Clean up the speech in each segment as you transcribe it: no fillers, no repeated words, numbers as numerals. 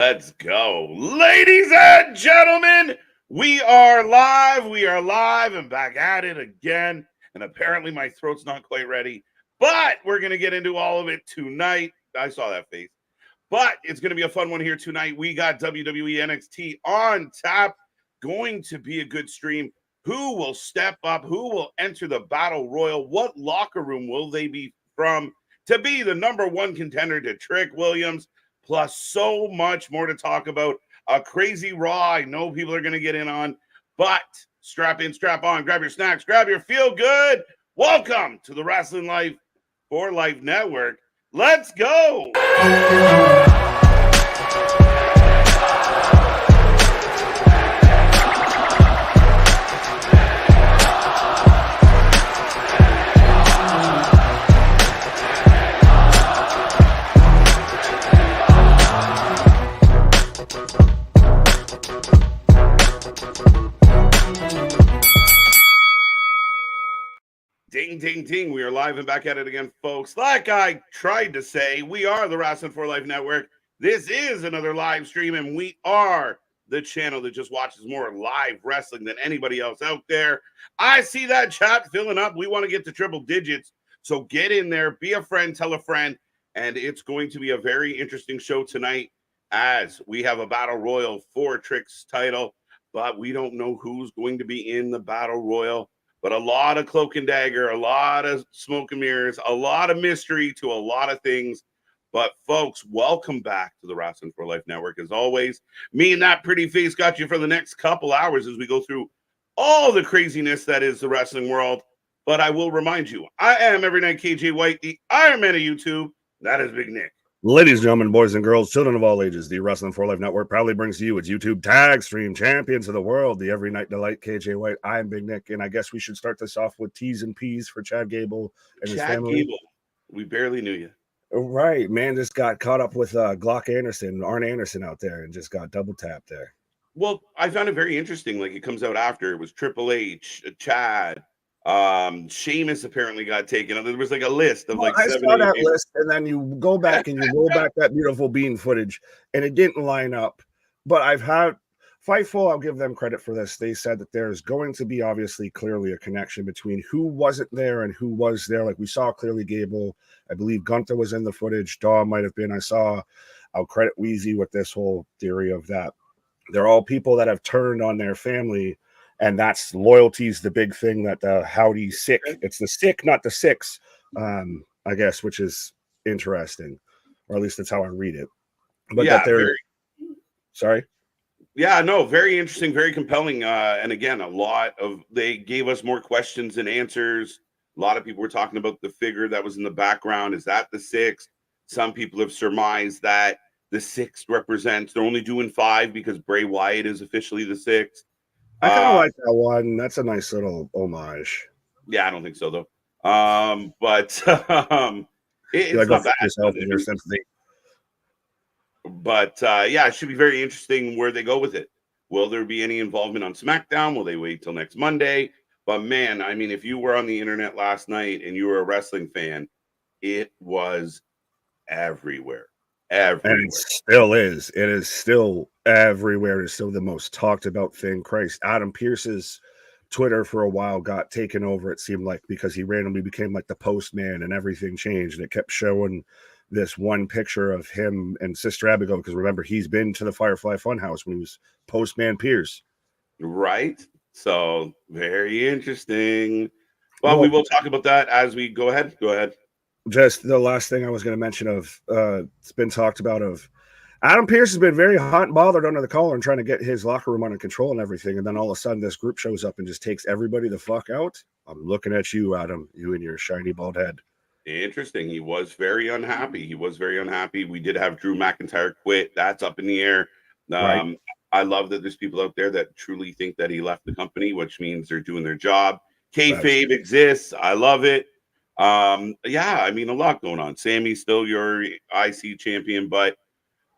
Let's go. Ladies and gentlemen, we are live. We are live and back at it again. And apparently my throat's not quite ready, but we're going to get into all of it tonight. I saw that face. But it's going to be a fun one here tonight. We got WWE NXT on tap. Going to be a good stream. Who will step up? Who will enter the Battle Royal? What locker room will they be from to be the number one contender to Trick Williams? Plus so much more to talk about. A crazy Raw I know people are going to get in on. But strap in, strap on, grab your snacks, grab your feel good. Welcome to the Wrestling Life for Life Network. Let's go. Ding, ding, ding. We are live and back at it again, folks. Like I tried to say, we are the Wrestling for Life Network. This is another live stream, and we are the channel that just watches more live wrestling than anybody else out there. I see that chat filling up. We want to get to triple digits, so get in there, be a friend, tell a friend, and it's going to be a very interesting show tonight as we have a battle royal for Trick's title, but we don't know who's going to be in the battle royal. But a lot of cloak and dagger, a lot of smoke and mirrors, a lot of mystery to a lot of things. But, folks, welcome back to the Wrestling for Life Network. As always, me and that pretty face got you for the next couple hours as we go through all the craziness that is the wrestling world. But I will remind you, I am every night KJ White, the Iron Man of YouTube. That is Big Nick. Ladies and gentlemen, boys and girls, children of all ages, the Wrestling for Life Network proudly brings to you its YouTube tag stream champions of the world, the Every Night Delight, KJ White. I'm Big Nick, and I guess we should start this off with T's and P's for Chad Gable and his family. Chad Gable, we barely knew you. Right, man, just got caught up with Glock Anderson, Arn Anderson out there, and just got double tapped there. Well, I found it very interesting. Like, it comes out after. It was Triple H, Chad, Sheamus apparently got taken. There was like a list of I saw that list, and then you go back and you roll back that beautiful bean footage, and it didn't line up. But I've had Fightful, I'll give them credit for this. They said that there's going to be obviously clearly a connection between who wasn't there and who was there. Like we saw clearly Gable. I believe Gunther was in the footage. Daw might have been. I'll credit Wheezy with this whole theory of that. They're all people that have turned on their family. And that's loyalty's the big thing that the howdy sick. It's the sick, not the six, I guess, which is interesting. Or at least that's how I read it. But yeah, that they're sorry. Yeah, no, very interesting, very compelling. And again, they gave us more questions and answers. A lot of people were talking about the figure that was in the background. Is that the six? Some people have surmised that the six represents, they're only doing 5 because Bray Wyatt is officially the 6. I kind of like that one. That's a nice little homage. Yeah, I don't think so, though. But it's not bad. But yeah, it should be very interesting where they go with it. Will there be any involvement on SmackDown? Will they wait till next Monday? But man, I mean, if you were on the internet last night and you were a wrestling fan, it was everywhere. And it still is. It is still everywhere. It's still the most talked about thing. Christ, Adam Pearce's Twitter for a while got taken over, it seemed like, because he randomly became like the postman and everything changed. And it kept showing this one picture of him and Sister Abigail, because remember, he's been to the Firefly Funhouse when he was Postman Pierce. Right. So very interesting. Well, we will talk about that as we go ahead. Go ahead. Just the last thing I was going to mention it's been talked about of Adam Pearce has been very hot and bothered under the collar and trying to get his locker room under control and everything. And then all of a sudden this group shows up and just takes everybody the fuck out. I'm looking at you, Adam, you and your shiny bald head. Interesting. He was very unhappy. We did have Drew McIntyre quit. That's up in the air. Right. I love that there's people out there that truly think that he left the company, which means they're doing their job. Kayfabe exists. I love it. Yeah, I mean, a lot going on. Sammy's still your IC champion, but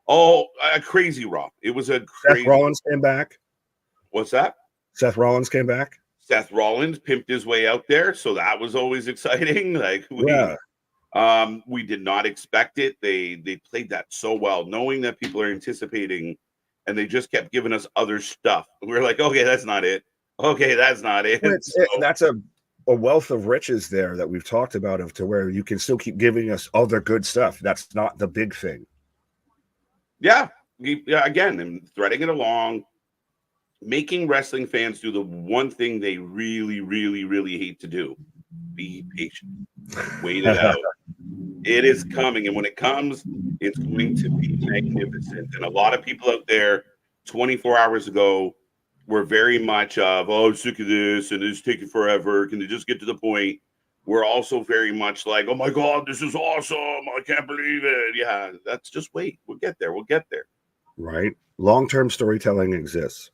a crazy Raw. It was a crazy. Seth Rollins came back. What's that? Seth Rollins came back. Seth Rollins pimped his way out there, so that was always exciting. Like, yeah. We did not expect it. They played that so well, knowing that people are anticipating, and they just kept giving us other stuff. We were like, okay, that's not it. Okay, that's not it. That's a wealth of riches there that we've talked about, of to where you can still keep giving us other good stuff. That's not the big thing. Yeah, again, and threading it along, making wrestling fans do the one thing they really, really, really hate to do: be patient, wait it out. It is coming, and when it comes, it's going to be magnificent. And a lot of people out there 24 hours ago were very much of, oh, I'm sick of this, and it's taking forever. Can they just get to the point? We're also very much like, oh my God, this is awesome. I can't believe it. Yeah, that's just wait. We'll get there. We'll get there. Right? Long-term storytelling exists.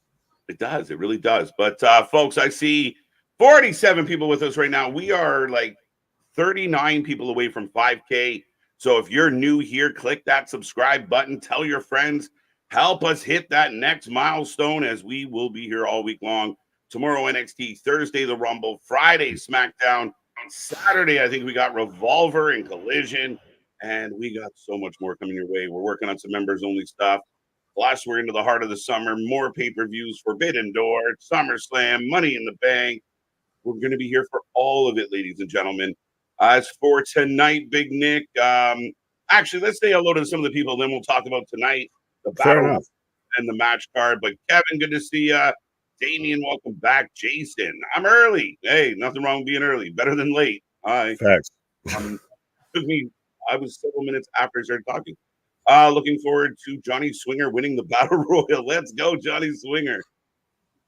It does. It really does. But folks, I see 47 people with us right now. We are like 39 people away from 5K. So if you're new here, click that subscribe button. Tell your friends. Help us hit that next milestone, as we will be here all week long. Tomorrow, NXT. Thursday, the Rumble. Friday, SmackDown. Saturday, I think we got Revolver and Collision. And we got so much more coming your way. We're working on some members-only stuff. Plus, we're into the heart of the summer. More pay-per-views, Forbidden Door, SummerSlam, Money in the Bank. We're going to be here for all of it, ladies and gentlemen. As for tonight, Big Nick, actually, let's say hello to some of the people, then we'll talk about tonight, the battle and the match card. But Kevin, good to see you. Damien, welcome back. Jason, I'm early. Hey, nothing wrong with being early. Better than late. Hi. Facts. I was several minutes after I started talking. Looking forward to Johnny Swinger winning the Battle Royal. Let's go, Johnny Swinger.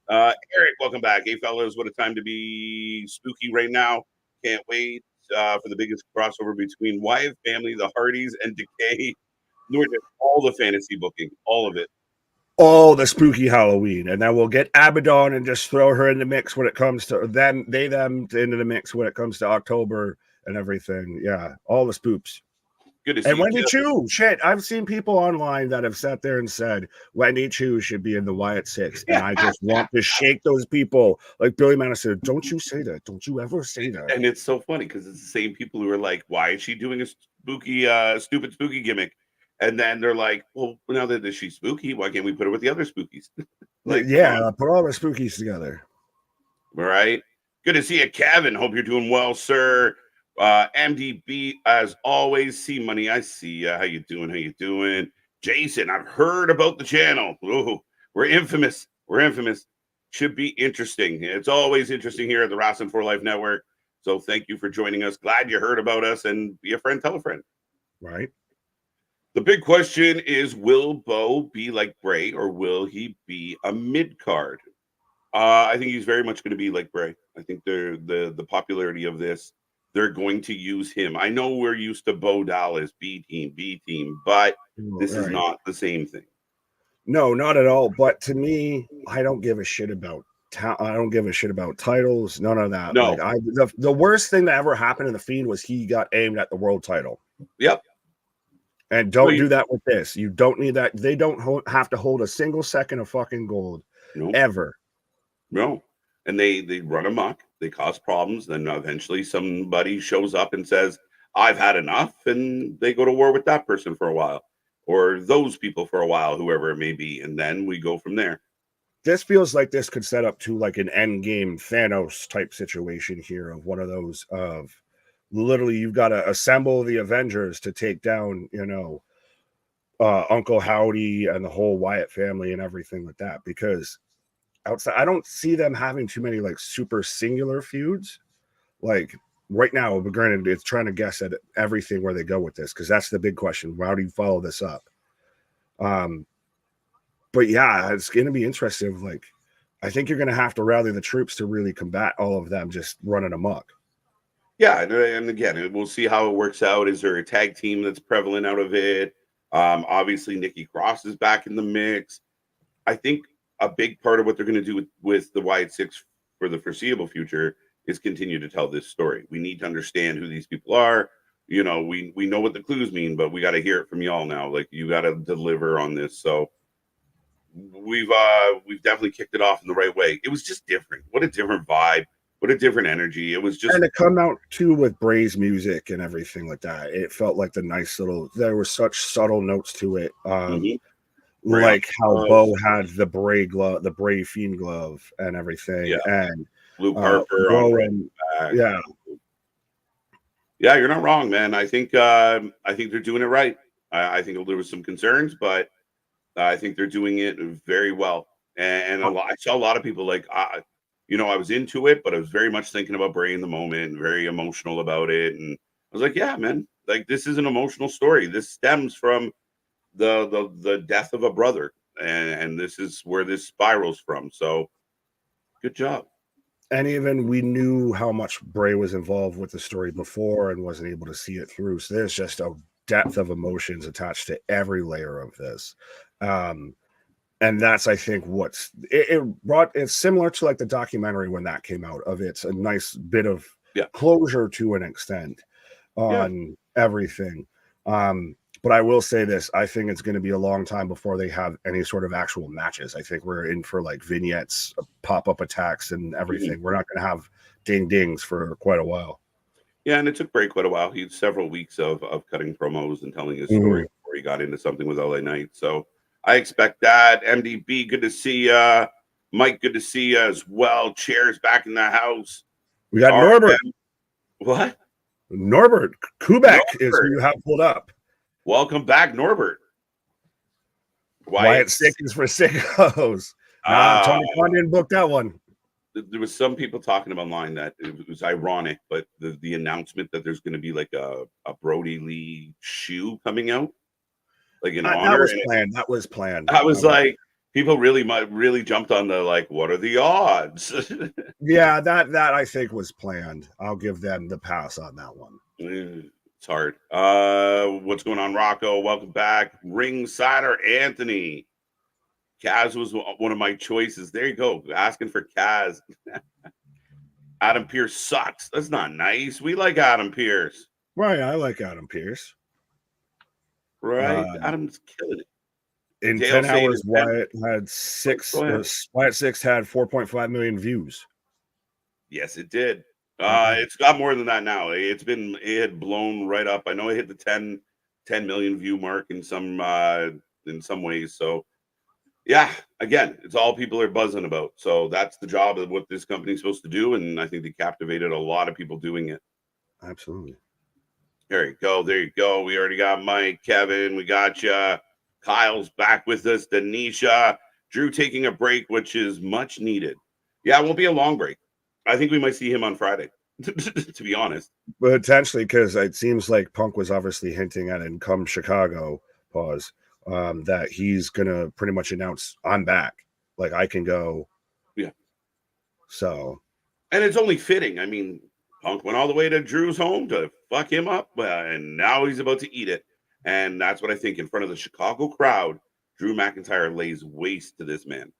Eric, welcome back. Hey, fellas, what a time to be spooky right now. Can't wait for the biggest crossover between Wyatt family, the Hardys, and Decay. All the fantasy booking, all of it. All the spooky Halloween. And then we'll get Abaddon and just throw her in the mix when it comes to them into the mix when it comes to October and everything. Yeah, all the spoops. Good to see and Wendy Chu. Shit, I've seen people online that have sat there and said Wendy Chu should be in the Wyatt 6. And I just want to shake those people. Like Billy Madison, don't you say that. Don't you ever say that. And it's so funny because it's the same people who are like, why is she doing a spooky, stupid spooky gimmick? And then they're like, well, now that she's spooky, why can't we put her with the other spookies? Like, yeah, put all the spookies together. All right. Good to see you, Kevin. Hope you're doing well, sir. MDB, as always. See Money, I see you. How you doing? How you doing? Jason, I've heard about the channel. Ooh, we're infamous. We're infamous. Should be interesting. It's always interesting here at the Wrestling for Life Network. So thank you for joining us. Glad you heard about us, and be a friend, tell a friend. Right. The big question is, will Bo be like Bray, or will he be a mid-card? I think he's very much going to be like Bray. I think the popularity of this, they're going to use him. I know we're used to Bo Dallas, B team, but this is not the same thing. No, not at all. But to me, I don't give a shit about I don't give a shit about titles. None of that. No. Like the worst thing that ever happened in the Fiend was he got aimed at the world title. Yep. And don't do that with this. You don't need that. They don't have to hold a single second of fucking gold ever. No. And they run amok. They cause problems. Then eventually somebody shows up and says, I've had enough. And they go to war with that person for a while, or those people for a while, whoever it may be. And then we go from there. This feels like this could set up to like an end game Thanos type situation here, of one of those of literally you've got to assemble the Avengers to take down, Uncle Howdy and the whole Wyatt family and everything like that. Because outside, I don't see them having too many like super singular feuds. Like right now, but granted, it's trying to guess at everything where they go with this, because that's the big question. How do you follow this up? But yeah, it's going to be interesting. Like, I think you're going to have to rally the troops to really combat all of them just running amok. Yeah, and again, we'll see how it works out. Is there a tag team that's prevalent out of it? Obviously, Nikki Cross is back in the mix. I think a big part of what they're going to do with the Wyatt 6 for the foreseeable future is continue to tell this story. We need to understand who these people are. We know what the clues mean, but we got to hear it from y'all now. Like, you got to deliver on this. So we've definitely kicked it off in the right way. It was just different. What a different vibe. what a different energy. It was just, and it come out too with Bray's music and everything like that. It felt like the nice little. There were such subtle notes to it. Mhm. Like how Bo had the Bray glove, the Bray Fiend glove, and everything, and Luke Harper Bo on and back. yeah, you're not wrong, man. I think they're doing it right. I think there was some concerns, but I think they're doing it very well. And I saw a lot of people like, I was into it, but I was very much thinking about Bray in the moment, very emotional about it, and I was like, yeah, man, like this is an emotional story. This stems from the death of a brother, and this is where this spirals from. So, good job. and even we knew how much Bray was involved with the story before and wasn't able to see it through. So there's just a depth of emotions attached to every layer of this. And that's, I think, it's similar to like the documentary when that came out. It's a nice bit of closure to an extent on everything. But I will say this, I think it's going to be a long time before they have any sort of actual matches. I think we're in for like vignettes, pop-up attacks, and everything. Mm-hmm. We're not going to have ding-dings for quite a while. Yeah, and it took Bray quite a while. He had several weeks of cutting promos and telling his story before he got into something with LA Knight. So I expect that. MDB, good to see you. Mike, good to see you as well. Chairs back in the house. We got Norbert. What? Norbert Kubek is who you have pulled up. Welcome back, Norbert. Wyatt Sick is for sickos. Tony Khan didn't book that one. There was some people talking online that it was ironic, but the announcement that there's going to be like a Brody Lee shoe coming out, like in honor. That was planned. I was like, people really jumped on the like, what are the odds? Yeah, that I think was planned. I'll give them the pass on that one. It's hard. What's going on, Rocco? Welcome back. Ringsider Anthony. Kaz was one of my choices. There you go. Asking for Kaz. Adam Pearce sucks. That's not nice. We like Adam Pearce. Right. I like Adam Pearce. Right. Adam's killing it. In Dale 10 hours, Wyatt had 4.5 million views. Yes, it did. It's got more than that now. It had blown right up. I know it hit the 10 million view mark in some ways. So yeah, again, it's all people are buzzing about. So that's the job of what this company's supposed to do. And I think they captivated a lot of people doing it. Absolutely. There you go. We already got Mike, Kevin. We got you. Kyle's back with us. Denisha. Drew taking a break, which is much needed. Yeah, it won't be a long break. I think we might see him on Friday, to be honest. Potentially, because it seems like Punk was obviously hinting at in Come Chicago, that he's going to pretty much announce, I'm back. Like, I can go. Yeah. So. And it's only fitting. I mean, Punk went all the way to Drew's home to fuck him up, and now he's about to eat it. And that's what I think. In front of the Chicago crowd, Drew McIntyre lays waste to this man.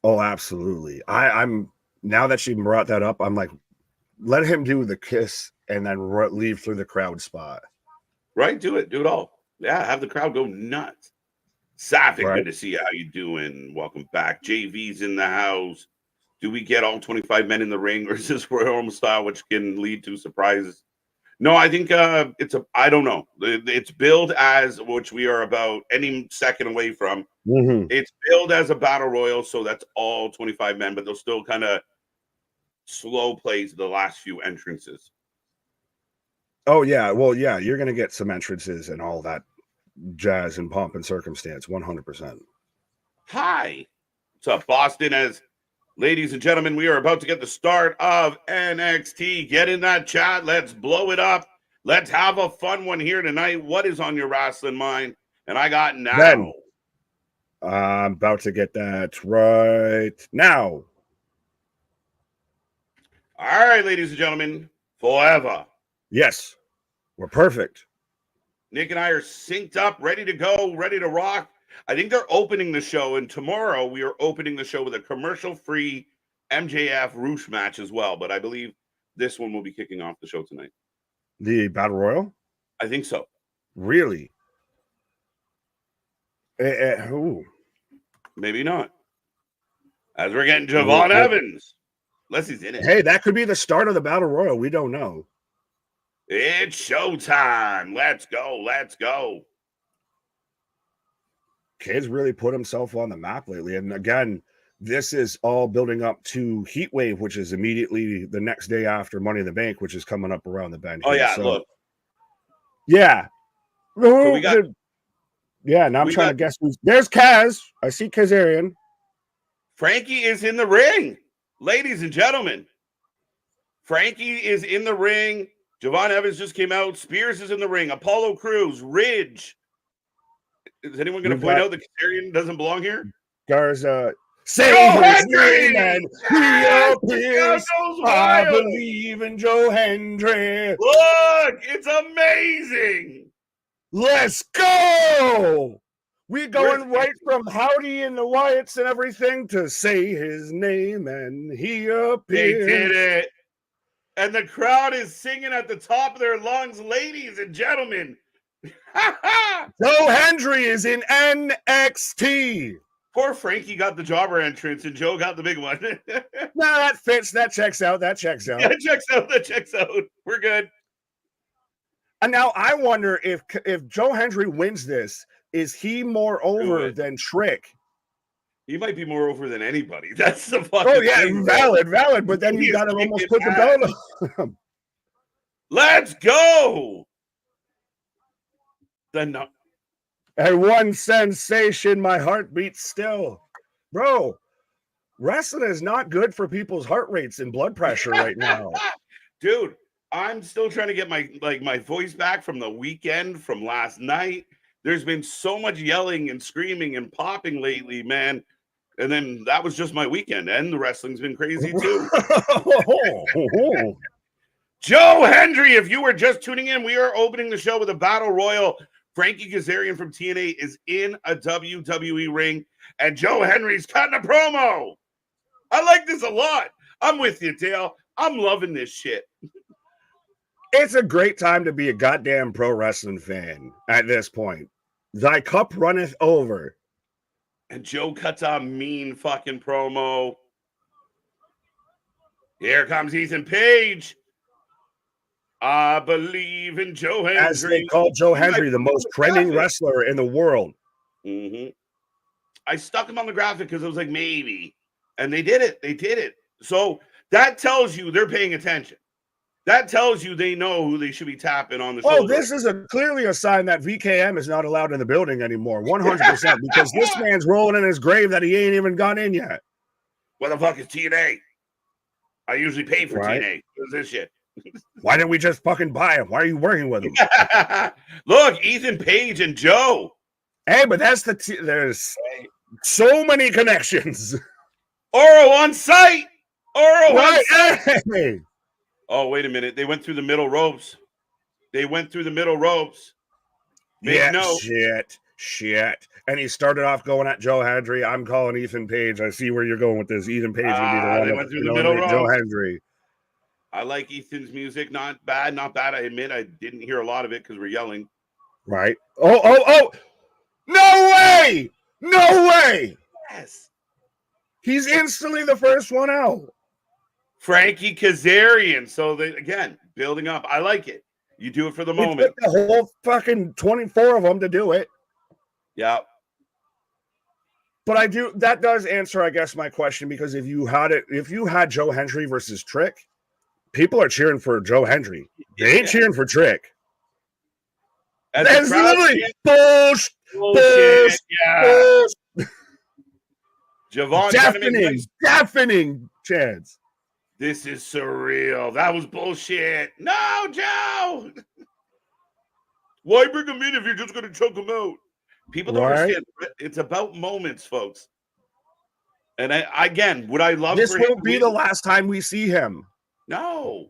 Oh, absolutely. I'm now that she brought that up, I'm like, let him do the kiss and then leave through the crowd spot. Right? Do it all. Yeah, have the crowd go nuts. Sapphic, right. Good to see you. How you doing? Welcome back. JV's in the house. Do we get all 25 men in the ring, or is this Royal Rumble style, which can lead to surprises? No, I think I don't know. It's billed as, which we are about any second away from. Mm-hmm. It's billed as a battle royal, so that's all 25 men, but they'll still kind of slow plays the last few entrances. Oh, yeah. Well, yeah, you're going to get some entrances and all that jazz and pomp and circumstance, 100%. Hi. What's up, Boston? Ladies and gentlemen, we are about to get the start of NXT. Get in that chat. Let's blow it up. Let's have a fun one here tonight. What is on your wrestling mind? And I got now. Ben, I'm about to get that right now. All right, ladies and gentlemen, forever. Yes, we're perfect. Nick and I are synced up, ready to go, ready to rock. I think they're opening the show, and tomorrow we are opening the show with a commercial-free MJF Roosh match as well. But I believe this one will be kicking off the show tonight. The Battle Royal? I think so. Really? Ooh. Maybe not. As we're getting Javon Evans. unless he's in it. Hey, that could be the start of the Battle Royal. We don't know. It's showtime. Let's go. Let's go. Kid's really put himself on the map lately. And again, this is all building up to Heatwave, which is immediately the next day after Money in the Bank, which is coming up around the bend. Oh, here. yeah, So, look. yeah. So we got, yeah, now I'm trying to guess who's. There's Kaz. I see Kazarian. Frankie is in the ring. Ladies and gentlemen, Frankie is in the ring. Javon Evans just came out. Spears is in the ring. Apollo Crews, Ridge. Is anyone going to point out that Kazarian doesn't belong here? Garza. Say his name and he appears. I believe in Joe Hendry. Look, it's amazing. Let's go. We're going right from Howdy and the Wyatts and everything to say his name and he appears. They did it. And the crowd is singing at the top of their lungs, ladies and gentlemen. Joe Hendry is in NXT. Poor Frankie got the jobber entrance and Joe got the big one. No, that fits. That checks out. That checks out. Yeah, that checks out. That checks out. We're good. And now I wonder if Joe Hendry wins this, is he more over than Trick? He might be more over than anybody. That's the fucking thing, valid. But then you got to almost put the belt on him. Let's go. And one sensation, my heart beats still. Bro, wrestling is not good for people's heart rates and blood pressure right now. Dude, I'm still trying to get my voice back from the weekend from last night. There's been so much yelling and screaming and popping lately, man. And then that was just my weekend, and the wrestling's been crazy too. Joe Hendry, if you were just tuning in, we are opening the show with a battle royal. Frankie Kazarian from TNA is in a WWE ring, and Joe Hendry's cutting a promo. I like this a lot. I'm with you, Dale. I'm loving this shit. It's a great time to be a goddamn pro wrestling fan at this point. Thy cup runneth over. And Joe cuts a mean fucking promo. Here comes Ethan Page. I believe in Joe Hendry. As they call Joe Hendry the most trending wrestler in the world. Mm-hmm. I stuck him on the graphic because I was like, maybe. And they did it. They did it. So that tells you they're paying attention. That tells you they know who they should be tapping on the shoulder. Oh, this is clearly a sign that VKM is not allowed in the building anymore. 100%. Because this man's rolling in his grave that he ain't even gone in yet. What the fuck is TNA? I usually pay for TNA. What's this shit? Why didn't we just fucking buy him? Why are you working with him? Look, Ethan Page and Joe. Hey, but that's there's so many connections. Oro on site. Oro on site. Hey. Oh, wait a minute. They went through the middle ropes. Shit. And he started off going at Joe Hendry. I'm calling Ethan Page. I see where you're going with this. Ethan Page would be the one. They went through the middle ropes. Joe Hendry. I like Ethan's music. Not bad. I admit I didn't hear a lot of it because we're yelling. Right. Oh. No way. Yes. He's instantly the first one out. Frankie Kazarian. So they, again, building up. I like it. You do it for the moment. It took the whole fucking 24 of them to do it. Yeah. But that does answer, I guess, my question, because if you had Joe Hendry versus Trick, people are cheering for Joe Hendry. They ain't cheering for Trick. That's literally bullshit. Yeah. Javon deafening chants. This is surreal. That was bullshit. No, Joe. Why bring him in if you're just going to choke him out? People don't understand. It's about moments, folks. And would I love this won't be the last time we see him. No.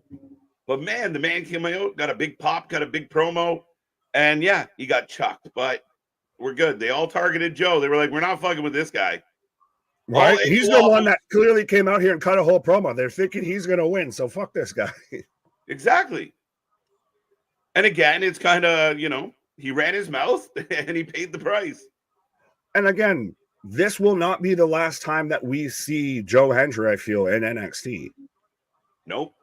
But man, the man came out, got a big pop, got a big promo, and yeah, he got chucked. But we're good. They all targeted Joe. They were like, we're not fucking with this guy. Right? He's the one that clearly came out here and cut a whole promo. They're thinking he's going to win, so fuck this guy. Exactly. And again, it's kind of, he ran his mouth and he paid the price. And again, this will not be the last time that we see Joe Hendry, I feel, in NXT. Nope.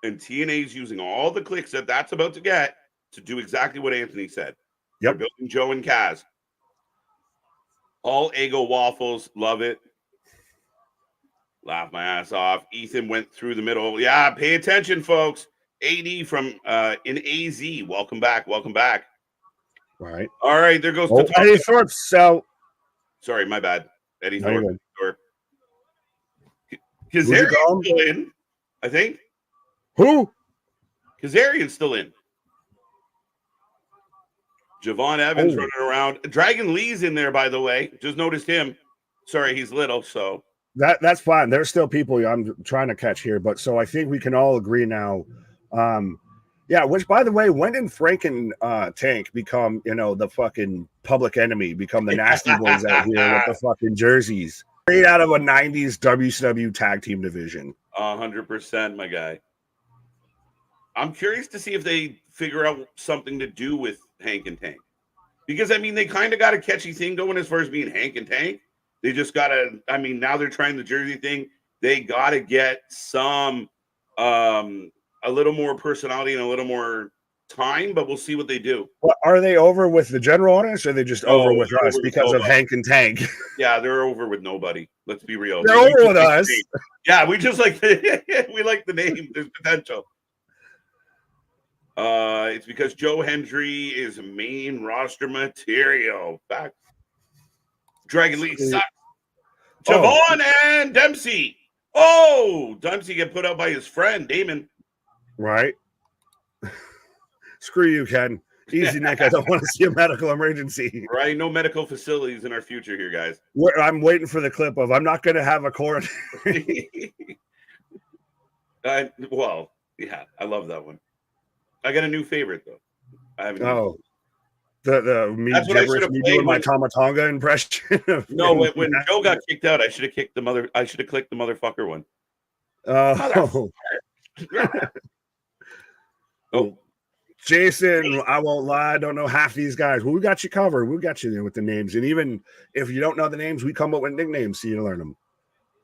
And TNA is using all the clicks that that's about to get to do exactly what Anthony said. Yep. They're building Joe and Kaz. All Eggo waffles. Love it. Laugh my ass off. Ethan went through the middle. Yeah, pay attention, folks. AD from in AZ. Welcome back. Welcome back. All right. All right, there goes Eddie Thorpe's so. Sorry, my bad. Eddie No, Thorpe. Kazarian's still in, I think. Who? Kazarian's still in. Javon Evans running around. Dragon Lee's in there, by the way. Just noticed him. Sorry, he's little, so. That's fine. There's still people I'm trying to catch here, but so I think we can all agree now. Yeah, which by the way, when did Frank and Tank become, the fucking public enemy, become the nasty boys out here with the fucking jerseys? Straight out of a 90s WCW tag team division. 100%, my guy. I'm curious to see if they figure out something to do with Hank and Tank. Because, I mean, they kind of got a catchy thing going as far as being Hank and Tank. They just got to, I mean, now they're trying the jersey thing. They got to get some, a little more personality and a little more time, but we'll see what they do. Well, are they over with the general audience, or are they just over with us because of Hank and Tank? Yeah, they're over with nobody. Let's be real. They're over with us. Yeah, we just like we like the name. There's potential. It's because Joe Hendry is main roster material. Back. Dragon Lee sucks. Javon and Dempsey. Oh, Dempsey get put out by his friend Damon. Right. Screw you, Ken. Easy, Nick. I don't want to see a medical emergency. Right. No medical facilities in our future here, guys. I'm waiting for the clip of I'm not going to have a coronary. Well, yeah, I love that one. I got a new favorite though. I haven't. The me doing my Tomatonga impression. No, when Joe got kicked out, I should have kicked the mother. I should have clicked the motherfucker one. Oh, Jason, I won't lie. I don't know half these guys. Well, we got you covered. We got you there with the names, and even if you don't know the names, we come up with nicknames so you learn them.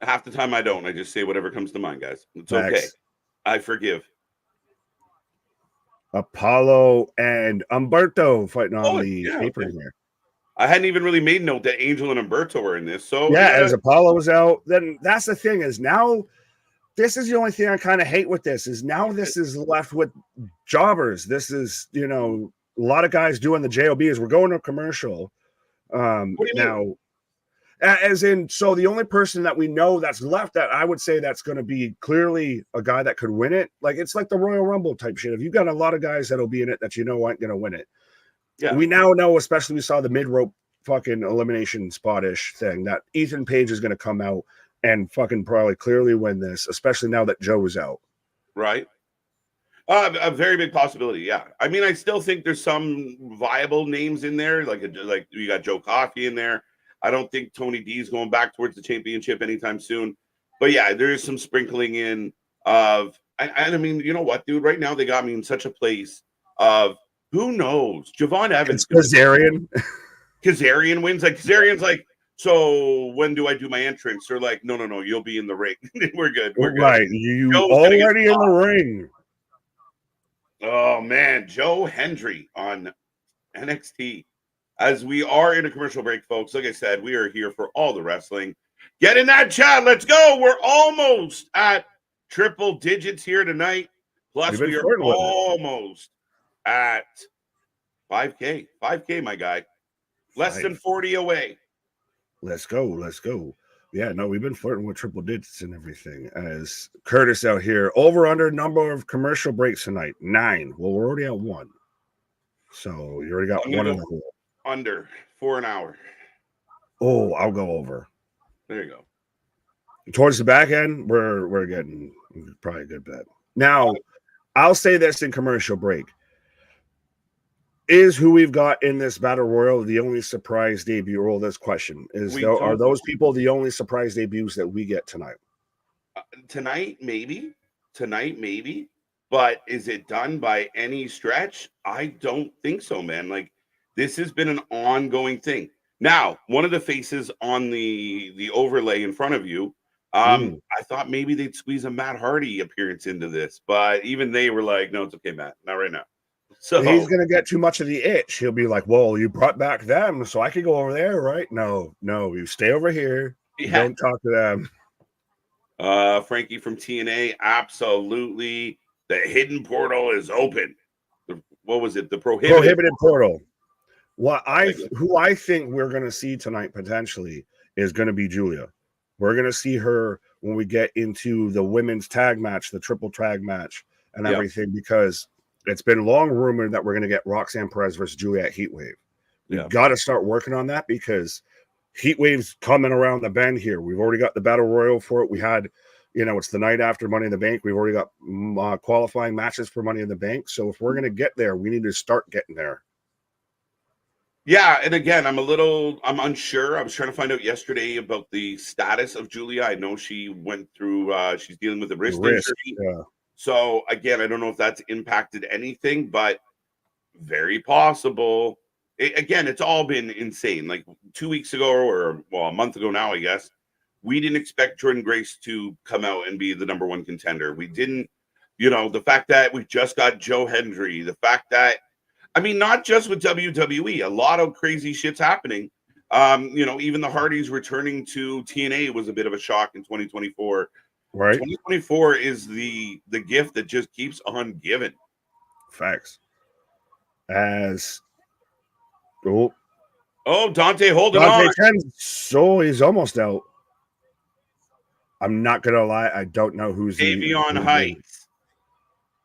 Half the time I don't. I just say whatever comes to mind, guys. It's okay. I forgive. Apollo and Umberto fighting on the apron here. I hadn't even really made note that Angel and Umberto were in this. So as Apollo was out, then that's the thing is now this is the only thing I kind of hate with this is now this is left with jobbers. This is, a lot of guys doing the JOBs. We're going to a commercial. Now, as in, so the only person that we know that's left that I would say that's going to be clearly a guy that could win it. Like it's like the Royal Rumble type shit. If you've got a lot of guys that'll be in it that aren't going to win it. Yeah. We now know, especially we saw the mid-rope fucking elimination spot-ish thing, that Ethan Page is going to come out and fucking probably clearly win this, especially now that Joe is out. Right. A very big possibility, yeah. I mean, I still think there's some viable names in there, like you got Joe Coffey in there. I don't think Tony D is going back towards the championship anytime soon. But yeah, there is some sprinkling in of, and I mean, you know what, dude? Right now they got me in such a place of who knows? Javon Evans. Kazarian. Kazarian wins. Like Kazarian's like, so when do I do my entrance? They're like, no, you'll be in the ring. We're good. We're good. Right. You already in the ring. Oh man, Joe Hendry on NXT. As we are in a commercial break, folks, like I said, we are here for all the wrestling. Get in that chat. Let's go. We're almost at triple digits here tonight. Plus, we are almost at 5K. 5K, my guy. Less than 40 away. Let's go. Yeah, no, we've been flirting with triple digits and everything. As Curtis out here, over under number of commercial breaks tonight, 9. Well, we're already at 1. So you already got 1 in the hole. Under 4 an hour. Oh, I'll go over. There you go. Towards the back end, we're getting probably a good bet. Now, I'll say this in commercial break. Is who we've got in this battle royal the only surprise debut? Roll this question are those people the only surprise debuts that we get tonight? Tonight, maybe. But is it done by any stretch? I don't think so, man. Like this has been an ongoing thing. Now, one of the faces on the overlay in front of you I thought maybe they'd squeeze a Matt Hardy appearance into this, but even they were like, no, it's okay, Matt, not right now. So he's going to get too much of the itch. He'll be like, well, you brought back them, so I could go over there, right? No, you stay over here. Yeah. Don't talk to them. Frankie from TNA, absolutely. The hidden portal is open. What was it? The prohibited portal. Who I think we're going to see tonight potentially is going to be Julia. We're going to see her when we get into the women's tag match, the triple tag match, and everything, because it's been long rumored that we're going to get Roxanne Perez versus Julia at Heatwave. We've got to start working on that because Heatwave's coming around the bend here. We've already got the Battle Royal for it. We had, it's the night after Money in the Bank. We've already got qualifying matches for Money in the Bank. So if we're going to get there, we need to start getting there. Yeah, and again, I'm unsure. I was trying to find out yesterday about the status of Julia. I know she went through, she's dealing with a wrist injury. Yeah. So again, I don't know if that's impacted anything, but very possible. Again, it's all been insane. Like 2 weeks ago, or a month ago now, I guess, we didn't expect Jordan Grace to come out and be the number one contender. We didn't, the fact that we just got Joe Hendry, the fact that, not just with WWE, a lot of crazy shit's happening. Even the Hardys returning to TNA was a bit of a shock in 2024. Right. 2024 is the gift that just keeps on giving. Facts. Dante holding on. So he's almost out. I'm not gonna lie, I don't know who's Avion Heights.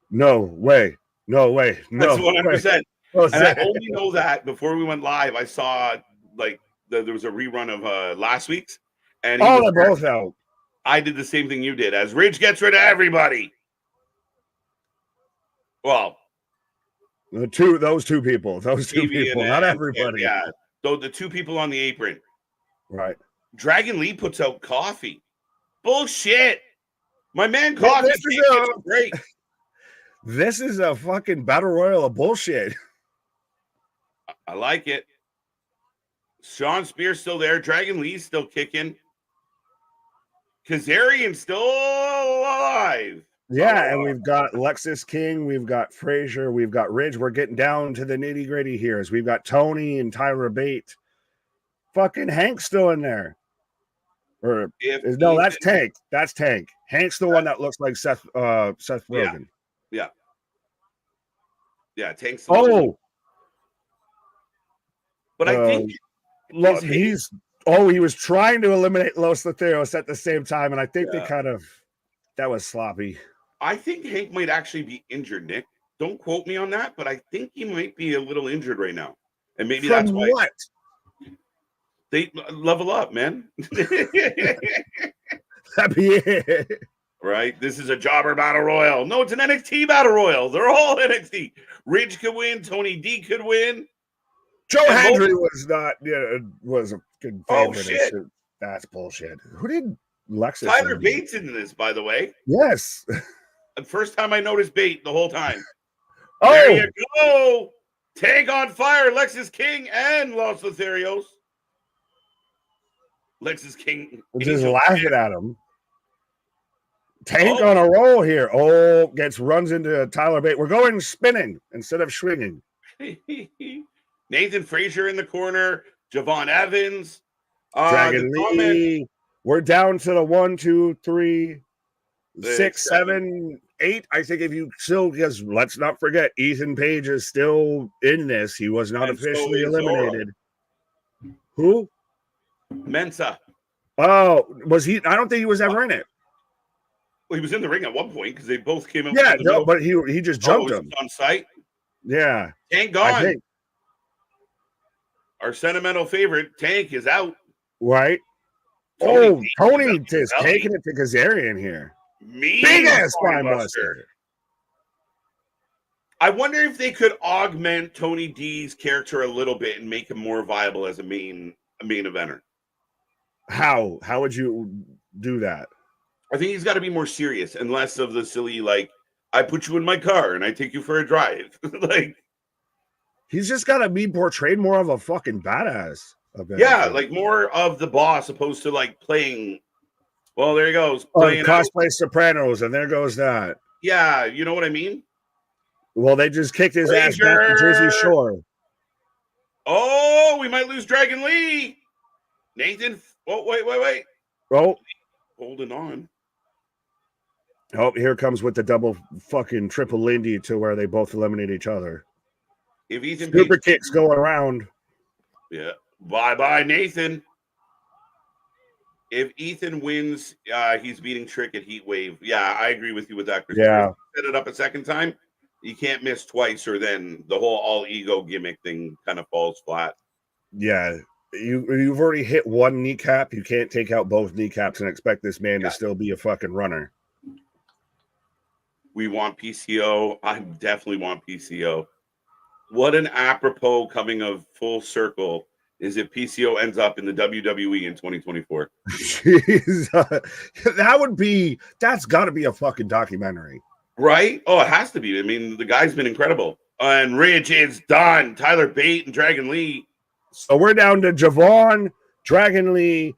No way. No. That's 100%. And I only know that before we went live, I saw there was a rerun of last week's, and they're both out. I did the same thing you did, as Ridge gets rid of everybody. Well, those two people, not everybody. Yeah, so the two people on the apron. Right. Dragon Lee puts out coffee. Bullshit. My man Coffee is great. This is a fucking battle royal of bullshit. I like it. Sean Spear's still there. Dragon Lee's still kicking. Kazarian's still alive. Yeah, and we've got Lexus King, we've got Frazier, we've got Ridge. We're getting down to the nitty gritty here. As we've got Tony and Tyler Bate. Fucking Hank's still in there. That's Tank. That's Tank. Hank's the one that looks like Seth Rogen. Yeah, Tank's. But I think he was trying to eliminate Los Lotharios at the same time, and I think that was sloppy. I think Hank might actually be injured, Nick. Don't quote me on that, but I think he might be a little injured right now. And maybe that's why. What? They level up, man. That'd be it. Right? This is a jobber battle royal. No, it's an NXT battle royal. They're all NXT. Ridge could win. Tony D could win. Joe Hendry was a good favorite. Oh, shit. That's bullshit. Who did Lexus? Tyler Bates in this, by the way. Yes. The first time I noticed Bate the whole time. There you go. Tank on fire. Lexus King and Los Lotharios. Lexus King. Just laughing at him. Tank on a roll here. Runs into Tyler Bate. We're going spinning instead of swinging. Nathan Frazier in the corner. Javon Evans. Dragon Lee. We're down to the 1, 2, 3, 6, 7, 8. I think if you still, because let's not forget, Ethan Page is still in this. He was not officially eliminated. Who? Mensa. Oh, was he? I don't think he was ever in it. Well, he was in the ring at one point because they both came up. Yeah, no, but he just jumped him on site. Yeah, Tank gone. Our sentimental favorite Tank is out. Right. Tony is taking it to Kazarian here. Big ass spinebuster. I wonder if they could augment Tony D's character a little bit and make him more viable as a main eventer. How would you do that? I think he's got to be more serious and less of the silly, I put you in my car and I take you for a drive. He's just got to be portrayed more of a fucking badass. Yeah, more of the boss opposed to playing Well, there he goes. On Playing out. Cosplay Sopranos, and there goes that. Yeah, you know what I mean? Well, they just kicked his ass back to Jersey Shore. Oh, we might lose Dragon Lee. Nathan. Oh, wait. Oh, holding on. Oh, here comes with the double fucking triple Lindy to where they both eliminate each other. If Ethan Super kicks going around. Yeah. Bye, Nathan. If Ethan wins, he's beating Trick at Heatwave. Yeah, I agree with you with that, Chris. Yeah. Set it up a second time. You can't miss twice, or then the whole all ego gimmick thing kind of falls flat. Yeah. You've already hit one kneecap. You can't take out both kneecaps and expect this man to still be a fucking runner. We want PCO. I definitely want PCO. What an apropos coming of full circle is if PCO ends up in the WWE in 2024. Jeez, that's got to be a fucking documentary. Right? Oh, it has to be. I mean, the guy's been incredible. And Ridge is done. Tyler Bate and Dragon Lee. So we're down to Javon, Dragon Lee,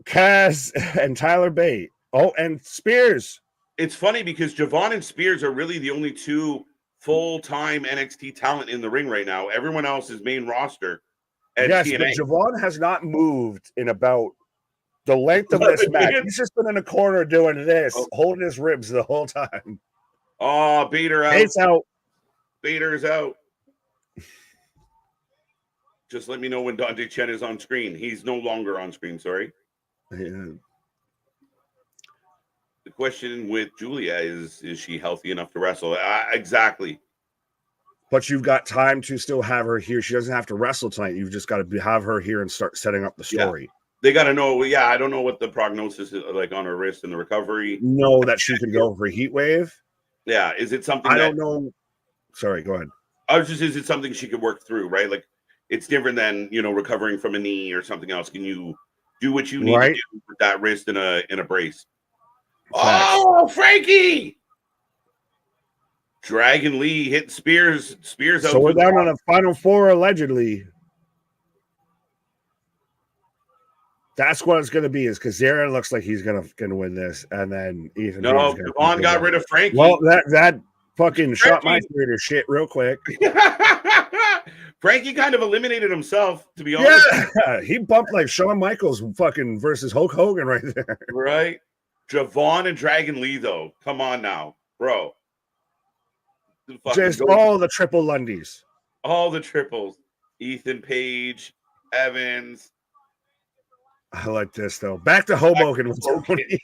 Cass, and Tyler Bate. Oh, and Spears. It's funny because Javon and Spears are really the only two full-time NXT talent in the ring right now. Everyone else is main roster. Yes, TNA. But Javon has not moved in about the length of this match. He's just been in a corner doing this, holding his ribs the whole time. Oh, Bader out. Bate's out. Bader's out. Just let me know when Dante Chen is on screen. He's no longer on screen, sorry. Yeah. The question with Julia is she healthy enough to wrestle? Exactly. But you've got time to still have her here. She doesn't have to wrestle tonight. You've just got to have her here and start setting up the story. Yeah. They got to know. Yeah, I don't know what the prognosis is like on her wrist and the recovery. Know that she can go for Heatwave. Yeah. Is it something I don't know. Sorry, go ahead. Is it something she could work through, right? Like it's different than, recovering from a knee or something else. Can you do what you need to do with that wrist in a brace? Oh, Frankie! Dragon Lee hit Spears. Spears out. So we're down on a final four, allegedly. That's what it's going to be. Is Kazarian looks like he's going to win this, and then Ethan. No, Devon got rid of Frankie. Well, that fucking shot my theater shit real quick. Frankie kind of eliminated himself, to be honest. Yeah, he bumped like Shawn Michaels fucking versus Hulk Hogan right there. Right. Javon and Dragon Lee, though. Come on now, bro. Just all the triple Lundys. All the triples. Ethan Page, Evans. I like this, though. Back to Hoboken with Tony.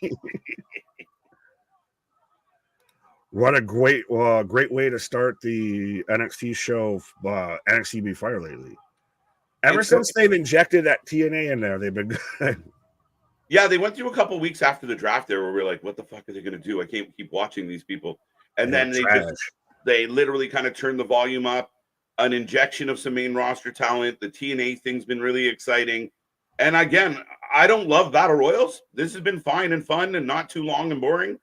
What a great way to start the NXT show, NXT Be Fire lately. Ever since they've injected that TNA in there, they've been good. Yeah, they went through a couple weeks after the draft there where we were like, what the fuck are they going to do? I can't keep watching these people. And then they literally kind of turned the volume up, an injection of some main roster talent. The TNA thing's been really exciting. And again, I don't love battle royals. This has been fine and fun and not too long and boring.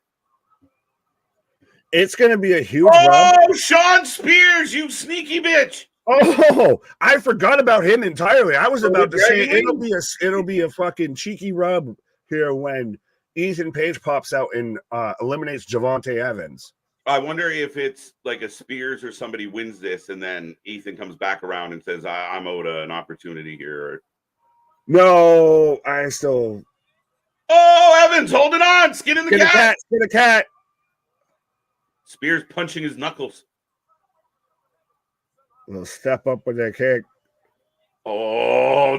It's going to be a huge run. Sean Spears, you sneaky bitch. Oh, I forgot about him entirely. I was about to say it'll be a fucking cheeky rub here when Ethan Page pops out and eliminates Javante Evans. I wonder if it's like a Spears or somebody wins this and then Ethan comes back around and says, I'm owed an opportunity here. No, I still. Oh, Evans holding on. Skin in the cat. Skin a cat. Spears punching his knuckles. We'll step up with that kick. Oh,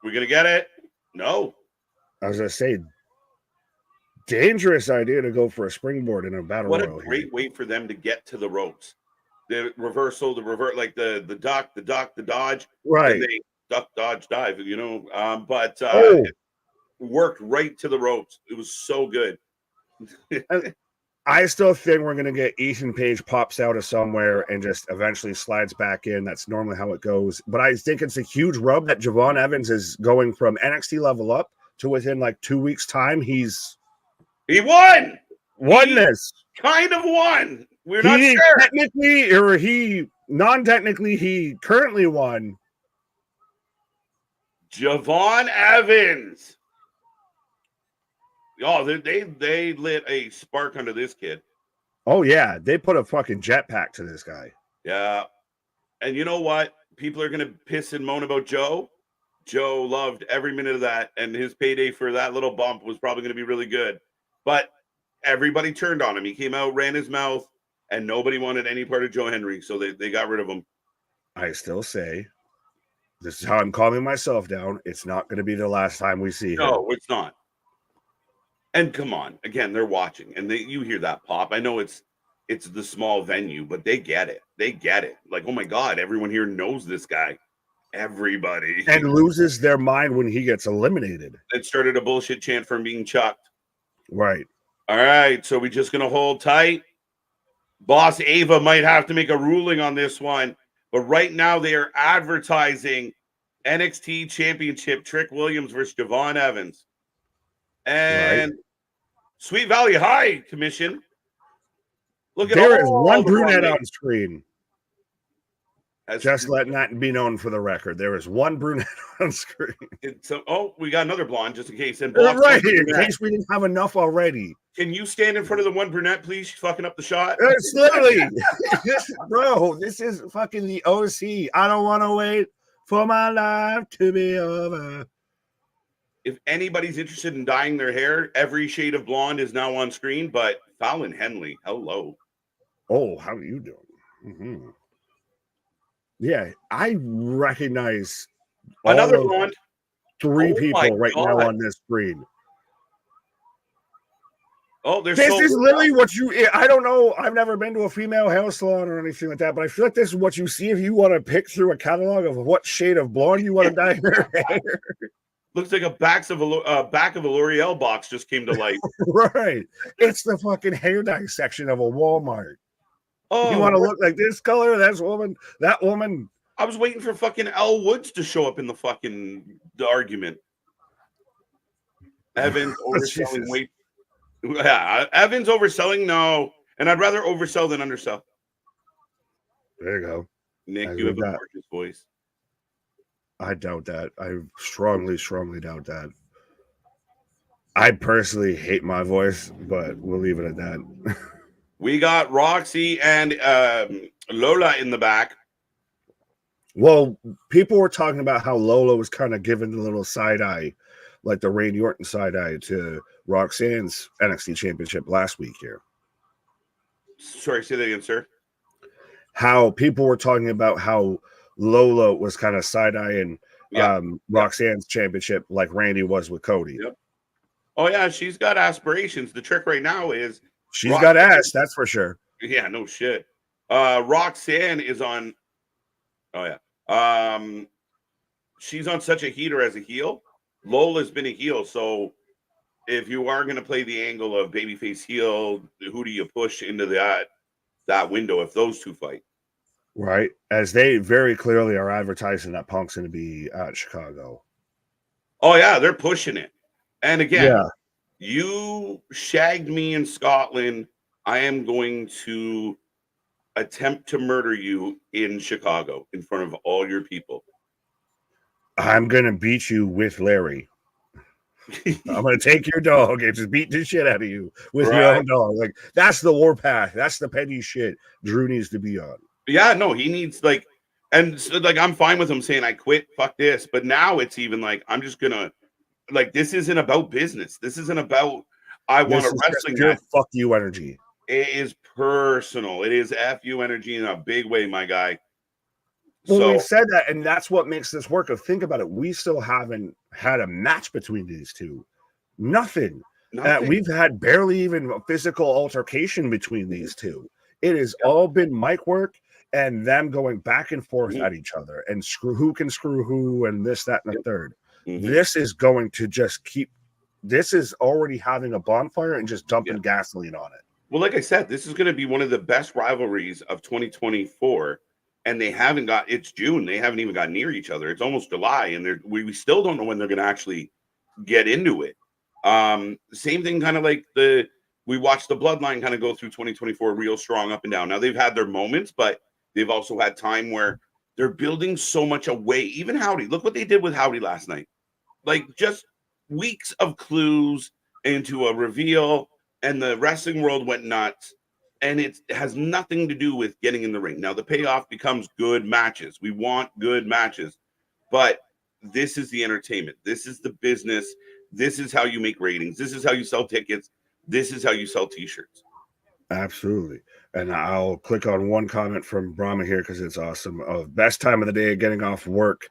we're going to get it? No. I was going to say, dangerous idea to go for a springboard in a battle royal. What a great way for them to get to the ropes. The reversal, like the duck, the dodge. Right. And they duck, dodge, dive, it worked right to the ropes. It was so good. I still think we're going to get Ethan Page pops out of somewhere and just eventually slides back in. That's normally how it goes. But I think it's a huge rub that Javon Evans is going from NXT level up to within like 2 weeks' time. He won! This. Kind of won. We're not sure. Technically, or non-technically, he currently won. Javon Evans. Oh, they lit a spark under this kid. Oh yeah, they put a fucking jetpack to this guy. Yeah. And you know what? People are gonna piss and moan about Joe. Joe loved every minute of that, and his payday for that little bump was probably gonna be really good. But everybody turned on him. He came out, ran his mouth, and nobody wanted any part of Joe Henry, so they got rid of him. I still say, this is how I'm calming myself down. It's not going to be the last time we see him. No, it's not. And come on, again, they're watching, and you hear that pop. I know it's the small venue, but they get it. They get it. Like, oh my God, everyone here knows this guy. Everybody. And loses their mind when he gets eliminated. It started a bullshit chant for him being chucked. Right. All right, so we're just going to hold tight. Boss Ava might have to make a ruling on this one, but right now they are advertising NXT Championship Trick Williams versus Javon Evans. And Sweet Valley High Commission. Look at there is one brunette on screen. Just letting that be known for the record. There is one brunette on screen. We got another blonde just in case. And right, in case we didn't have enough already. Can you stand in front of the one brunette, please? She's fucking up the shot. It's literally, bro, this is fucking the OC. I don't want to wait for my life to be over. If anybody's interested in dyeing their hair, every shade of blonde is now on screen, but Fallon Henley, hello. Oh, how are you doing? Mm-hmm. Yeah, I recognize another blonde. Three people right now on this screen. Oh, this is literally what you. I don't know. I've never been to a female hair salon or anything like that, but I feel like this is what you see if you want to pick through a catalog of what shade of blonde you want to dye your hair. Looks like a back of a L'Oreal box just came to life. Right. It's the fucking hair dye section of a Walmart. Oh, you want to look like this color? That woman. I was waiting for fucking Elle Woods to show up in the argument. Evans overselling weight. Yeah, Evans overselling, no. And I'd rather oversell than undersell. There you go. Nick, you have a gorgeous voice. I doubt that. I strongly, strongly doubt that. I personally hate my voice, but we'll leave it at that. We got Roxy and Lola in the back. Well, people were talking about how Lola was kind of giving the little side eye, like the Randy Orton side eye to Roxanne's NXT Championship last week here. Sorry, say that again, sir. How people were talking about how Lola was kind of side-eyeing Roxanne's championship like Randy was with Cody. Yep. Oh, yeah, she's got aspirations. The trick right now is she's got ass, that's for sure. Yeah, no shit. Roxanne is on. Oh, yeah. She's on such a heater as a heel. Lola's been a heel, so if you are going to play the angle of babyface heel, who do you push into that window if those two fight? Right, as they very clearly are advertising that Punk's going to be at Chicago. Oh, yeah, they're pushing it. And again, you shagged me in Scotland. I am going to attempt to murder you in Chicago in front of all your people. I'm going to beat you with Larry. I'm going to take your dog and just beat the shit out of you with your own dog. Like, that's the warpath. That's the petty shit Drew needs to be on. Yeah, no, he needs and so, I'm fine with him saying I quit, fuck this. But now it's even like I'm just gonna this isn't about business. This isn't about I want a wrestling match. Fuck you energy. It is personal. It is FU energy in a big way, my guy. Well, we've said that, and that's what makes this work. Think about it. We still haven't had a match between these two. Nothing. We've had barely even a physical altercation between these two. It has all been mic work and them going back and forth at each other and who can screw who and this, that, and the third. This is going to just this is already having a bonfire and just dumping gasoline on it. Well, like I said, this is going to be one of the best rivalries of 2024. And they haven't it's June. They haven't even got near each other. It's almost July. And we still don't know when they're going to actually get into it. Same thing, kind of like we watched the Bloodline kind of go through 2024 real strong up and down. Now they've had their moments, but they've also had time where they're building so much away. Even Howdy, look what they did with Howdy last night. Like just weeks of clues into a reveal, and the wrestling world went nuts. And it has nothing to do with getting in the ring. Now, the payoff becomes good matches. We want good matches. But this is the entertainment. This is the business. This is how you make ratings. This is how you sell tickets. This is how you sell T-shirts. Absolutely. And I'll click on one comment from Brahma here because it's awesome. Best time of the day getting off work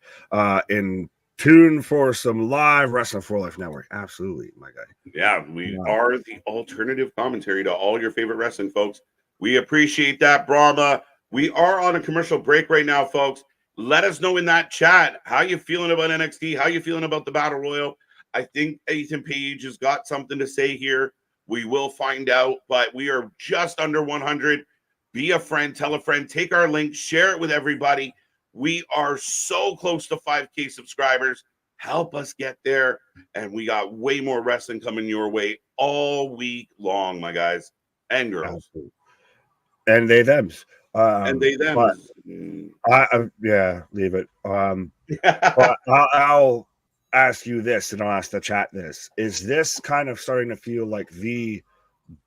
in tune for some live Wrestling for Life Network. Absolutely, my guy. Yeah, we are the alternative commentary to all your favorite wrestling, folks. We appreciate that, Brahma. We are on a commercial break right now, folks. Let us know in that chat how you feeling about NXT, how you feeling about the Battle Royal. I think Ethan Page has got something to say here. We will find out, but we are just under 100. Be a friend, tell a friend, take our link, share it with everybody. We are so close to 5K subscribers. Help us get there. And we got way more wrestling coming your way all week long, my guys and girls. Absolutely. And they thems. And they thems. Yeah, leave it. But I'll ask you this, and I'll ask the chat this. Is this kind of starting to feel like the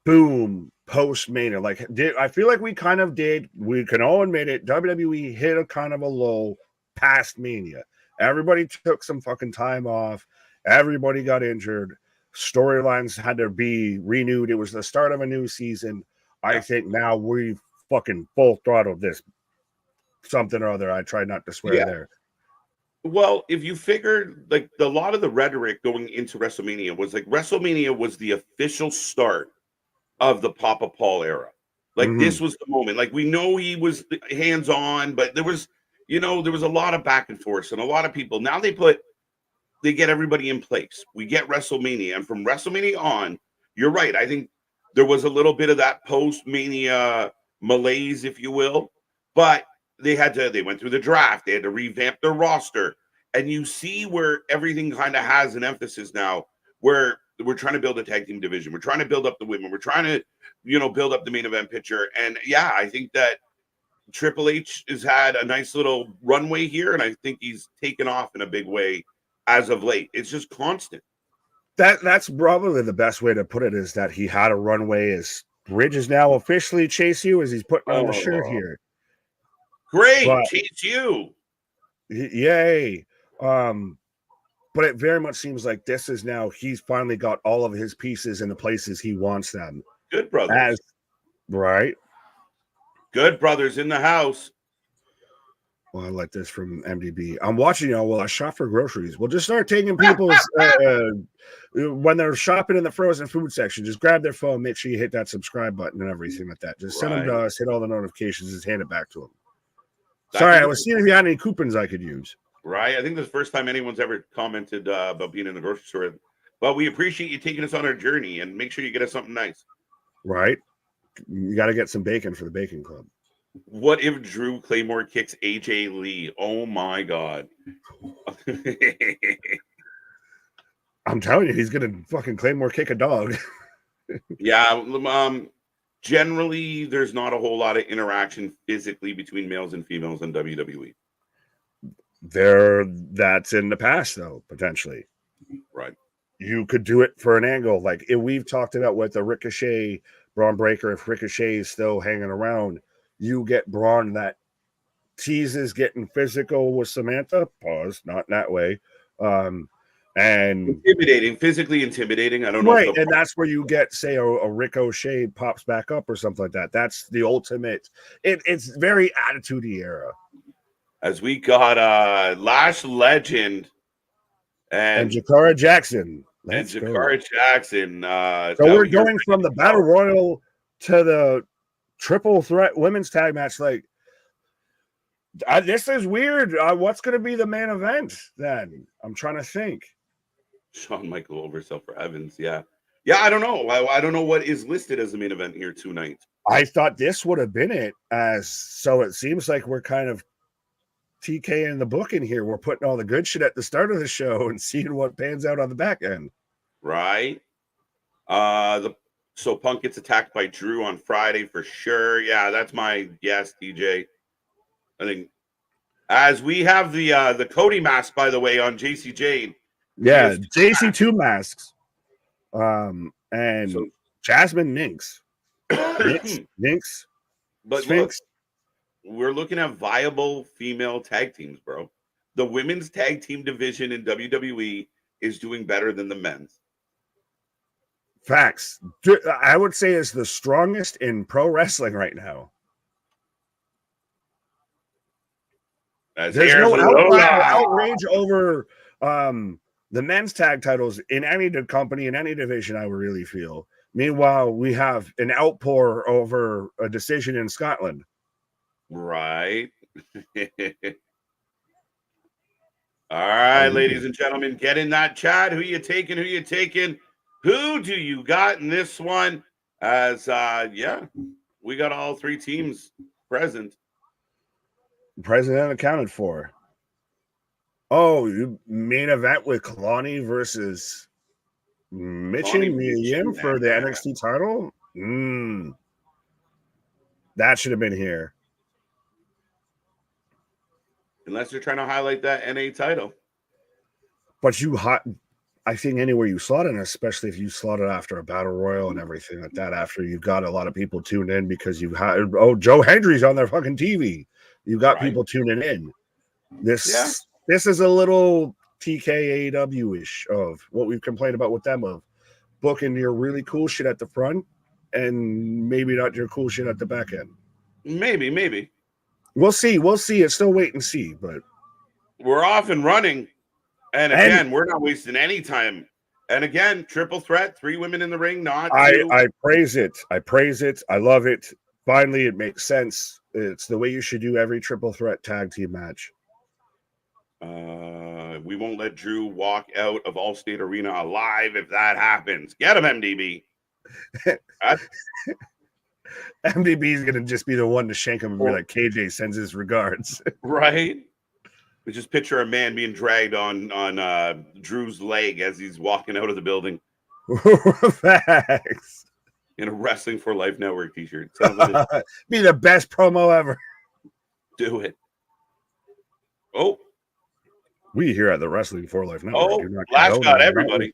boom post-Mania? Like, I feel like we kind of did. We can all admit it. WWE hit a kind of a low past Mania. Everybody took some fucking time off. Everybody got injured. Storylines had to be renewed. It was the start of a new season. I think now we've fucking full throttled this something or other. I try not to swear there. Well, if you figure like a lot of the rhetoric going into WrestleMania was like WrestleMania was the official start of the Papa Paul era. Like this was the moment. Like we know he was hands on, but there was a lot of back and forth and a lot of people. Now they get everybody in place. We get WrestleMania, and from WrestleMania on, you're right. I think there was a little bit of that post-Mania malaise, if you will, but they went through the draft. They had to revamp their roster. And you see where everything kind of has an emphasis now, where we're trying to build a tag team division. We're trying to build up the women. We're trying to, build up the main event picture. And yeah, I think that Triple H has had a nice little runway here. And I think he's taken off in a big way as of late. It's just constant. That's probably the best way to put it, is that he had a runway. His bridge is now officially Chase U, as he's putting on the shirt here. Great, Chase U. Yay. But it very much seems like this is now, he's finally got all of his pieces in the places he wants them. Good brothers. Right. Good brothers in the house. Well, I like this from MDB. I'm watching y'all while I shop for groceries. We'll just start taking people's when they're shopping in the frozen food section. Just grab their phone, make sure you hit that subscribe button and everything like that. Just send them to us, hit all the notifications, just hand it back to them. Sorry, I was seeing if you had any coupons I could use. Right. I think this is the first time anyone's ever commented about being in the grocery store. But we appreciate you taking us on our journey, and make sure you get us something nice. Right. You got to get some bacon for the Bacon Club. What if Drew Claymore kicks AJ Lee? Oh my God. I'm telling you, he's going to fucking Claymore kick a dog. Yeah. Generally, there's not a whole lot of interaction physically between males and females in WWE. That's in the past, though, potentially. Right. You could do it for an angle. Like if we've talked about with the Ricochet, Braun Breaker, if Ricochet is still hanging around, you get Braun that teases getting physical with Samantha. Pause, not in that way. And physically intimidating. I don't know. Right, and that's where you get, say, a Ricochet pops back up or something like that. That's the ultimate. It's very attitude-y era. As we got Lash Legend and Jakara Jackson. Jackson. So we're going from the Battle Royal to the triple threat women's tag match. Like, this is weird. What's going to be the main event then? I'm trying to think. Shawn Michael over Seth Evans. Yeah. I don't know. I don't know what is listed as the main event here tonight. I thought this would have been it. So it seems like we're kind of TK in the book in here. We're putting all the good shit at the start of the show and seeing what pans out on the back end. Right. So Punk gets attacked by Drew on Friday for sure. Yeah, that's my guess, DJ. I think as we have the Cody mask, by the way, on JC Jane. Yeah, JC2 masks. And So, Jasmine Minx, but look, Sphinx. we're looking at viable female tag teams, bro. The women's tag team division in WWE is doing better than the men's. Facts. I would say is the strongest in pro wrestling right now. There's no outrage over the men's tag titles in any company, in any division, I would really feel. Meanwhile, we have an outpour over a decision in Scotland. Right. All right, ladies and gentlemen, get in that chat. Who you taking? Who you taking? Who do you got in this one? As yeah, we got all three teams present. President accounted for. Oh, you main event with Kalani versus Mitchin Yim for the NXT title? That should have been here. Unless you're trying to highlight that NA title. But I think anywhere you slot it, especially if you slot it after a battle royal and everything like that, after you've got a lot of people tuned in because you've had Joe Hendry's on their fucking TV. You've got people tuning in. This is a little TKAW-ish of what we've complained about with them of booking your really cool shit at the front and maybe not your cool shit at the back end. Maybe. We'll see. It's still wait and see, but we're off and running. And again, we're not wasting any time. And again, triple threat, 3 women in the ring, not two. I praise it. I love it. Finally, it makes sense. It's the way you should do every triple threat tag team match. We won't let Drew walk out of Allstate Arena alive if that happens. Get him, MDB. MDB is going to just be the one to shank him and be like, KJ sends his regards. Right? We just picture a man being dragged on Drew's leg as he's walking out of the building. Facts. In a Wrestling for Life Network t-shirt. Be the best promo ever. Do it. Oh. We here at the Wrestling for Life Network. Oh, Lash got everybody.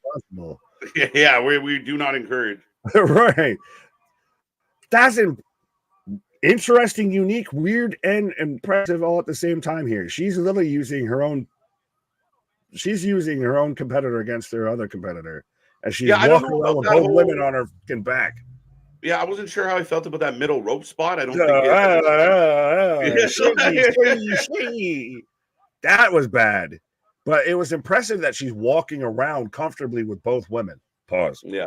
Yeah, we do not encourage. Right. That's interesting, unique, weird, and impressive all at the same time here. She's literally using her own competitor against her other competitor. And she's walking around with both women on her fucking back. Yeah, I wasn't sure how I felt about that middle rope spot. I don't think that was bad. But it was impressive that she's walking around comfortably with both women. Pause. Yeah.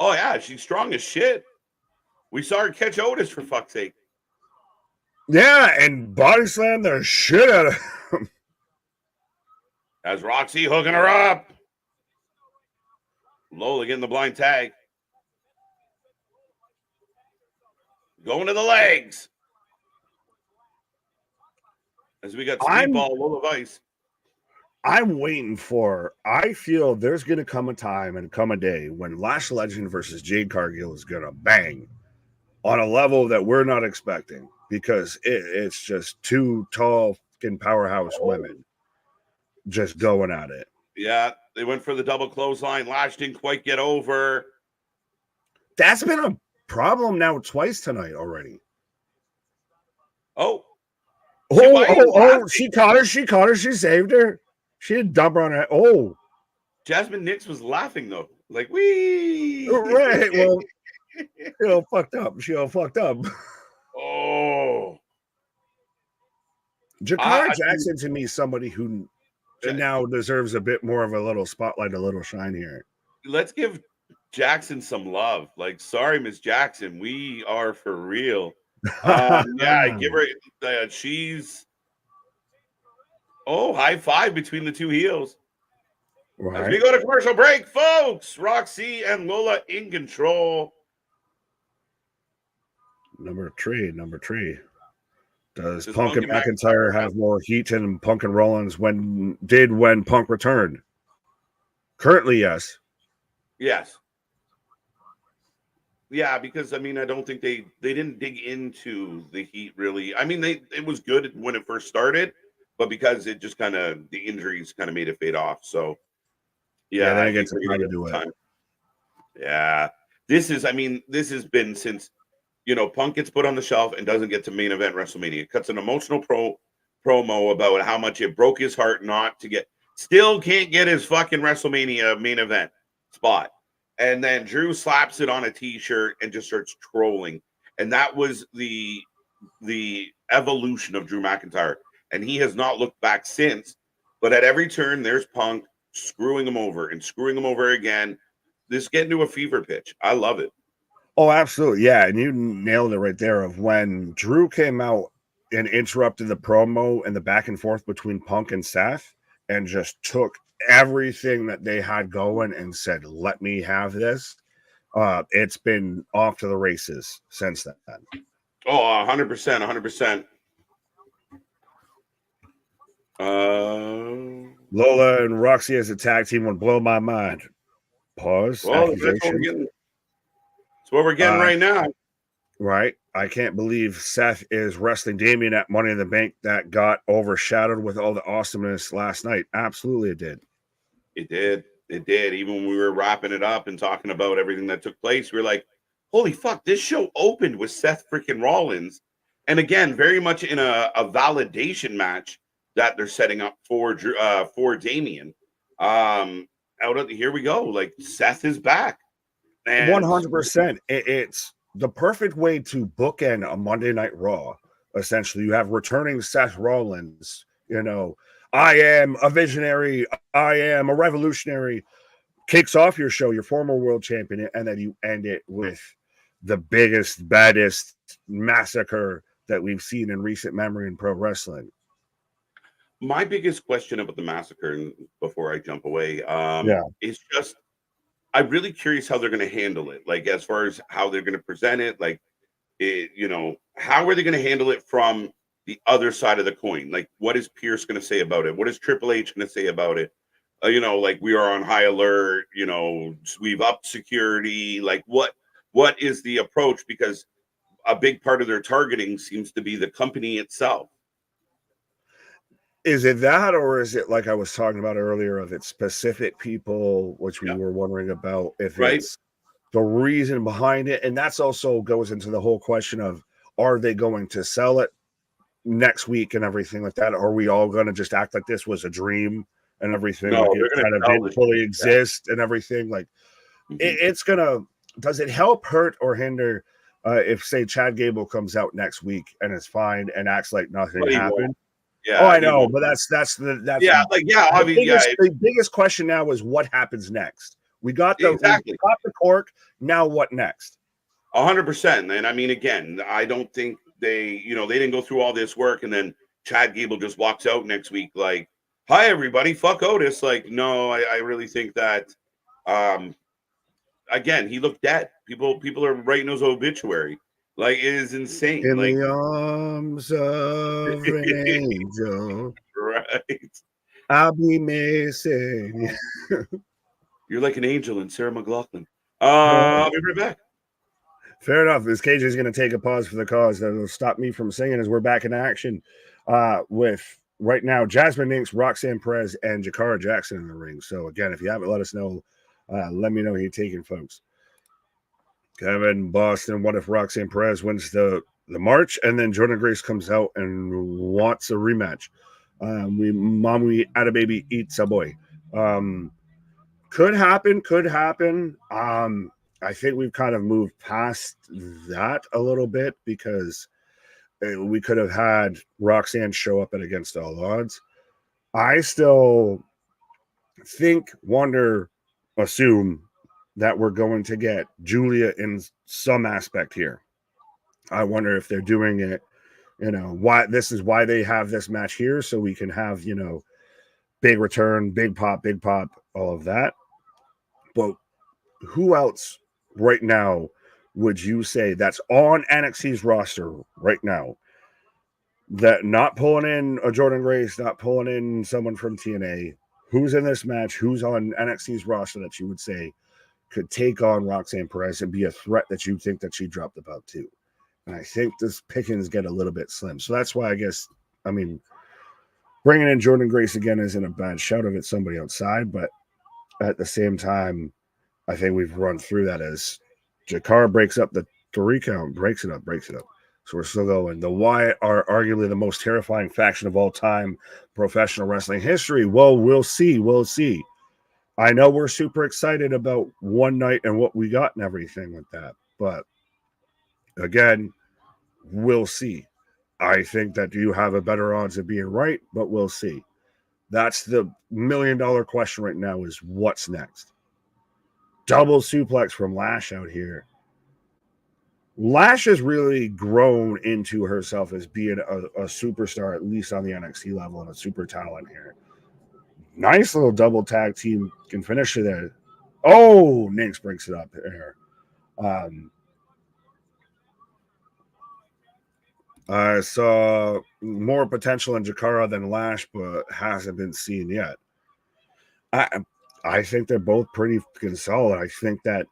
Oh, yeah, she's strong as shit. We saw her catch Otis, for fuck's sake. Yeah, and body slam the shit out of him. As Roxy hooking her up. Lola getting the blind tag. Going to the legs. As we got Speedball, Lola Vice. I feel there's going to come a time and come a day when Lash Legend versus Jade Cargill is going to bang on a level that we're not expecting because it's just two tall fucking powerhouse women just going at it. Yeah, they went for the double clothesline. Lash didn't quite get over. That's been a problem now twice tonight already. Oh, she caught her. She saved her. She didn't dump her on her. Oh. Jasmine Nix was laughing, though. Like, wee. Right. Well, she all fucked up. Oh. Jakara Jackson, to me, is somebody who now deserves a bit more of a little spotlight, a little shine here. Let's give Jackson some love. Like, sorry, Miss Jackson. We are for real. Yeah, give her. She's. Oh, high five between the two heels. Right. As we go to commercial break, folks. Roxy and Lola in control. Number three. Does Punk and McIntyre have more heat than Punk and Rollins when Punk returned? Currently, yes. Yes. Yeah, because I mean, I don't think they didn't dig into the heat really. I mean, it was good when it first started, but because it just the injuries kind of made it fade off. So Yeah, they I didn't get hate to bringing how it to up do in it. time. Yeah, this has been since Punk gets put on the shelf and doesn't get to main event WrestleMania. Cuts an emotional promo about how much it broke his heart not to get, still can't get his fucking WrestleMania main event spot. And then Drew slaps it on a t-shirt and just starts trolling. And that was the evolution of Drew McIntyre. And he has not looked back since. But at every turn, there's Punk screwing him over and screwing him over again. This is getting to a fever pitch. I love it. Oh, absolutely. Yeah. And you nailed it right there of when Drew came out and interrupted the promo and the back and forth between Punk and Seth and just took everything that they had going and said, let me have this. It's been off to the races since then. Oh, 100%, 100%. Lola and Roxy as a tag team would blow my mind. Pause. Well, that's what we're getting right now. Right. I can't believe Seth is wrestling Damian at Money in the Bank. That got overshadowed with all the awesomeness last night. Absolutely, it did. It did. It did. Even when we were wrapping it up and talking about everything that took place, we were like, holy fuck, this show opened with Seth freaking Rollins. And again, very much in a validation match that they're setting up for Damian. Here we go. Like, Seth is back. 100%. It's the perfect way to bookend a Monday Night Raw. Essentially, you have returning Seth Rollins. I am a visionary. I am a revolutionary. Kicks off your show, your former world champion, and then you end it with the biggest, baddest massacre that we've seen in recent memory in pro wrestling. My biggest question about the massacre, and before I jump away, is just, I'm really curious how they're going to handle it. Like, as far as how they're going to present it, like, how are they going to handle it from the other side of the coin? Like, what is Pierce going to say about it? What is Triple H going to say about it? Like, we are on high alert, we've upped security. Like, what is the approach? Because a big part of their targeting seems to be the company itself. Is it that, or is it like I was talking about earlier of its specific people, which we were wondering about if it's the reason behind it? And that's also goes into the whole question of, are they going to sell it next week and everything like that? Are we all going to just act like this was a dream and everything? No, like it kind of didn't fully exist and everything. Like it's going to, does it help, hurt, or hinder if, say, Chad Gable comes out next week and is fine and acts like nothing happened? Yeah. Oh, I know, but that's obviously, the biggest question now is what happens next. We got the cork. Now what next? 100%. And I mean, again, I don't think they didn't go through all this work and then Chad Gable just walks out next week like, hi everybody, fuck Otis. Like, no, I really think that again, he looked dead. People are writing his obituary. Like, it is insane. In like, the arms of an angel, right? I'll be missing. You're like an angel in Sarah McLachlan. I'll be right back. Fair enough. This KJ is going to take a pause for the cause that'll stop me from singing as we're back in action with right now Jasmine Inks, Roxanne Perez, and Jakara Jackson in the ring. So again, if you haven't let us know, let me know who you're taking, folks. Kevin Boston, what if Roxanne Perez wins the March and then Jordan Grace comes out and wants a rematch? We had a baby eats a boy. Could happen. I think we've kind of moved past that a little bit because we could have had Roxanne show up at Against All Odds. I still think, assume that we're going to get Julia in some aspect here. I wonder if they're doing it, why they have this match here, so we can have, big return, big pop, all of that. But who else right now would you say that's on NXT's roster right now that not pulling in a Jordan Grace, not pulling in someone from TNA? Who's in this match? Who's on NXT's roster that you would say could take on Roxanne Perez and be a threat that you think that she dropped the belt to? And I think this pickings get a little bit slim. So that's why bringing in Jordan Grace again isn't a bad shout if it's somebody outside, but at the same time, I think we've run through that as Jakara breaks up the 3 count, breaks it up. So we're still going. The Wyatt are arguably the most terrifying faction of all time, professional wrestling history. Well, we'll see. We'll see. I know we're super excited about one night and what we got and everything with that. But again, we'll see. I think that you have a better odds of being right, but we'll see. That's the $1 million question right now is what's next? Double suplex from Lash out here. Lash has really grown into herself as being a superstar, at least on the NXT level, and a super talent here. Nice little double tag team can finish it there. Oh, Nix breaks it up there. I saw more potential in Jakara than Lash, but hasn't been seen yet. I think they're both pretty solid. I think that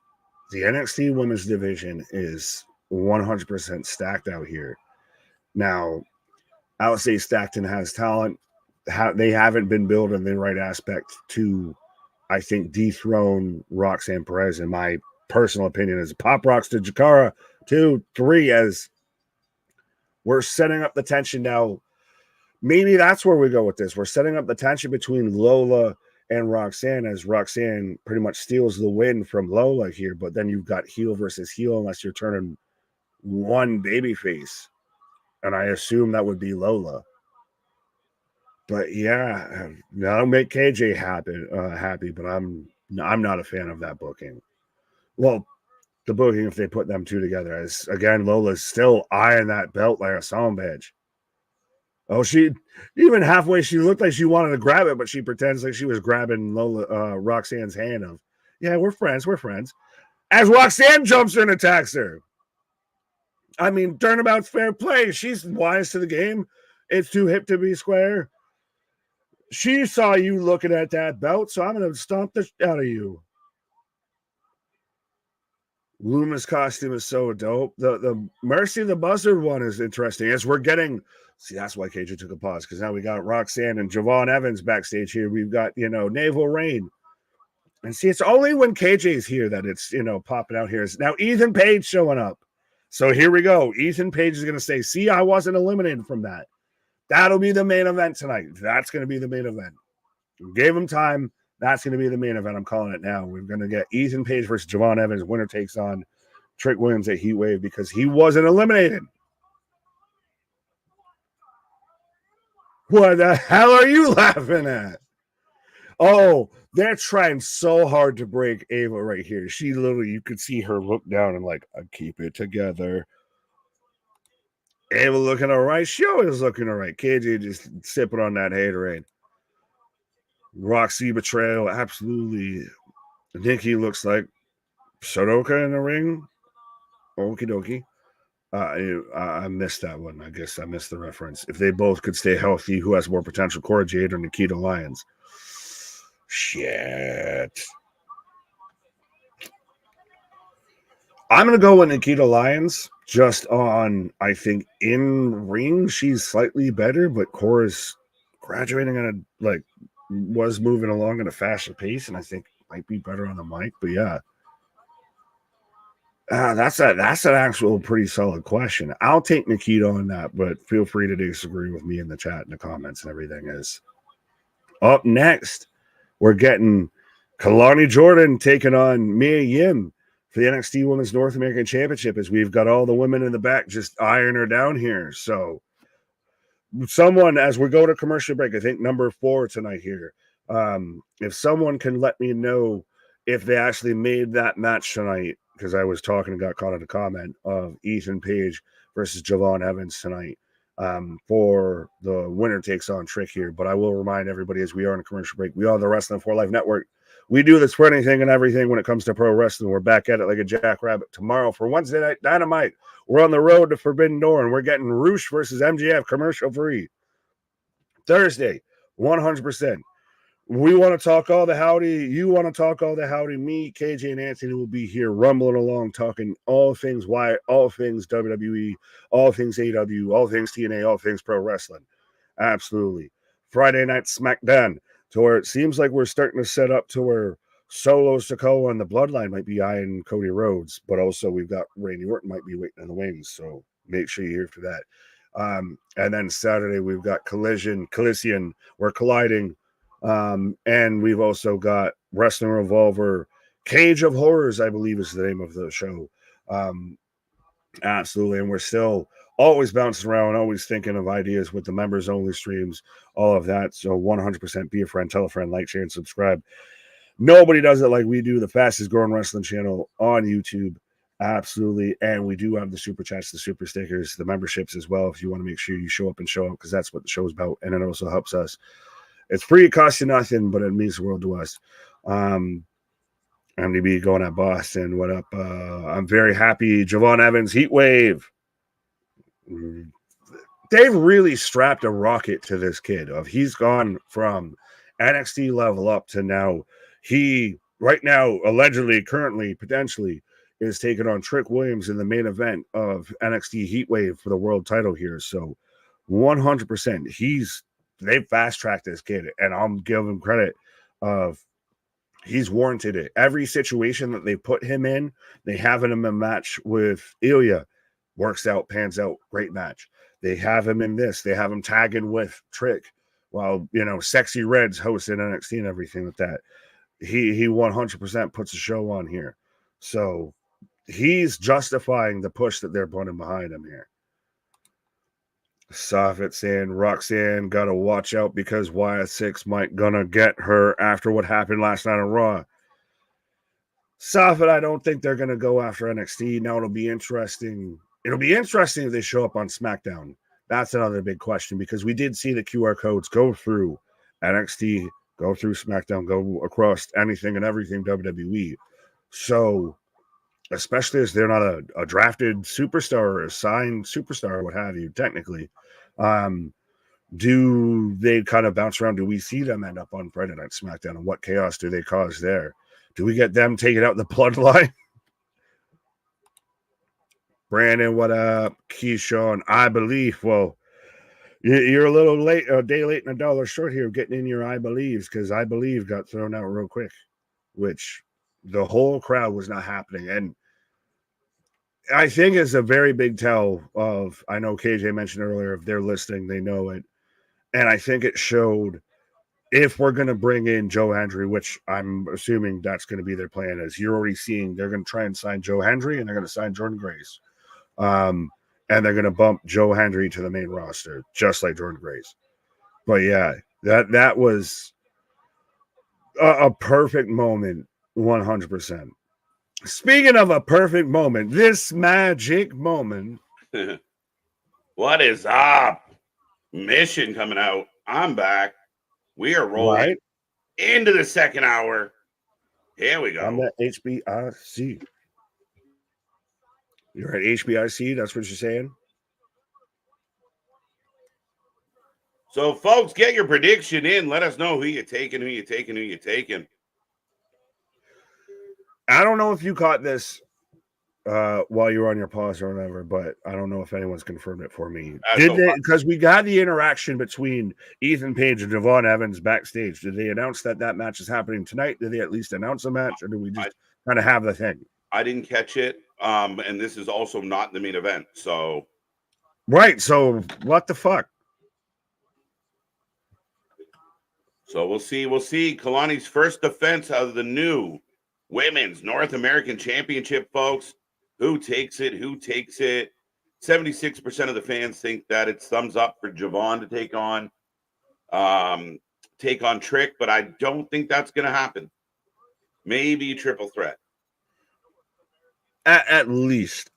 the NXT women's division is 100% stacked out here. Now, I would say Stackton has talent. They haven't been built in the right aspect to, I think, dethrone Roxanne Perez, in my personal opinion, as Pop Rocks to Jakara 2, 3, as we're setting up the tension now. Maybe that's where we go with this. We're setting up the tension between Lola and Roxanne, as Roxanne pretty much steals the win from Lola here, but then you've got heel versus heel unless you're turning one babyface. And I assume that would be Lola. But yeah, that'll make KJ happy, but I'm not a fan of that booking. Well, the booking, if they put them two together, as again, Lola's still eyeing that belt like a son bitch. Oh, she even halfway, she looked like she wanted to grab it, but she pretends like she was grabbing Roxanne's hand. Of, yeah, we're friends. As Roxanne jumps her and attacks her. I mean, turnabout's fair play. She's wise to the game. It's too hip to be square. She saw you looking at that belt, so I'm going to stomp the shit out of you. Luma's costume is so dope. The Mercy the Buzzard one is interesting. As we're getting, see, that's why KJ took a pause, because now we got Roxanne and Javon Evans backstage here. We've got, Naval Rain. And see, it's only when KJ's here that it's, popping out here. Now Ethan Page showing up. So here we go. Ethan Page is going to say, see, I wasn't eliminated from that. That'll be the main event tonight. That's going to be the main event. We gave him time. That's going to be the main event. I'm calling it now. We're going to get Ethan Page versus Javon Evans. Winner takes on Trick Williams at Heatwave because he wasn't eliminated. What the hell are you laughing at? Oh, they're trying so hard to break Ava right here. She literally, you could see her look down and like, I keep it together. Ava looking all right. She always looking all right. KJ just sipping on that haterade. Roxy betrayal, absolutely. Nikki looks like Sodoka in the ring. Okie dokie. I missed that one. I guess I missed the reference. If they both could stay healthy, who has more potential, Cora Jade or Nikita Lyons? Shit. I'm going to go with Nikita Lyons just on, I think, in ring, she's slightly better, but Cora's graduating on was moving along at a faster pace, and I think might be better on the mic. But yeah, that's an actual pretty solid question. I'll take Nikita on that, but feel free to disagree with me in the chat and the comments and everything. Is up next, we're getting Kalani Jordan taking on Mia Yim for the NXT Women's North American Championship, as we've got all the women in the back just eyeing her down here. So someone, as we go to commercial break, I think number 4 tonight here, if someone can let me know if they actually made that match tonight, because I was talking and got caught in a comment of Ethan Page versus Javon Evans tonight, for the winner takes on Trick here. But I will remind everybody, as we are in a commercial break, we are the Wrestling for Life Network. We do this for anything and everything when it comes to pro wrestling. We're back at it like a jackrabbit tomorrow for Wednesday Night Dynamite. We're on the road to Forbidden Door, and we're getting Roosh versus MJF commercial free. Thursday, 100%. We want to talk all the howdy. You want to talk all the howdy. Me, KJ, and Anthony will be here rumbling along, talking all things Wyatt, all things WWE, all things AEW, all things TNA, all things pro wrestling. Absolutely. Friday night SmackDown, to where it seems like we're starting to set up to where Solo Sikoa and the Bloodline might be eyeing Cody Rhodes, but also we've got Randy Orton might be waiting in the wings. So make sure you're here for that. And then Saturday we've got Collision. We're colliding. And we've also got Wrestling Revolver, Cage of Horrors, I believe is the name of the show. Absolutely. And we're still always bouncing around, always thinking of ideas with the members only streams, all of that. So 100% be a friend, tell a friend, like, share, and subscribe. Nobody does it like we do. The fastest growing wrestling channel on YouTube. Absolutely. And we do have the super chats, the super stickers, the memberships as well. If you want to make sure you show up and show up, because that's what the show is about. And it also helps us. It's free, it costs you nothing, but it means the world to us. MDB going at Boston. What up? I'm very happy. Javon Evans, Heatwave. They've really strapped a rocket to this kid. He's gone from NXT level up to now. He right now, allegedly, currently, potentially, is taking on Trick Williams in the main event of NXT Heatwave for the world title here. So 100%. They've fast-tracked this kid, and I'm giving credit of he's warranted it. Every situation that they put him in, they have him in a match with Ilya. Works out, pans out, great match. They have him in this. They have him tagging with Trick while, Sexy Red's hosting NXT and everything like that. He 100% puts a show on here. So he's justifying the push that they're putting behind him here. Soffit saying, Roxanne got to watch out because YS6 might gonna get her after what happened last night on Raw. Soffit, I don't think they're gonna go after NXT. Now it'll be interesting. It'll be interesting if they show up on SmackDown. That's another big question because we did see the QR codes go through NXT, go through SmackDown, go across anything and everything WWE. So, especially as they're not a drafted superstar or a signed superstar or what have you, technically, do they kind of bounce around? Do we see them end up on Friday Night SmackDown? And what chaos do they cause there? Do we get them taking out the Bloodline? Brandon, what up? Keyshawn, I believe. Well, you're a little late, a day late and $1 short here getting in your I believes because I believe got thrown out real quick, which the whole crowd was not happening. And I think it's a very big tell of, I know KJ mentioned earlier, if they're listening, they know it. And I think it showed if we're going to bring in Joe Hendry, which I'm assuming that's going to be their plan, is you're already seeing they're going to try and sign Joe Hendry and they're going to sign Jordan Grace. And they're going to bump Joe Hendry to the main roster, just like Jordan Grace. But yeah, that was a perfect moment, 100%. Speaking of a perfect moment, this magic moment. What is up? Mission coming out. I'm back. We are rolling into the second hour. Here we go. I'm at HBIC. You're at HBIC? That's what you're saying? So, folks, get your prediction in. Let us know who you're taking. I don't know if you caught this while you were on your pause or whatever, but I don't know if anyone's confirmed it for me. Did they? Because we got the interaction between Ethan Page and Javon Evans backstage. Did they announce that match is happening tonight? Did they at least announce a match, or do we just kind of have the thing? I didn't catch it, and this is also not the main event. So, right. So what the fuck? So we'll see. Kalani's first defense of the new Women's North American Championship, folks. Who takes it? 76% of the fans think that it's thumbs up for Javon to take on Trick, but I don't think that's going to happen. Maybe triple threat. At least.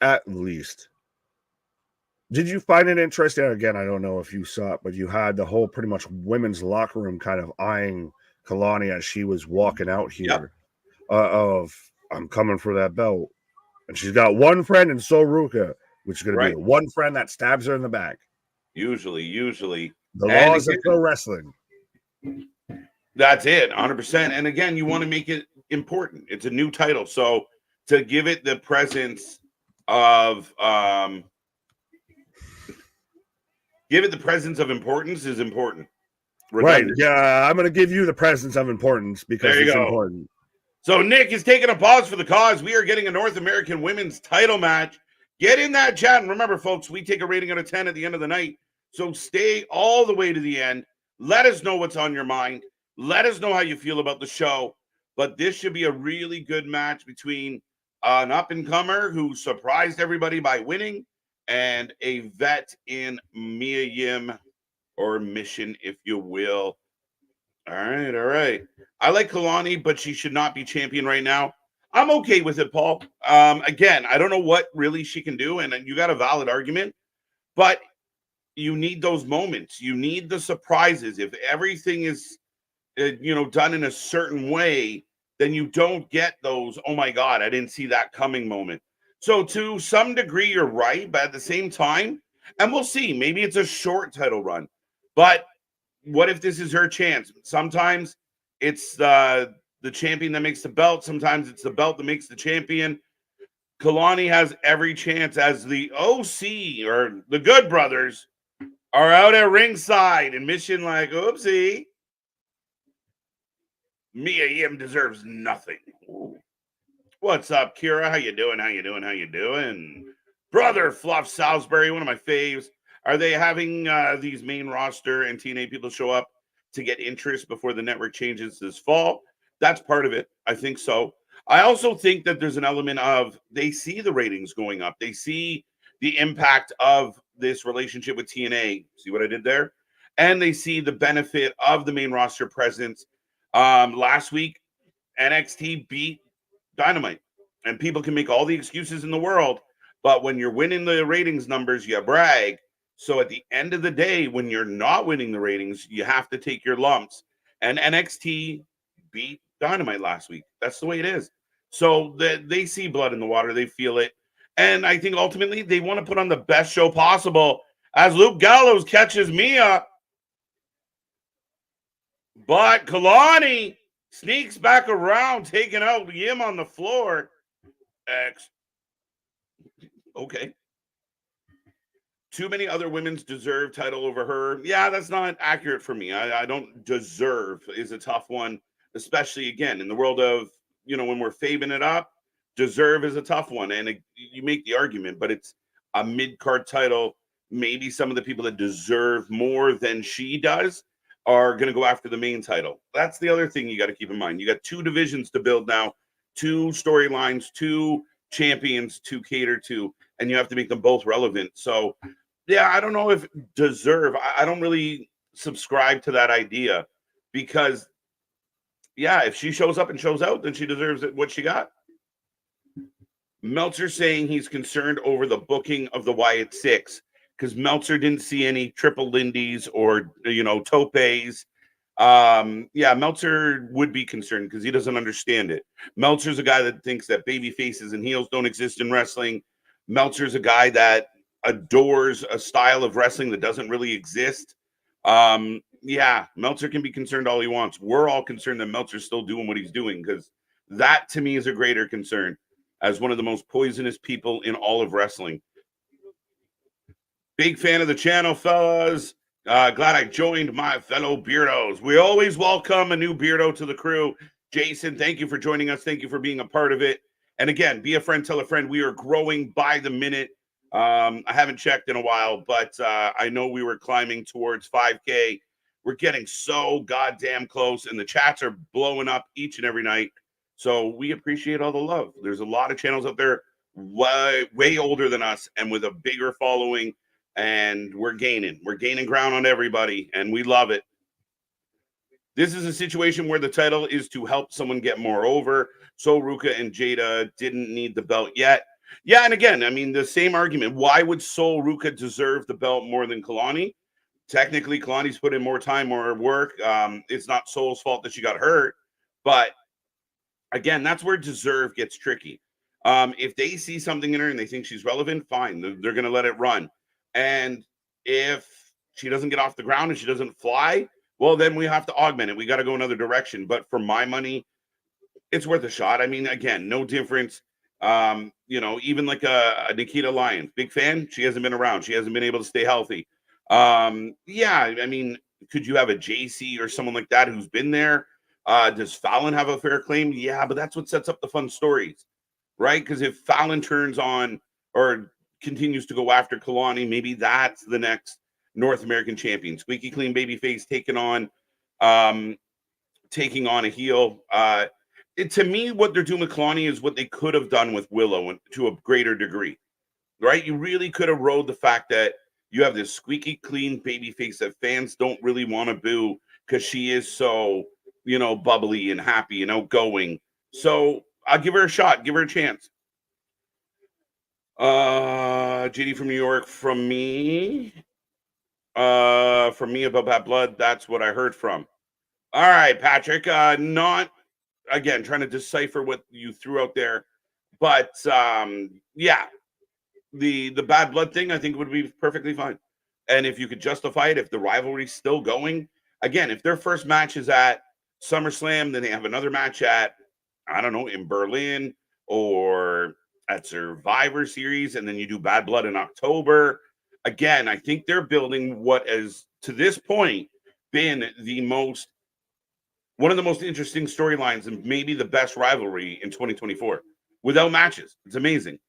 Did you find it interesting? Again, I don't know if you saw it, but you had the whole pretty much women's locker room kind of eyeing Kalani as she was walking out here. Yep. I'm coming for that belt. And she's got one friend in Soruka, which is going to be the one friend that stabs her in the back. Usually. The laws of pro wrestling. That's it, 100%. And again, you want to make it important. It's a new title. So to give it the presence of importance is important. Redundant. Right. Yeah, I'm going to give you the presence of importance because it's important. So Nick is taking a pause for the cause. We are getting a North American women's title match. Get in that chat. And remember, folks, we take a rating out of 10 at the end of the night. So stay all the way to the end. Let us know what's on your mind. Let us know how you feel about the show. But this should be a really good match between an up-and-comer who surprised everybody by winning and a vet in Mia Yim, or Mission, if you will. All right. I like Kalani, but she should not be champion right now. I'm okay with it, Paul. Again, I don't know what really she can do, and you got a valid argument, but you need those moments. You need the surprises. If everything is, done in a certain way, then you don't get those, oh my God, I didn't see that coming moment. So to some degree, you're right, but at the same time, and we'll see, maybe it's a short title run, but what if this is her chance? Sometimes it's the champion that makes the belt. Sometimes it's the belt that makes the champion. Kalani has every chance, as the OC or the Good Brothers are out at ringside and Mission like, oopsie. Mia Yim deserves nothing. Ooh. What's up, Kira? How you doing? How you doing? Brother Fluff Salisbury, one of my faves. Are they having these main roster and TNA people show up to get interest before the network changes this fall? That's part of it. I think so. I also think that there's an element of they see the ratings going up. They see the impact of this relationship with TNA. See what I did there? And they see the benefit of the main roster presence. Last week, NXT beat Dynamite. And people can make all the excuses in the world, but when you're winning the ratings numbers, you brag. So at the end of the day, when you're not winning the ratings, you have to take your lumps. And NXT beat Dynamite last week. That's the way it is. So they see blood in the water. They feel it. And I think ultimately they want to put on the best show possible as Luke Gallows catches Mia. But Kalani sneaks back around, taking out Yim on the floor. X. Okay. Too many other women's deserve title over her. Yeah, that's not accurate for me. I don't deserve is a tough one, especially again in the world of, when we're faving it up. Deserve is a tough one. And you make the argument, but it's a mid-card title. Maybe some of the people that deserve more than she does are going to go after the main title. That's the other thing you got to keep in mind. You got two divisions to build now, two storylines, two champions to cater to, and you have to make them both relevant. So, yeah, I don't know if deserve. I don't really subscribe to that idea because, yeah, if she shows up and shows out, then she deserves what she got. Meltzer saying he's concerned over the booking of the Wyatt Six because Meltzer didn't see any triple Lindies or, topes. Yeah, Meltzer would be concerned because he doesn't understand it. Meltzer's a guy that thinks that baby faces and heels don't exist in wrestling. Meltzer's a guy that adores a style of wrestling that doesn't really exist. Yeah, Meltzer can be concerned all he wants. We're all concerned that Meltzer's still doing what he's doing because that to me is a greater concern as one of the most poisonous people in all of wrestling. Big fan of the channel, fellas. Glad I joined my fellow Beardos. We always welcome a new Beardo to the crew. Jason, thank you for joining us. Thank you for being a part of it. And again, be a friend, tell a friend. We are growing by the minute. I haven't checked in a while, but I know we were climbing towards 5K. We're getting so goddamn close, and the chats are blowing up each and every night. So we appreciate all the love. There's a lot of channels out there way older than us and with a bigger following. And we're gaining ground on everybody, and we love it. This is a situation where the title is to help someone get more over. So Ruka and Jada didn't need the belt yet. Yeah, and again, I mean, the same argument. Why would Sol Ruka deserve the belt more than Kalani? Technically, Kalani's put in more time, more work. It's not Sol's fault that she got hurt. But again, that's where deserve gets tricky. If they see something in her and they think she's relevant, fine. They're going to let it run. And if she doesn't get off the ground and she doesn't fly, well, then we have to augment it. We got to go another direction. But for my money, it's worth a shot. I mean, again, no difference. Even like a Nikita Lyons, big fan. She hasn't been around. She hasn't been able to stay healthy. Yeah, I mean, could you have a JC or someone like that who's been there Does Fallon have a fair claim? Yeah, but that's what sets up the fun stories, right? Because if Fallon turns on or continues to go after Kalani, maybe that's the next North American champion. Squeaky clean babyface um, taking on a heel. To me, what they're doing with Kalani is what they could have done with Willow to a greater degree, right? You really could have rode the fact that you have this squeaky clean babyface that fans don't really want to boo because she is so, bubbly and happy and outgoing. So I'll give her a shot, give her a chance. JD from New York, from me about Bad Blood. That's what I heard from. All right, Patrick. Not again trying to decipher what you threw out there, but yeah, the Bad Blood thing I think would be perfectly fine. And if you could justify it, if the rivalry's still going, again, if their first match is at SummerSlam, then they have another match at, I don't know, in Berlin or at Survivor Series, and then you do Bad Blood in October. Again, I think they're building what has to this point been one of the most interesting storylines and maybe the best rivalry in 2024 without matches. It's amazing.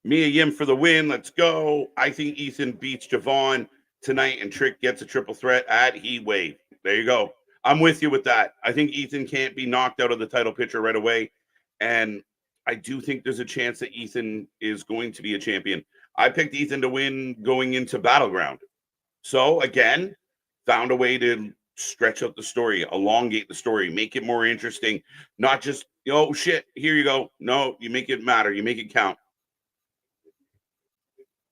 Mia Yim for the win. Let's go. I think Ethan beats Javon tonight and Trick gets a triple threat at Heatwave. There you go. I'm with you with that. I think Ethan can't be knocked out of the title picture right away. And I do think there's a chance that Ethan is going to be a champion. I picked Ethan to win going into Battleground. So again, found a way to stretch out the story, elongate the story, make it more interesting. Not just, oh shit, here you go. No, you make it matter. You make it count.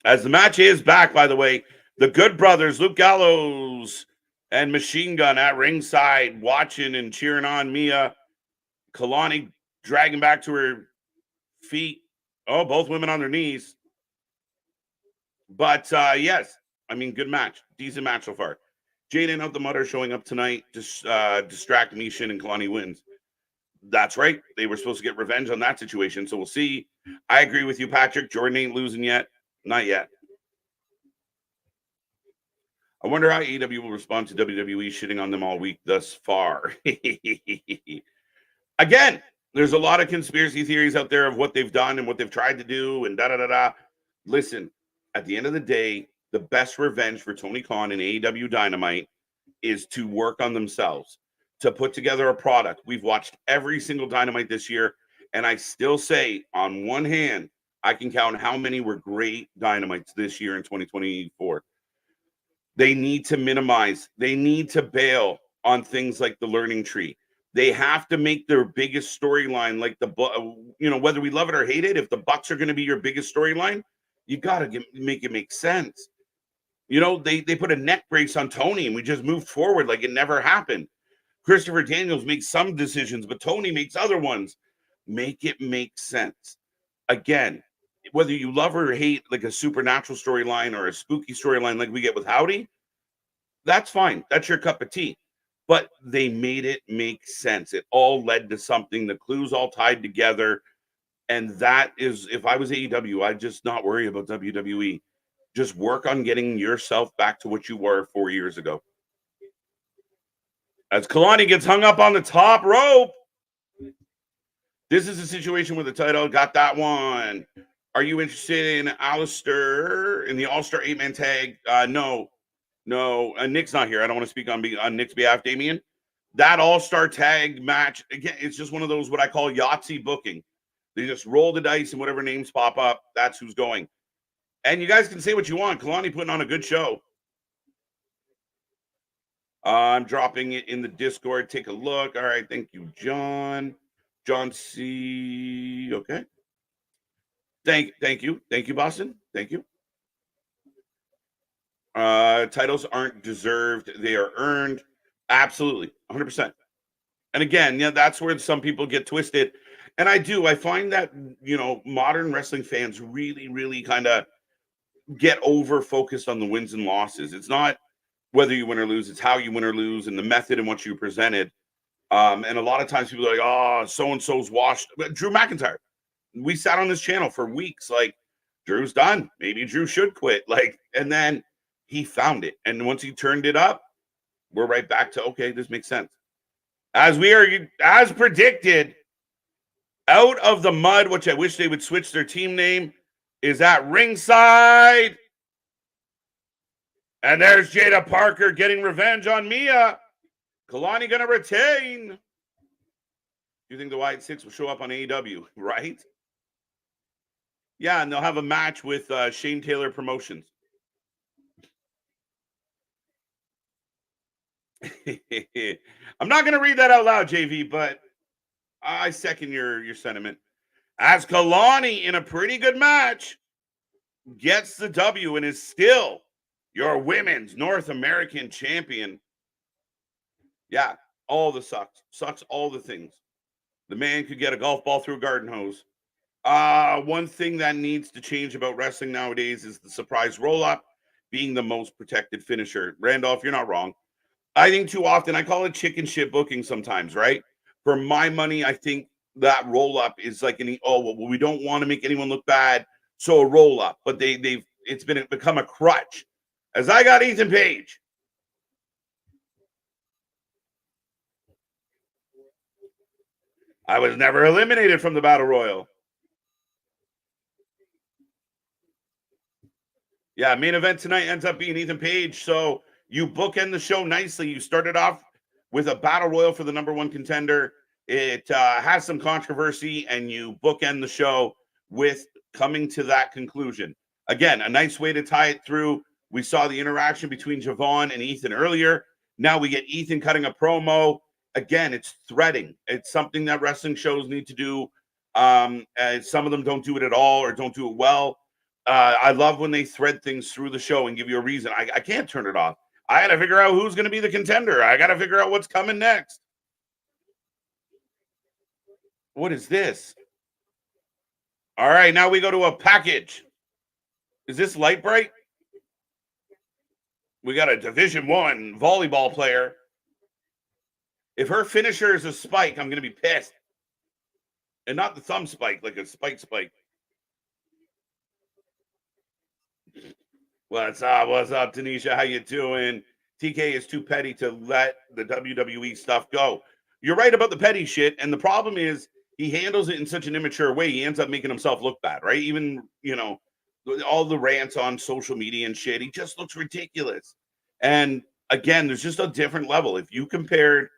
As the match is back, by the way, the Good Brothers, Luke Gallows and Machine Gun at ringside, watching and cheering on Mia. Kalani dragging back to her feet. Oh, both women on their knees. But yes, I mean, good match. Decent match so far. Jaden out the Mudder showing up tonight to distract Mishin, and Kalani wins. That's right. They were supposed to get revenge on that situation. So we'll see. I agree with you, Patrick. Jordan ain't losing yet. Not yet. I wonder how AEW will respond to WWE shitting on them all week thus far. Again, there's a lot of conspiracy theories out there of what they've done and what they've tried to do and da-da-da-da. Listen, at the end of the day, the best revenge for Tony Khan and AEW Dynamite is to work on themselves, to put together a product. We've watched every single Dynamite this year, and I still say, on one hand, I can count how many were great Dynamites this year in 2024. They need to minimize. They need to bail on things like the learning tree. They have to make their biggest storyline like whether we love it or hate it, if the Bucks are going to be your biggest storyline, you got to make it make sense. They put a neck brace on Tony and we just moved forward like it never happened. Christopher Daniels makes some decisions, but Tony makes other ones. Make it make sense. Again, whether you love or hate like a supernatural storyline or a spooky storyline like we get with Howdy, that's fine. That's your cup of tea. But they made it make sense. It all led to something. The clues all tied together. And that is, if I was AEW, I'd just not worry about WWE. Just work on getting yourself back to what you were 4 years ago. As Kalani gets hung up on the top rope. This is a situation where the title got that one. Are you interested in Alistair in the All-Star 8-man tag? No. Nick's not here. I don't want to speak on Nick's behalf, Damien. That All-Star tag match, again, it's just one of those what I call Yahtzee booking. They just roll the dice and whatever names pop up, that's who's going. And you guys can say what you want. Kalani putting on a good show. I'm dropping it in the Discord. Take a look. All right. Thank you, John. John C. Okay. Thank you. Thank you, Boston. Thank you. Titles aren't deserved. They are earned. Absolutely. 100%. And again, that's where some people get twisted. And I find that, modern wrestling fans really, really kind of get over focused on the wins and losses. It's not whether you win or lose, it's how you win or lose and the method in which you presented. And a lot of times people are like, oh, so-and-so's washed. But Drew McIntyre, we sat on this channel for weeks like, Drew's done. Maybe Drew should quit. And then he found it. And once he turned it up, we're right back to, okay, this makes sense. As we are, as predicted, out of the mud, which I wish they would switch their team name, is at ringside. And there's Jada Parker getting revenge on Mia. Kalani going to retain. Do you think the Wyatt Six will show up on AEW, right? Yeah, and they'll have a match with Shane Taylor Promotions. I'm not going to read that out loud, JV, but I second your sentiment. As Kalani, in a pretty good match, gets the W and is still your women's North American champion. Yeah, all the sucks all the things. The man could get a golf ball through a garden hose. One thing that needs to change about wrestling nowadays is the surprise roll-up being the most protected finisher. Randolph, you're not wrong. I think too often, I call it chicken shit booking sometimes, right? For my money, I think that roll-up is like we don't want to make anyone look bad, so a roll-up. But it's become a crutch. As I got Ethan Page. I was never eliminated from the Battle Royal. Yeah, main event tonight ends up being Ethan Page. So you bookend the show nicely. You started off with a Battle Royal for the #1 contender. It has some controversy, and you bookend the show with coming to that conclusion. Again, a nice way to tie it through. We saw the interaction between Javon and Ethan earlier. Now we get Ethan cutting a promo. Again, it's threading. It's something that wrestling shows need to do. Some of them don't do it at all or don't do it well. I love when they thread things through the show and give you a reason. I can't turn it off. I got to figure out who's going to be the contender. I got to figure out what's coming next. What is this? All right, now we go to a package. Is this Light Bright? We got a Division I volleyball player. If her finisher is a spike, I'm going to be pissed. And not the thumb spike, like a spike. What's up, Tanisha? How you doing? TK is too petty to let the WWE stuff go. You're right about the petty shit, and the problem is he handles it in such an immature way. He ends up making himself look bad, right? Even, all the rants on social media and shit, he just looks ridiculous. And again, there's just a different level. If you compared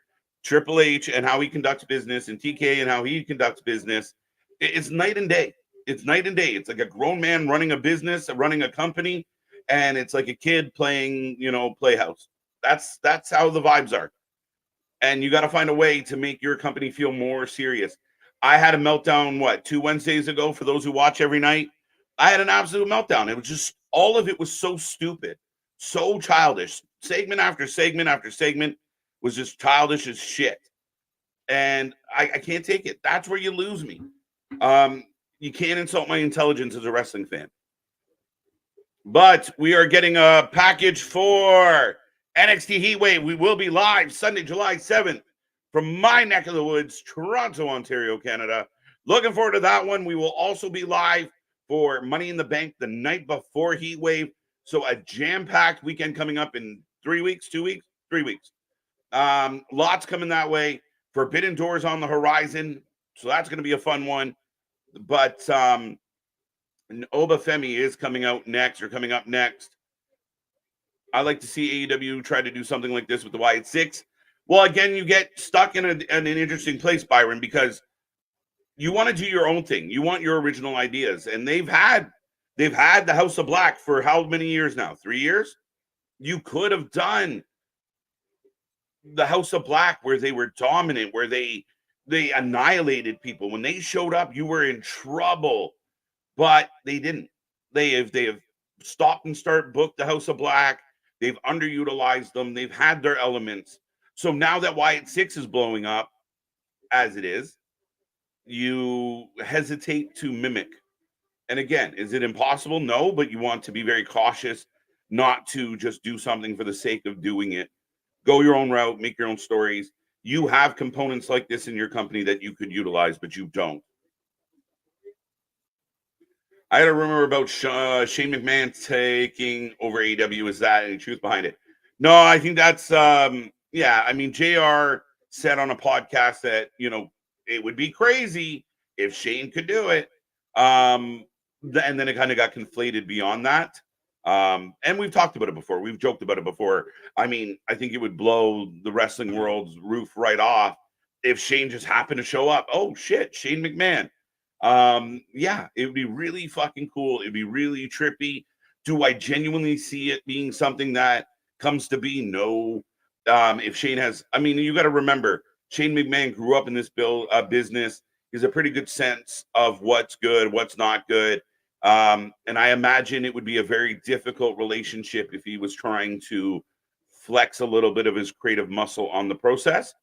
Triple H and how he conducts business and TK and how he conducts business, it's night and day. It's night and day. It's like a grown man running a business, running a company, and it's like a kid playing, Playhouse. That's how the vibes are. And you got to find a way to make your company feel more serious. I had a meltdown, 2 Wednesdays ago, for those who watch every night. I had an absolute meltdown. It was just, all of it was so stupid, so childish. Segment after segment after segment was just childish as shit. And I can't take it. That's where you lose me. You can't insult my intelligence as a wrestling fan. But we are getting a package for NXT Heatwave. We will be live Sunday, July 7th from my neck of the woods, Toronto, Ontario, Canada. Looking forward to that one. We will also be live for Money in the Bank the night before Heatwave. So a jam-packed weekend coming up in 3 weeks, 2 weeks, 3 weeks. Lots coming that way. Forbidden Doors on the horizon. So that's going to be a fun one. But Obafemi is coming up next. I like to see AEW try to do something like this with the Wyatt Six. Well, again, you get stuck in an interesting place, Byron, because you want to do your own thing. You want your original ideas. And they've had the House of Black for how many years now? 3 years? You could have done the House of Black where they were dominant, where they annihilated people. When they showed up, you were in trouble. But they didn't. They have stopped and start booked the House of Black. They've underutilized them. They've had their elements. So now that Wyatt Six is blowing up, as it is, you hesitate to mimic. And again, is it impossible? No, but you want to be very cautious not to just do something for the sake of doing it. Go your own route, make your own stories. You have components like this in your company that you could utilize, but you don't. I had a rumor about Shane McMahon taking over AEW. Is that any truth behind it? No, I think that's yeah. I mean, JR said on a podcast that it would be crazy if Shane could do it. And then it kind of got conflated beyond that. And we've talked about it before. We've joked about it before. I mean, I think it would blow the wrestling world's roof right off if Shane just happened to show up. Oh shit, Shane McMahon. Yeah, it would be really fucking cool. It'd be really trippy. Do I genuinely see it being something that comes to be? No. If Shane has, I mean, you got to remember, Shane McMahon grew up in this business. He's a pretty good sense of what's good, what's not good. And I imagine it would be a very difficult relationship if he was trying to flex a little bit of his creative muscle on the process.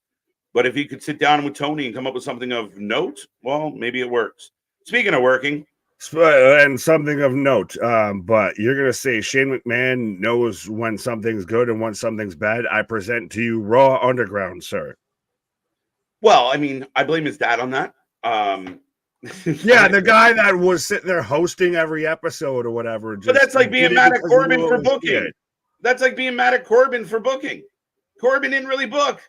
But if he could sit down with Tony and come up with something of note, well, maybe it works. Speaking of working, and something of note, but you're gonna say Shane McMahon knows when something's good and when something's bad. I present to you Raw Underground, sir. Well, I mean, I blame his dad on that. Yeah, the guy that was sitting there hosting every episode or whatever. But that's like being mad at Corbin for booking. That's like being mad at Corbin for booking. Corbin didn't really book.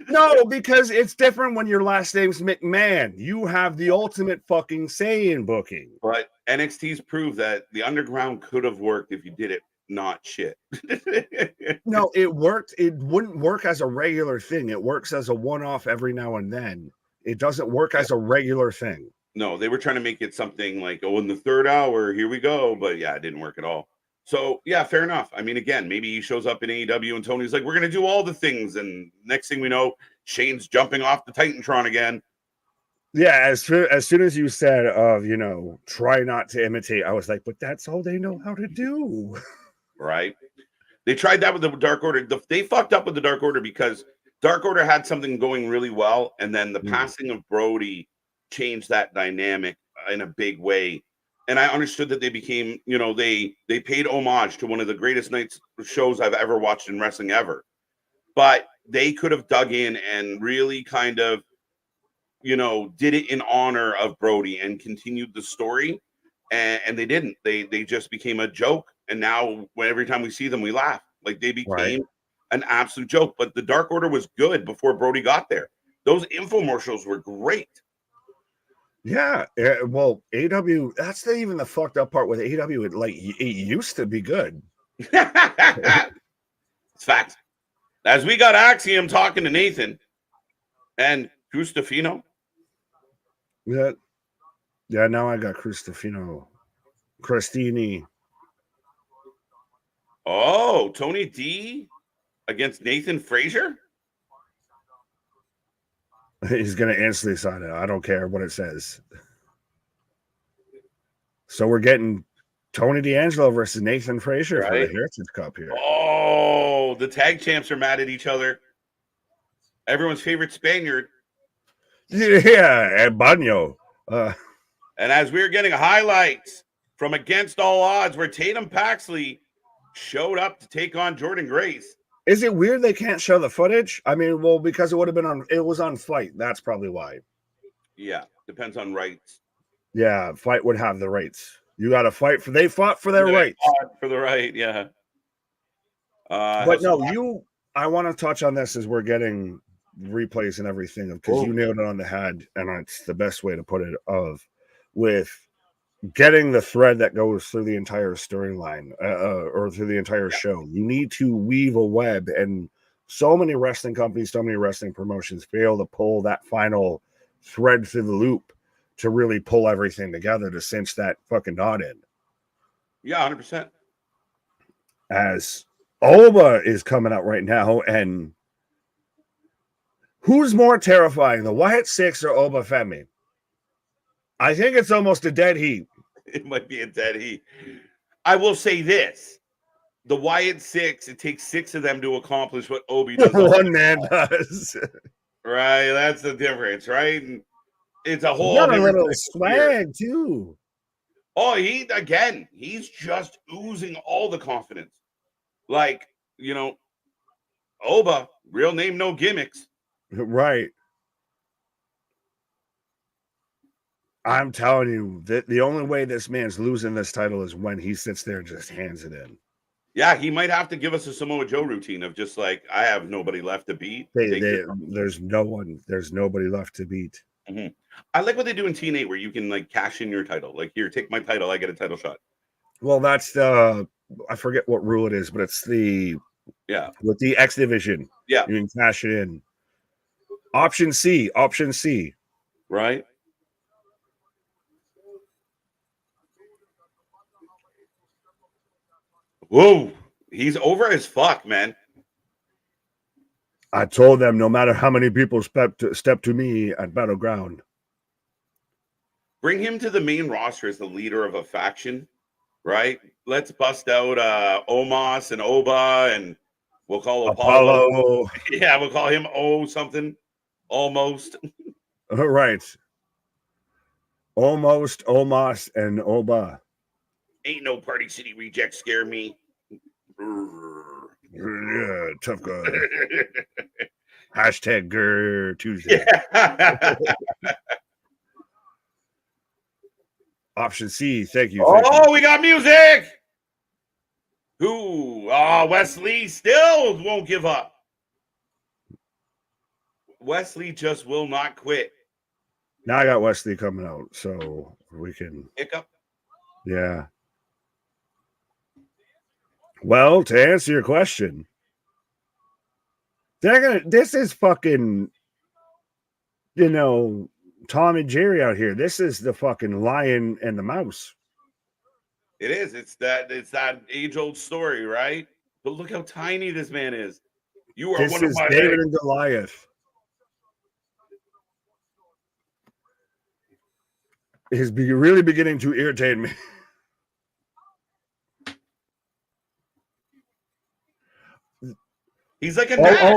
No, because it's different when your last name's McMahon. You have the ultimate fucking say in booking. But NXT's proved that the underground could have worked if you did it not shit. No, it worked. It wouldn't work as a regular thing. It works as a one-off every now and then. It doesn't work as a regular thing. No, they were trying to make it something like, oh, in the third hour, here we go. But yeah, it didn't work at all. So, yeah, fair enough. I mean, again, maybe he shows up in AEW and Tony's like, we're going to do all the things. And next thing we know, Shane's jumping off the Titantron again. Yeah, as soon as you said try not to imitate, I was like, but that's all they know how to do. Right. They tried that with the Dark Order. They fucked up with the Dark Order because Dark Order had something going really well. And then the passing of Brody changed that dynamic in a big way. And I understood that they became, they paid homage to one of the greatest shows I've ever watched in wrestling ever. But they could have dug in and really kind of, did it in honor of Brody and continued the story. And they didn't. They just became a joke. And now every time we see them, we laugh. Like they became an absolute joke. But the Dark Order was good before Brody got there. Those infomercials were great. Yeah, well, AW, that's not even the fucked up part with AW. It used to be good. It's fact. As we got Axiom talking to Nathan and Cristofino. Yeah, now I got Cristofino. Cristini. Oh, Tony D against Nathan Frazier? He's going to instantly sign it. I don't care what it says. So we're getting Tony D'Angelo versus Nathan Frazier for the Heritage Cup here. Oh, the tag champs are mad at each other. Everyone's favorite Spaniard. Yeah, and Banyo. And as we're getting highlights from Against All Odds, where Tatum Paxley showed up to take on Jordan Grace. Is it weird they can't show the footage? I mean, well, because it was on Fight. That's probably why. Yeah, depends on rights. Yeah, Fight would have the rights. You got to fight they fought for their rights. For the right, yeah. But no, I want to touch on this as we're getting replays and everything because you nailed it on the head, and it's the best way to put it with getting the thread that goes through the entire storyline or through the entire show. You need to weave a web, and so many wrestling companies, so many wrestling promotions fail to pull that final thread through the loop to really pull everything together to cinch that fucking knot in. Yeah, 100%. As Oba is coming out right now, and who's more terrifying, the Wyatt Six or Oba Femi? I think it's almost a dead heat. It might be a dead heat. I will say this. The Wyatt Six, it takes 6 of them to accomplish what Obi does. One man does. Right, that's the difference, right? And it's a whole little swag, too. Oh, he's just oozing all the confidence. Like, Oba, real name, no gimmicks. Right. I'm telling you that the only way this man's losing this title is when he sits there and just hands it in. Yeah, he might have to give us a Samoa Joe routine of just like, I have nobody left to beat. There's nobody left to beat. Mm-hmm. I like what they do in TNA where you can like cash in your title. Like, here, take my title. I get a title shot. Well, that's the I forget what rule it is, but it's with the X division. Yeah, you can cash it in. Option C. Right. Whoa, he's over as fuck, man. I told them no matter how many people step to me at Battleground. Bring him to the main roster as the leader of a faction, right? Let's bust out Omos and Oba, and we'll call Apollo. Yeah, we'll call him O something. Almost. All right. Almost, Omos, and Oba. Ain't no Party City reject scare me. Yeah, tough guy. Hashtag Grr Tuesday. Yeah. Option C. Thank you. We got music. Who? Oh, Wesley still won't give up. Wesley just will not quit. Now I got Wesley coming out, so we can hiccup. Yeah. Well, to answer your question, this is fucking, Tom and Jerry out here. This is the fucking lion and the mouse. It is. It's that age-old story, right? But look how tiny this man is. You are this one of my David and Goliath. Is really beginning to irritate me. He's like a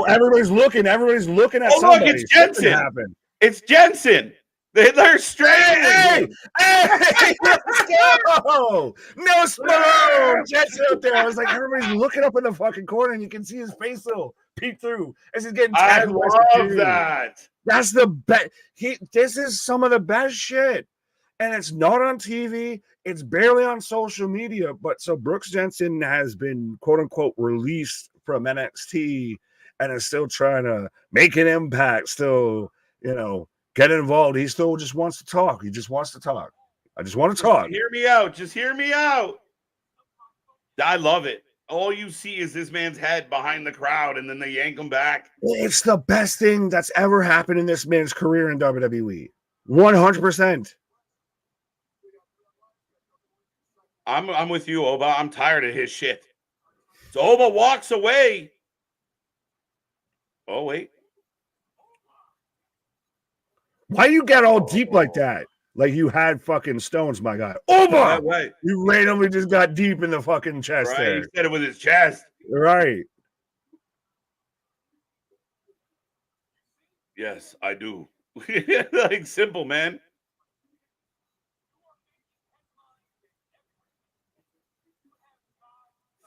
everybody's looking at somebody. Look, it's Jensen. It's Jensen. They're straight. Hey, let's go. No Malone. Jensen out there. I was like, everybody's looking up in the fucking corner, and you can see his face little peek through as he's getting tagged. I love that. That's the best. This is some of the best shit. And it's not on TV. It's barely on social media. But so Brooks Jensen has been, quote unquote, released from NXT and is still trying to make an impact, still, get involved. He still just wants to talk. He just wants to talk. I just want to talk. Hear me out. Just hear me out. I love it. All you see is this man's head behind the crowd, and then they yank him back. It's the best thing that's ever happened in this man's career in WWE. 100%. I'm with you, Oba. I'm tired of his shit. So Oba walks away. Oh, wait. Why you get all deep like that? Like you had fucking stones, my guy. Oba! Right. You randomly just got deep in the fucking chest there. He said it with his chest. Right. Yes, I do. Like, simple, man.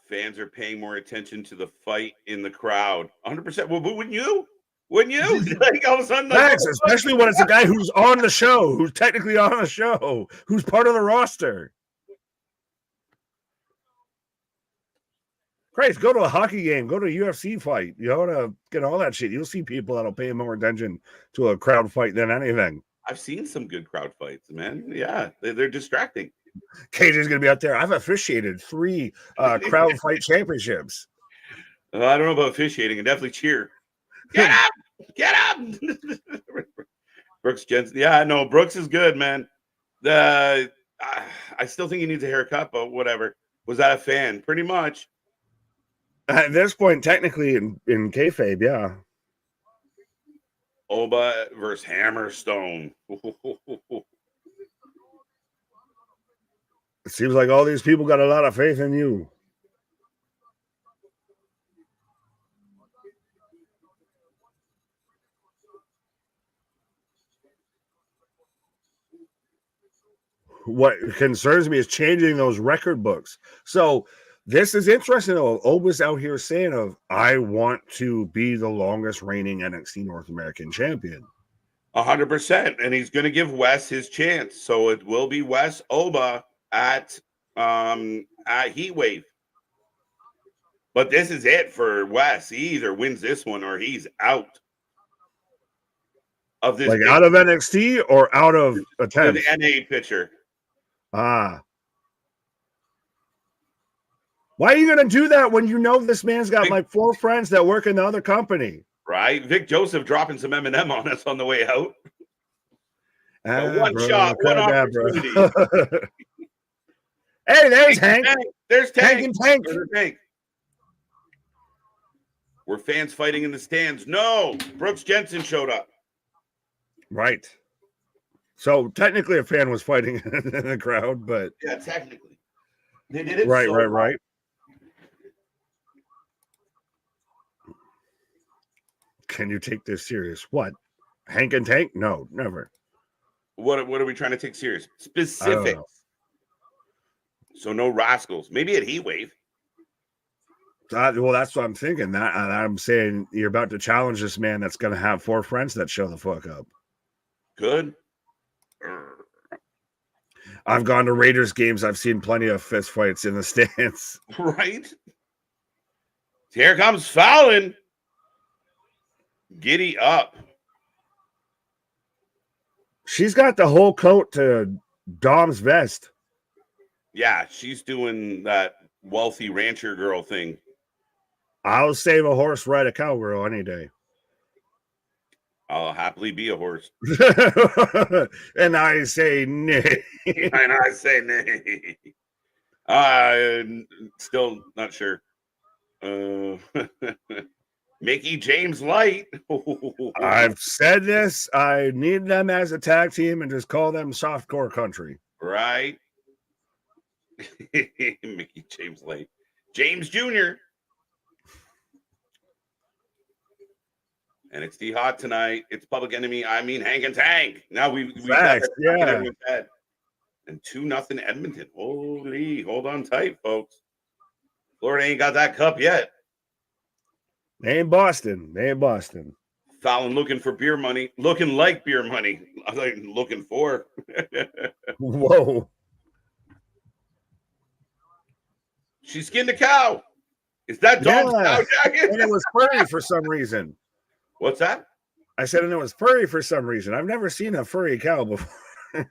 Fans are paying more attention to the fight in the crowd. 100%. Well, but wouldn't you? Like, all of a sudden, yes, especially when it's a guy who's on the show, who's technically on the show, who's part of the roster. Christ, go to a hockey game, go to a UFC fight. You ought to get all that shit. You'll see people that'll pay more attention to a crowd fight than anything. I've seen some good crowd fights, man. Yeah, they're distracting. KJ's going to be out there. I've officiated 3 crowd fight championships. I don't know about officiating. And definitely cheer. Get up! Get up! Brooks Jensen. Yeah, no, Brooks is good, man. I still think he needs a haircut, but whatever. Was that a fan? Pretty much. At this point, technically, in kayfabe, yeah. Oba versus Hammerstone. It seems like all these people got a lot of faith in you. What concerns me is changing those record books. So this is interesting, though. Oba's out here saying I want to be the longest reigning NXT North American champion. 100%. And he's going to give Wes his chance. So it will be Wes Oba at Heatwave. But this is it for Wes. He either wins this one or he's out of this. Like out of NXT or out of a the 10th? NA picture. Ah. Why are you going to do that when you know this man's got like 4 friends that work in the other company? Right? Vic Joseph dropping some M&M on us on the way out. One bro, shot, one opportunity. Hey, there's Hank. There's Tank. Hank and Tank. There's Tank. Were fans fighting in the stands? No. Brooks Jensen showed up. Right. So technically a fan was fighting in the crowd, but yeah, technically. They did it right. Can you take this serious? What? Hank and Tank? No, never. What are we trying to take serious? Specifics. So no rascals. Maybe at Heatwave. Well, that's what I'm thinking. That I'm saying you're about to challenge this man that's going to have 4 friends that show the fuck up. Good. I've gone to Raiders games. I've seen plenty of fist fights in the stands. Right. Here comes Fallon. Giddy up. She's got the whole coat to Dom's vest. Yeah, she's doing that wealthy rancher girl thing. I'll save a horse, ride a cowgirl any day. I'll happily be a horse. And I say nay. And I say nay. Still not sure. Mickey James Light. I've said this. I need them as a tag team and just call them softcore country. Right. Mickey James Light. James Jr. NXT hot tonight. It's Public Enemy. I mean Hank and Tank. Now we got everyone's head. And 2-0 Edmonton. Holy, hold on tight, folks. Florida ain't got that cup yet. They ain't Boston. Fallon looking for beer money. Looking like beer money. I was like looking for. Whoa. She skinned a cow. Is that Dom's cow jacket? And it was furry for some reason. What's that? I said, and it was furry for some reason. I've never seen a furry cow before.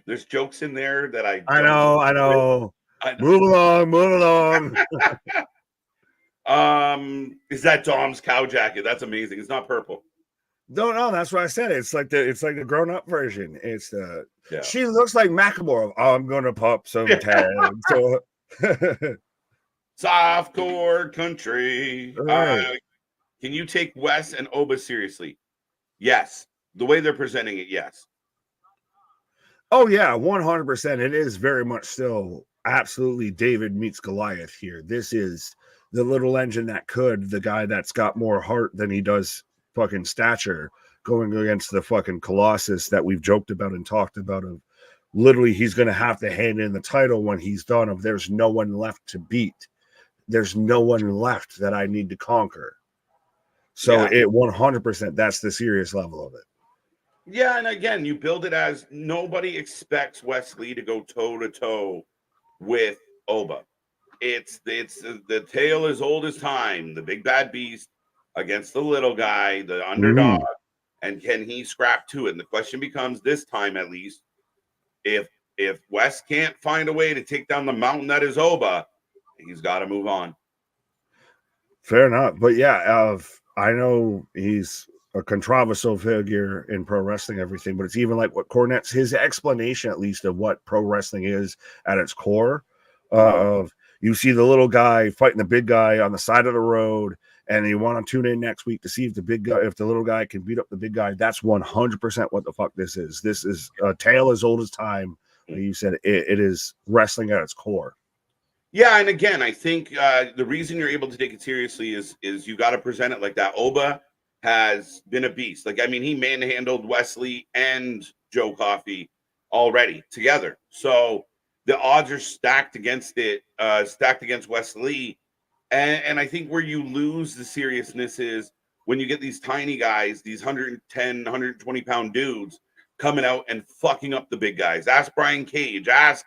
There's jokes in there that I know. Move along. Is that Dom's cow jacket? That's amazing. It's not purple. No, that's what I said. It's like the grown-up version. It's she looks like Macklemore. I'm gonna pop some tags. So softcore country. Right. Can you take Wes and Oba seriously? Yes. The way they're presenting it, yes. Oh, yeah, 100%. It is very much still absolutely David meets Goliath here. This is the little engine that could, the guy that's got more heart than he does fucking stature, going against the fucking Colossus that we've joked about and talked about. Of literally, he's going to have to hand in the title when he's done. Of there's no one left to beat. There's no one left that I need to conquer. So it 100%, that's the serious level of it. Yeah, and again, you build it as nobody expects Wesley to go toe-to-toe with Oba. It's the tale as old as time, the big bad beast against the little guy, the underdog, and can he scrap to it? And the question becomes, this time at least, if Wes can't find a way to take down the mountain that is Oba, he's got to move on. Fair enough. But yeah, I know he's a controversial figure in pro wrestling, everything, but it's even like what Cornette's, his explanation, at least, of what pro wrestling is at its core. Of you see the little guy fighting the big guy on the side of the road, and you want to tune in next week to see if the little guy can beat up the big guy. That's 100% what the fuck this is. This is a tale as old as time. Like you said, it is wrestling at its core. Yeah, and again, I think the reason you're able to take it seriously is you got to present it like that. Oba has been a beast. Like, I mean, he manhandled Wesley and Joe Coffey already together. So the odds are stacked against Wesley. And I think where you lose the seriousness is when you get these tiny guys, these 110, 120-pound dudes coming out and fucking up the big guys. Ask Brian Cage. Ask,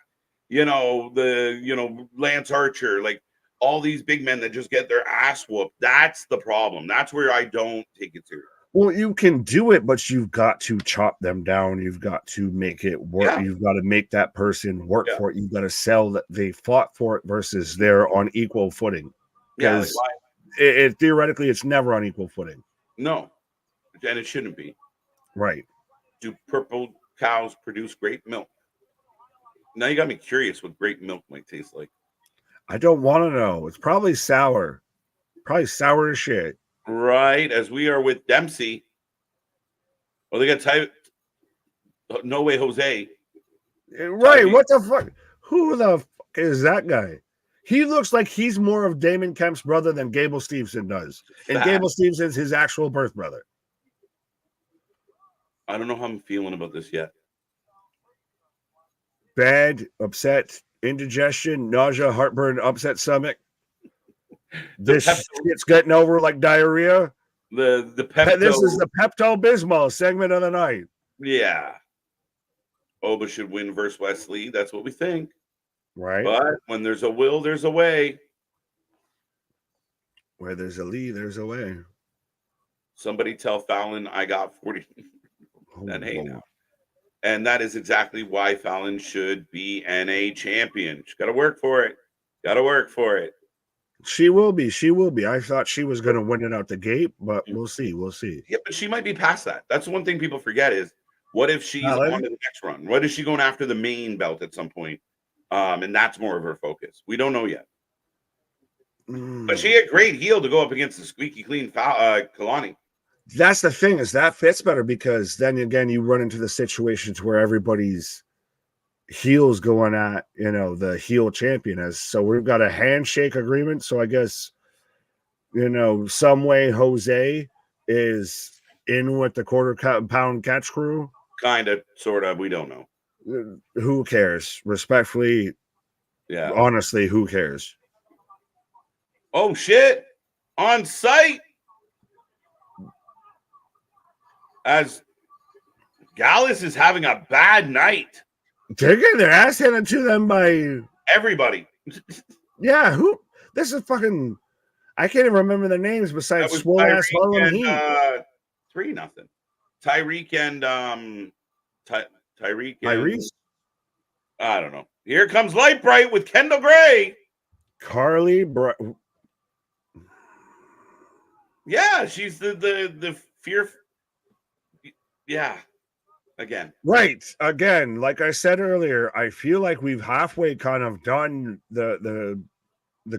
Lance Archer. Like, all these big men that just get their ass whooped. That's the problem. That's where I don't take it serious. Well, you can do it, but you've got to chop them down. You've got to make it work. Yeah. You've got to make that person work Yeah. for it. You've got to sell that they fought for it versus they're on equal footing. Yeah, Because it theoretically, it's never on equal footing. no, and it shouldn't be. Right. Do purple cows produce grape milk? Now you got me curious what grape milk might taste like. I don't want to know. It's probably sour. Probably sour as shit. Right, as we are with Dempsey. Well, they got No Way Jose. Right. What the fuck? Who the fuck is that guy? He looks like he's more of Damon Kemp's brother than Gable Steveson does. And Gable Stevenson's his actual birth brother. I don't know how I'm feeling about this yet. Bad, upset, indigestion, nausea, heartburn, upset stomach. This shit's getting over like diarrhea. The Pepto. This is the Pepto-Bismol segment of the night. Yeah. Oba should win versus Wesley. That's what we think. Right. But when there's a will, there's a way. Where there's a Lee, there's a way. Somebody tell Fallon I got 40. And hey now. And that is exactly why Fallon should be NA champion. She's got to work for it. Got to work for it. She will be. She will be. I thought she was going to win it out the gate, but we'll see. We'll see. Yeah, but she might be past that. That's one thing people forget is what if she's on to the next run? What if she's going after the main belt at some point? And that's more of her focus. We don't know yet. But she had great heel to go up against the squeaky clean Kalani. That's the thing, is that fits better because then again you run into the situations where everybody's heels going at the heel champion as so we've got a handshake agreement. So I guess some way Jose is in with the quarter pound catch crew. Kind of, sort of. We don't know. Who cares? Respectfully, yeah. Honestly, who cares? Oh shit! On site. As Gallus is having a bad night. They're getting their ass handed to them by everybody. Yeah, who? This is fucking. I can't even remember their names besides swole ass Harlem Heat. 3-0. Tyreek and Tyreek. Tyrese. I don't know. Here comes Light Bright with Kendall Gray. Carly Yeah, she's the fear. Yeah. Again. Right. Again, like I said earlier, I feel like we've halfway kind of done the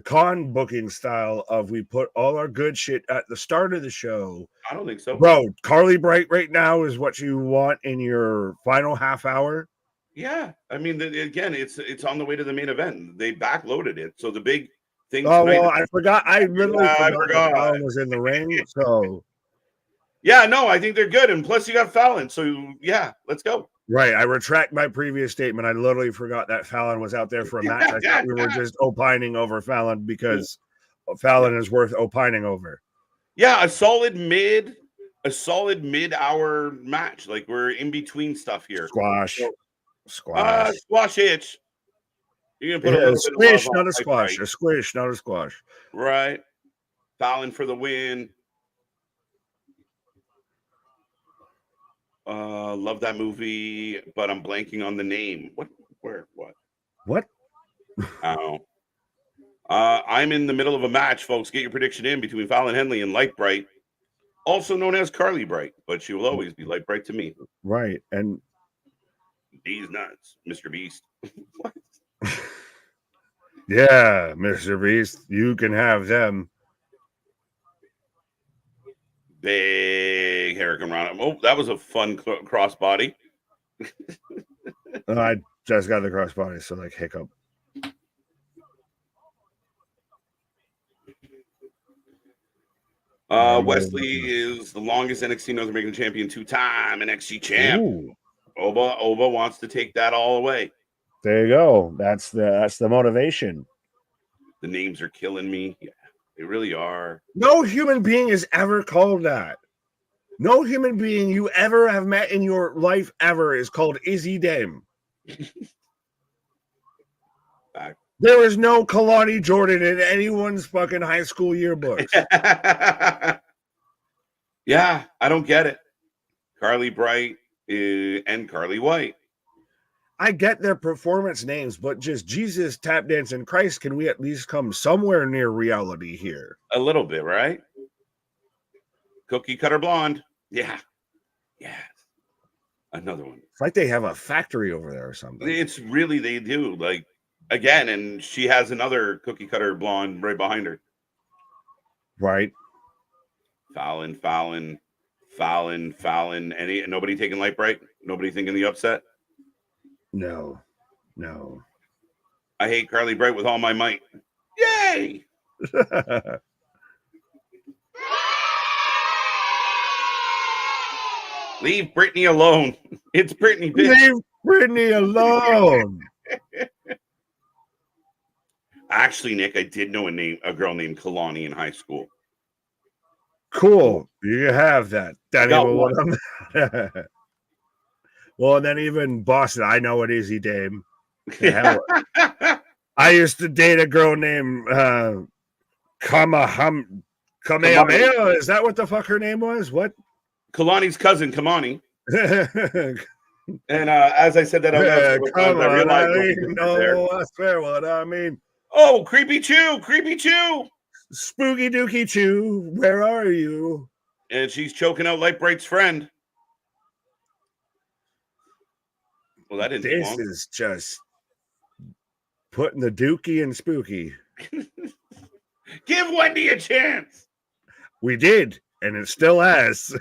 con booking style of we put all our good shit at the start of the show. I don't think so. Bro, Carly Bright right now is what you want in your final half hour. Yeah. I mean, again, it's on the way to the main event. They backloaded it. So the big thing. Oh, well, I forgot. I literally forgot Fallon was in the ring. So. Yeah, no, I think they're good. And plus you got Fallon. So, yeah, let's go. Right. I retract my previous statement. I literally forgot that Fallon was out there for a match. I thought we were just opining over Fallon because Fallon is worth opining over. Yeah, a solid mid-hour match. Like we're in between stuff here. Squash itch. You're gonna put a squish, not a squash. A squish, not a squash. Right. Fallon for the win. Love that movie, but I'm blanking on the name. What? Oh. I'm in the middle of a match, folks. Get your prediction in between Fallon Henley and Light Bright, also known as Carly Bright, but she will always be Light Bright to me. Right. And these nuts, Mr. Beast. What? Yeah, Mr. Beast, you can have them. Big Hurricane Roundup. Oh, that was a fun crossbody. I just got the crossbody, so like hiccup. Wesley is the longest NXT North American champion, 2-time NXT champ. Ooh. Oba wants to take that all away. There you go. That's the motivation. The names are killing me. Yeah, they really are. No human being is ever called that. No human being you ever have met in your life ever is called Izzy Dame. There is no Kalani Jordan in anyone's fucking high school yearbooks. Yeah, I don't get it. Carly Bright and Carly White. I get their performance names, but just Jesus, tap dance, and Christ, can we at least come somewhere near reality here? A little bit, right? Cookie Cutter Blonde. Yeah. Yeah. Another one. It's like they have a factory over there or something. It's really, they do. Like, again, and she has another Cookie Cutter Blonde right behind her. Right. Fallon. Nobody taking Light Bright? Nobody thinking the upset? No. I hate Carly Bright with all my might. Yay! Leave Brittany alone. It's Brittany. Bitch. Leave Brittany alone. Actually, Nick, I did know a girl named Kalani in high school. Cool. You have that. Well, and then even Boston, I know it is, Dame. I used to date a girl named Kamehameha. Is that what the fuck her name was? What? Kalani's cousin, Kamani. And as I said that, I swear what I mean. Oh, Creepy Chew. Spooky Dookie Chew, where are you? And she's choking out Light Bright's friend. Well, that didn't take long. This is just putting the Dookie in Spooky. Give Wendy a chance. We did, and it still has.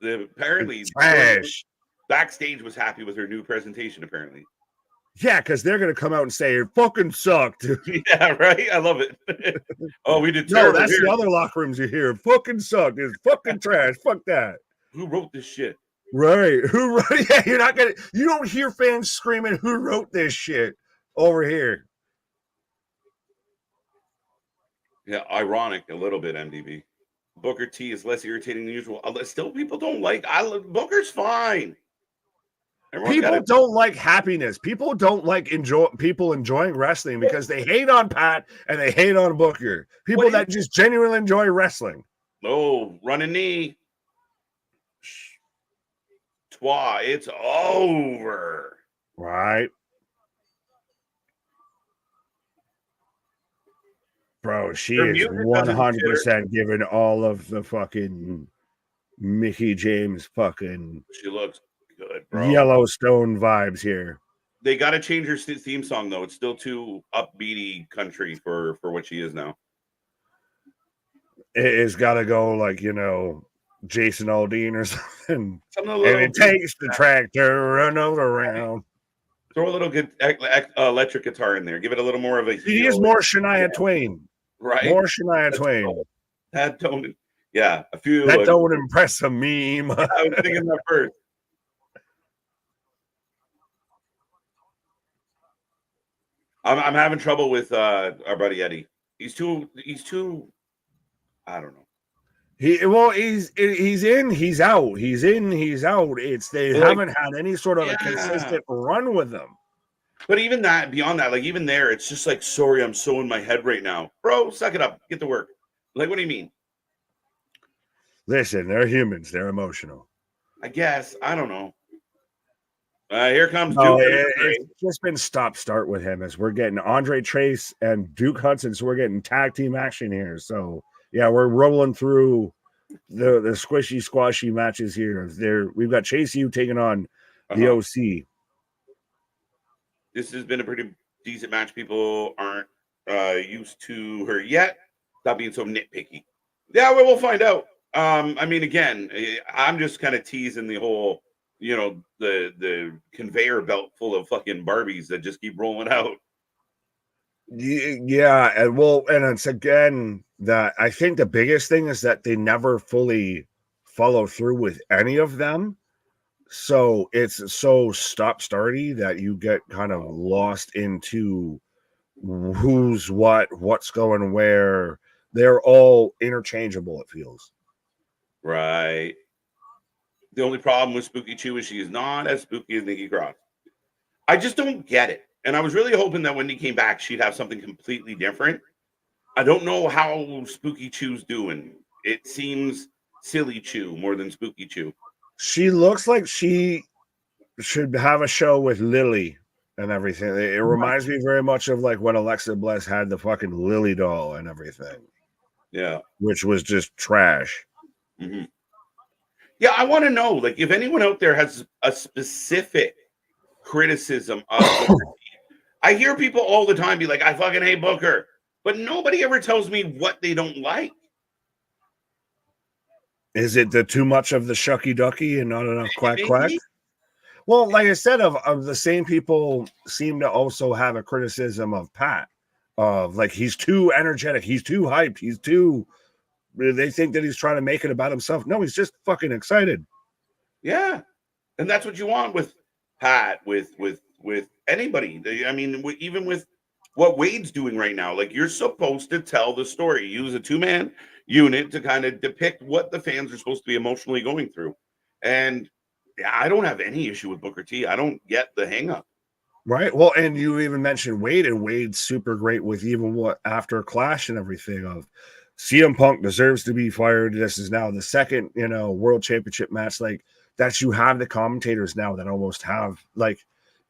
Apparently, trash. Backstage was happy with her new presentation, apparently. Yeah, because they're going to come out and say, it fucking sucked. Yeah, right? I love it. Oh, we did terrible. No, that's here. The other locker rooms you hear. Fucking sucked. It's fucking trash. Fuck that. Who wrote this shit? Right. Who wrote? Yeah, you don't hear fans screaming, who wrote this shit over here? Yeah, ironic a little bit, MDB. Booker T is less irritating than usual. Still, people don't like. Booker's fine. People don't like happiness. People don't like people enjoying wrestling because they hate on Pat and they hate on Booker. People that just genuinely enjoy wrestling. Oh, running knee. Twa, it's over. Right. Bro, she is 100% giving all of the fucking Mickey James fucking. She looks good, bro. Yellowstone vibes here. They got to change her theme song though. It's still too upbeaty country for what she is now. It's got to go like Jason Aldean or something. And it takes the tractor run around. Throw a little good electric guitar in there. Give it a little more of a. She is more Shania Twain. Right. More Shania Twain. Cool. That don't. Yeah, a few. That don't impress a meme. I was thinking that first. I'm having trouble with our buddy Eddie. He's too. I don't know. He's in, he's out. He's in, he's out. They haven't had any sort of a consistent run with them. But even that, beyond that, like even there, it's just like, sorry, I'm so in my head right now. Bro, suck it up. Get to work. Like, what do you mean? Listen, they're humans. They're emotional. I guess. I don't know. Here comes Duke. It's just been stop-start with him as we're getting Andre Trace and Duke Hudson, so we're getting tag team action here. So, yeah, we're rolling through the squishy, squashy matches here. We've got Chase U taking on the OC. This has been a pretty decent match. People aren't used to her yet. Stop being so nitpicky. Yeah, we'll find out. I mean, again, I'm just kind of teasing the whole, the conveyor belt full of fucking Barbies that just keep rolling out. Yeah, and it's again that I think the biggest thing is that they never fully follow through with any of them. So it's so stop-starty that you get kind of lost into who's what's going where. They're all interchangeable, it feels. Right. The only problem with Spooky Chew is she is not as spooky as Nikki Cross. I just don't get it. And I was really hoping that when he came back, she'd have something completely different. I don't know how Spooky Chew's doing. It seems Silly Chew more than Spooky Chew. She looks like she should have a show with Lily and everything. It reminds me very much of like when Alexa Bliss had the fucking Lily doll and everything. Yeah. Which was just trash. Mm-hmm. Yeah, I want to know, like, if anyone out there has a specific criticism of Booker T. I hear people all the time be like, I fucking hate Booker, but nobody ever tells me what they don't like. Is it the too much of the shucky ducky and not enough quack quack? Well, like I said, of the same people seem to also have a criticism of Pat, of like he's too energetic, he's too hyped, he's too. They think that he's trying to make it about himself. No, he's just fucking excited. Yeah, and that's what you want with Pat, with anybody. I mean, even with what Wade's doing right now. Like, you're supposed to tell the story. Use a 2-man unit to kind of depict what the fans are supposed to be emotionally going through. And yeah, I don't have any issue with Booker T. I don't get the hang up. Right. Well, and you even mentioned Wade, and Wade's super great with even what after Clash and everything of CM Punk deserves to be fired. This is now the second, world championship match. Like that, you have the commentators now that almost have like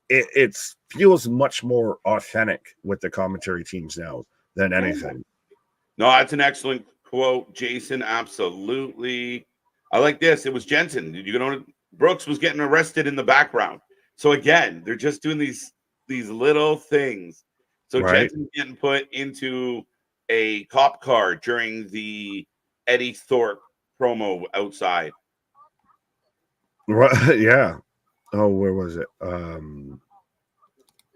it feels much more authentic with the commentary teams now than anything. No, that's an excellent quote, Jason. Absolutely. I like this. It was Jensen. Did you know Brooks was getting arrested in the background? So again, they're just doing these little things. So right. Jensen getting put into a cop car during the Eddie Thorpe promo outside. Right. Yeah. Oh, where was it?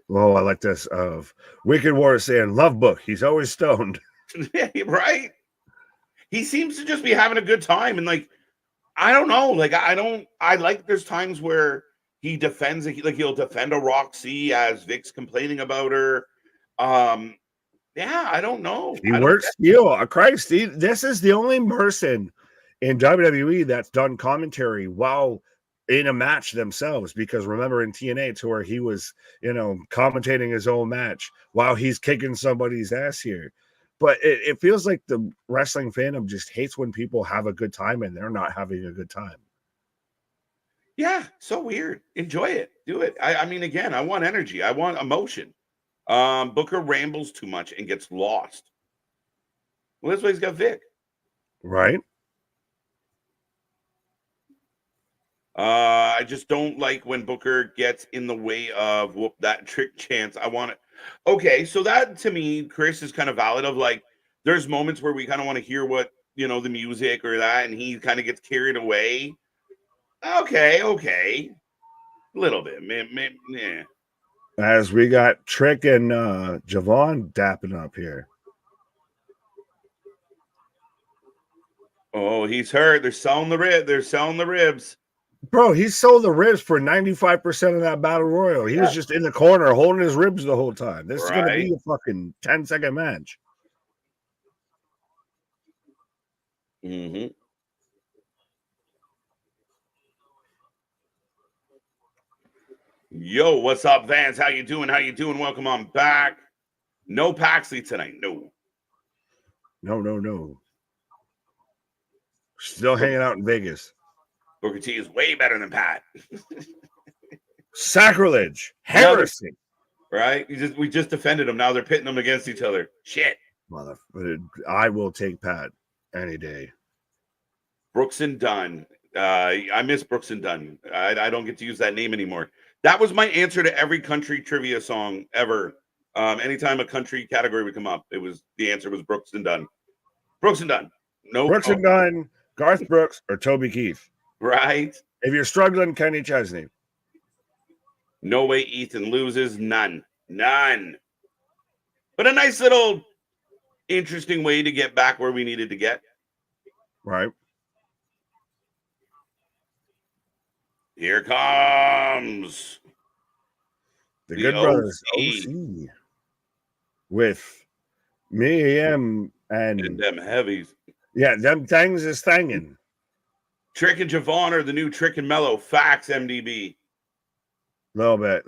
Oh, I like this of Wicked Warrior saying love book. He's always stoned. Right. He seems to just be having a good time. And like, I don't know. Like, I like there's times where he defends it. Like he'll defend a Roxy as Vic's complaining about her. Yeah, I don't know. He works steel. Christ, this is the only person in WWE that's done commentary while in a match themselves. Because remember in TNA to where he was, commentating his own match while he's kicking somebody's ass here. But it feels like the wrestling fandom just hates when people have a good time and they're not having a good time. Yeah, so weird. Enjoy it. Do it. I mean, again, I want energy. I want emotion. Booker rambles too much and gets lost. Well, that's why he's got Vic. Right. I just don't like when Booker gets in the way of that trick chance. I want it. Okay, so that to me, Chris, is kind of valid of like, there's moments where we kind of want to hear what, the music or that, and he kind of gets carried away. Okay. A little bit. Yeah. As we got Trick and Javon dapping up here. Oh, he's hurt. They're selling the ribs. Bro, he sold the ribs for 95% of that battle royal. He was just in the corner holding his ribs the whole time. This is going to be a fucking 10-second match. Mm-hmm. Yo, what's up, Vance? How you doing? Welcome on back. No Paxley tonight. No. Still hanging out in Vegas. Booker T is way better than Pat. Sacrilege. Heresy. Right? We just defended them. Now they're pitting them against each other. Shit. I will take Pat any day. Brooks and Dunn. I miss Brooks and Dunn. I don't get to use that name anymore. That was my answer to every country trivia song ever. Anytime a country category would come up, the answer was Brooks and Dunn. Brooks and Dunn. No. Brooks and Dunn, Garth Brooks, or Toby Keith. Right. If you're struggling, Kenny Chesney. No way Ethan loses. None. But a nice little interesting way to get back where we needed to get. Right. Here comes the Good Brothers OC with Miriam and them heavies. Yeah, them things is thangin'. Trick and Javon are the new Trick and Mellow. Facts, MDB. Little bit.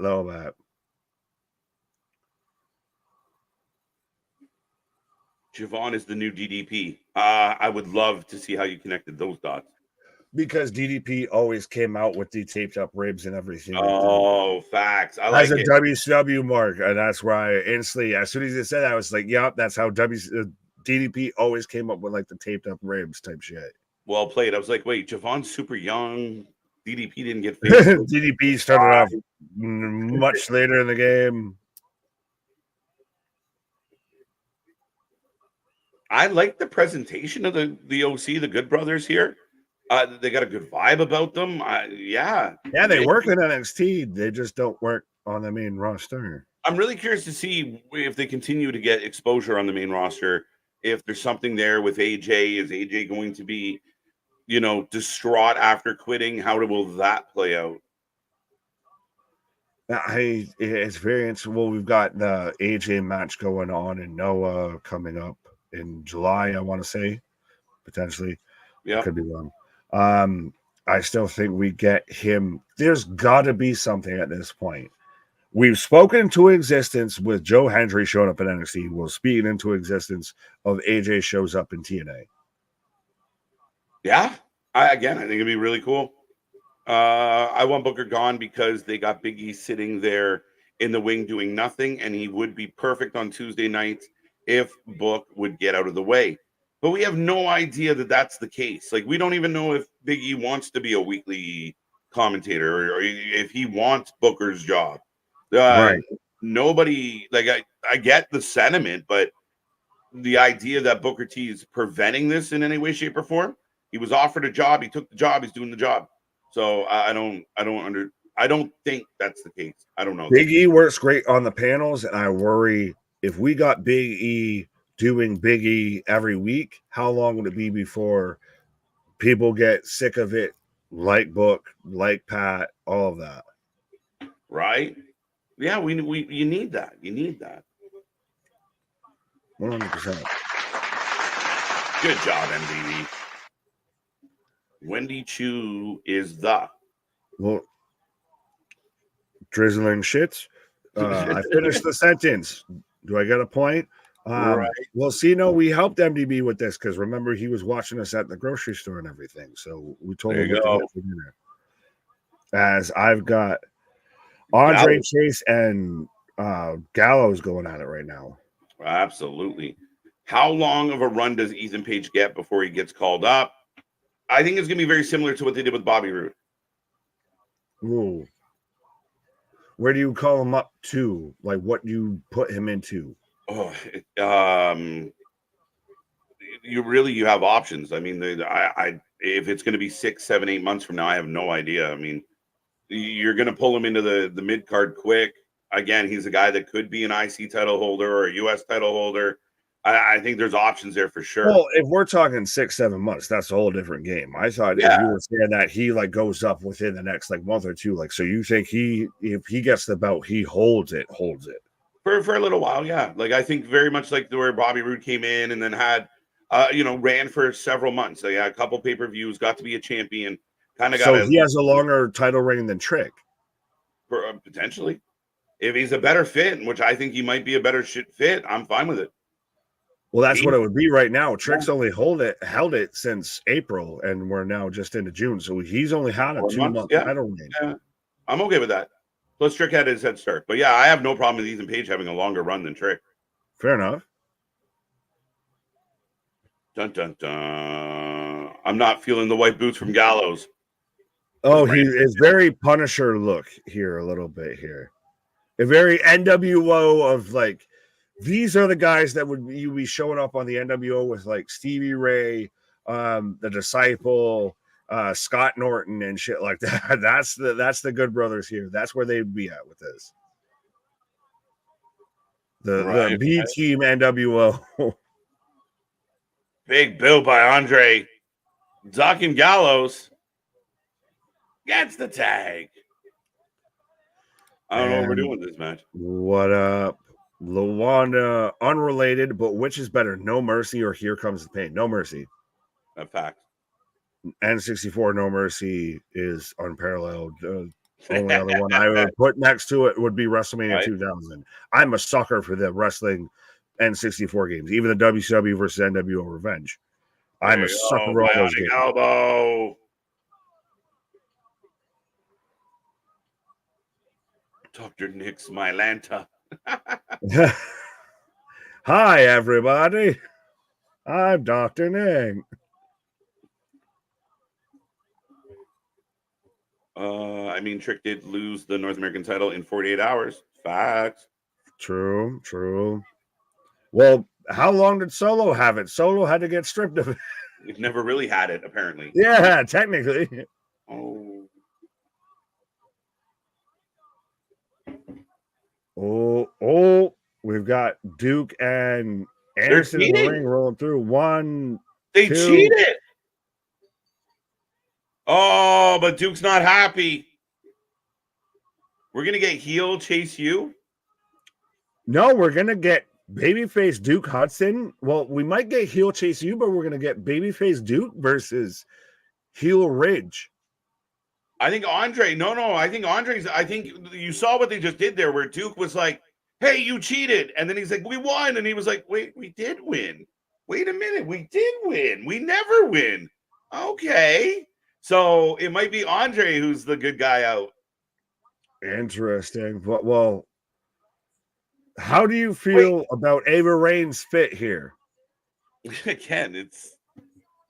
Javon is the new DDP. I would love to see how you connected those dots. Because DDP always came out with the taped up ribs and everything. Oh, facts. I like as a it. WCW mark, and that's why I instantly, as soon as you said that, I was like, "Yep, that's how DDP always came up with like the taped up ribs type shit." Well played. I was like, wait, Javon's super young. DDP didn't get famous. DDP started off much later in the game. I like the presentation of the OC, the Good Brothers here. They got a good vibe about them. Yeah, they work in NXT. They just don't work on the main roster. I'm really curious to see if they continue to get exposure on the main roster. If there's something there with AJ, is AJ going to be, distraught after quitting? How will that play out? It's very interesting. Well, we've got the AJ match going on and Noah coming up in July, I want to say, potentially. Yeah. Could be wrong. I still think we get him. There's got to be something at this point. We've spoken into existence with Joe Hendry showing up in NXT. We're speaking into existence of AJ shows up in TNA. Yeah. I think it'd be really cool. I want Booker gone because they got Big E sitting there in the wing doing nothing, and he would be perfect on Tuesday nights if Book would get out of the way. But we have no idea that that's the case. Like, we don't even know if Big E wants to be a weekly commentator or if he wants Booker's job. Right. Nobody, like, I get the sentiment, but the idea that Booker T is preventing this in any way, shape, or form. He was offered a job. He took the job. He's doing the job. So I don't think that's the case. I don't know. Big E works great on the panels, and I worry if we got Big E doing Big E every week, how long would it be before people get sick of it? Like Book, like Pat, all of that. Right? Yeah, you need that. You need that. 100%. Good job, MDV. Wendy Chu is the drizzling shits. I finished the sentence. Do I get a point? Right. Well, see, we helped MDB with this because remember he was watching us at the grocery store and everything. So we told him what to get for dinner. As I've got Andre Chase and Gallows going at it right now. Absolutely. How long of a run does Ethan Page get before he gets called up? I think it's going to be very similar to what they did with Bobby Roode. Ooh. Where do you call him up to? Like, what do you put him into? Oh, you have options. I mean, if it's going to be 6, 7, 8 months from now, I have no idea. I mean, you're going to pull him into the mid card quick. Again, he's a guy that could be an IC title holder or a US title holder. I think there's options there for sure. Well, if we're talking 6, 7 months, that's a whole different game. I thought if you were saying that he like goes up within the next like month or two, like, so you think if he gets the belt, he holds it for a little while. Yeah. Like, I think very much like where Bobby Roode came in and then had, ran for several months. So yeah, a couple pay-per-views, got to be a champion. Kind of got. So he has a longer title reign than Trick. Potentially. If he's a better fit, which I think he might be a better fit, I'm fine with it. Well, that's what it would be right now. Trick's only held it since April, and we're now just into June. So he's only had a 2-month title reign. Yeah. I'm okay with that. Plus, Trick had his head start. But yeah, I have no problem with Ethan Page having a longer run than Trick. Fair enough. Dun, dun, dun. I'm not feeling the white boots from Gallows. Oh, he is very Punisher look here a little bit here. A very NWO of like, these are the guys that you be showing up on the NWO with like Stevie Ray, the Disciple, Scott Norton and shit like that. That's the Good Brothers here. That's where they'd be at with this. The B Team NWO. Big Bill by Andre. Doc and Gallows gets the tag. I don't know what we're doing this match. What up? Luanda, unrelated, but which is better, No Mercy or Here Comes the Pain? No Mercy. A fact. N64 No Mercy is unparalleled. Only other one I would put next to it would be WrestleMania 2000. I'm a sucker for the wrestling N64 games, even the WCW versus NWO Revenge. I'm a sucker for all those games. Elbow. Dr. Nick Smilanta. Hi, everybody. I'm Dr. Nick. I mean, Trick did lose the North American title in 48 hours. Facts. True. Well, how long did Solo have it? Solo had to get stripped of it. We've never really had it, apparently. Yeah, technically. Oh, we've got Duke and Anderson in the ring rolling through. They cheated. Oh, but Duke's not happy. We're going to get heel Chase U? No, we're going to get babyface Duke Hudson. Well, we might get heel Chase U, but we're going to get babyface Duke versus heel Ridge. I think Andre. No. I think you saw what they just did there, where Duke was like, "Hey, you cheated," and then he's like, "We won," and he was like, "Wait, we did win. Wait a minute, we did win. We never win." Okay, so it might be Andre who's the good guy out. Interesting. Well, how do you feel about Ava Rain's fit here? Again, it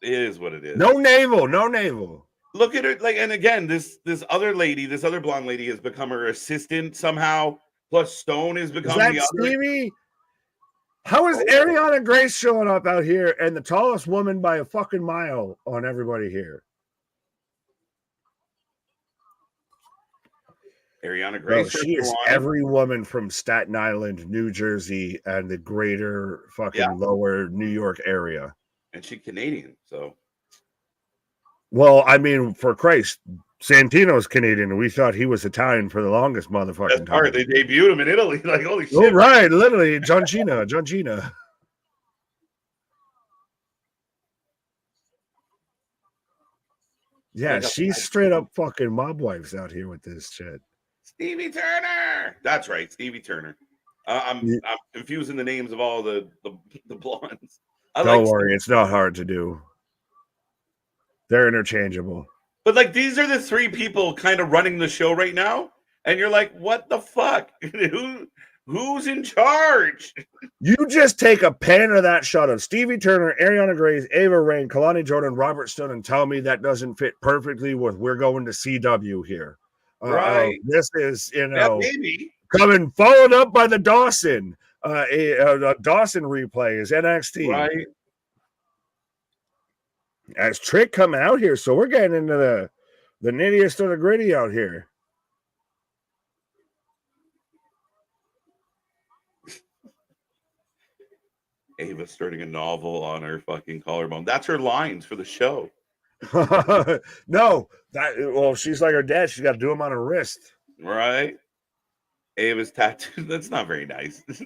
is what it is. No navel. Look at her, and again, this other lady, this other blonde lady has become her assistant somehow. Plus, Stone has become the other. Stevie? How is Ariana Grace showing up out here and the tallest woman by a fucking mile on everybody here? Ariana Grace. She is every woman from Staten Island, New Jersey, and the greater fucking lower New York area. And she's Canadian, so. Well, I mean, for Christ, Santino's Canadian, and we thought he was Italian for the longest motherfucking time. They debuted him in Italy. Like, holy shit. Oh, right, literally, John Cena. Yeah, she's straight up fucking mob wives out here with this shit. Stevie Turner. That's right, Stevie Turner. I'm confusing the names of all the blondes. Don't worry, it's not hard to do. They're interchangeable. But like, these are the three people kind of running the show right now, and you're like, what the fuck? Who's in charge? You just take a pan of that shot of Stevie Turner, Ariana Grace, Ava Rain, Kalani Jordan, Robert Stone, and tell me that doesn't fit perfectly with we're going to CW here. Right. This is, maybe. coming followed up by the Dawson. A Dawson replay is NXT. Right. As Trick coming out here, so we're getting into the nittiest of the gritty out here. Ava starting a novel on her fucking collarbone. That's her lines for the show. No, she's like her dad. She's got to do them on her wrist. Right. Ava's tattoo. That's not very nice. You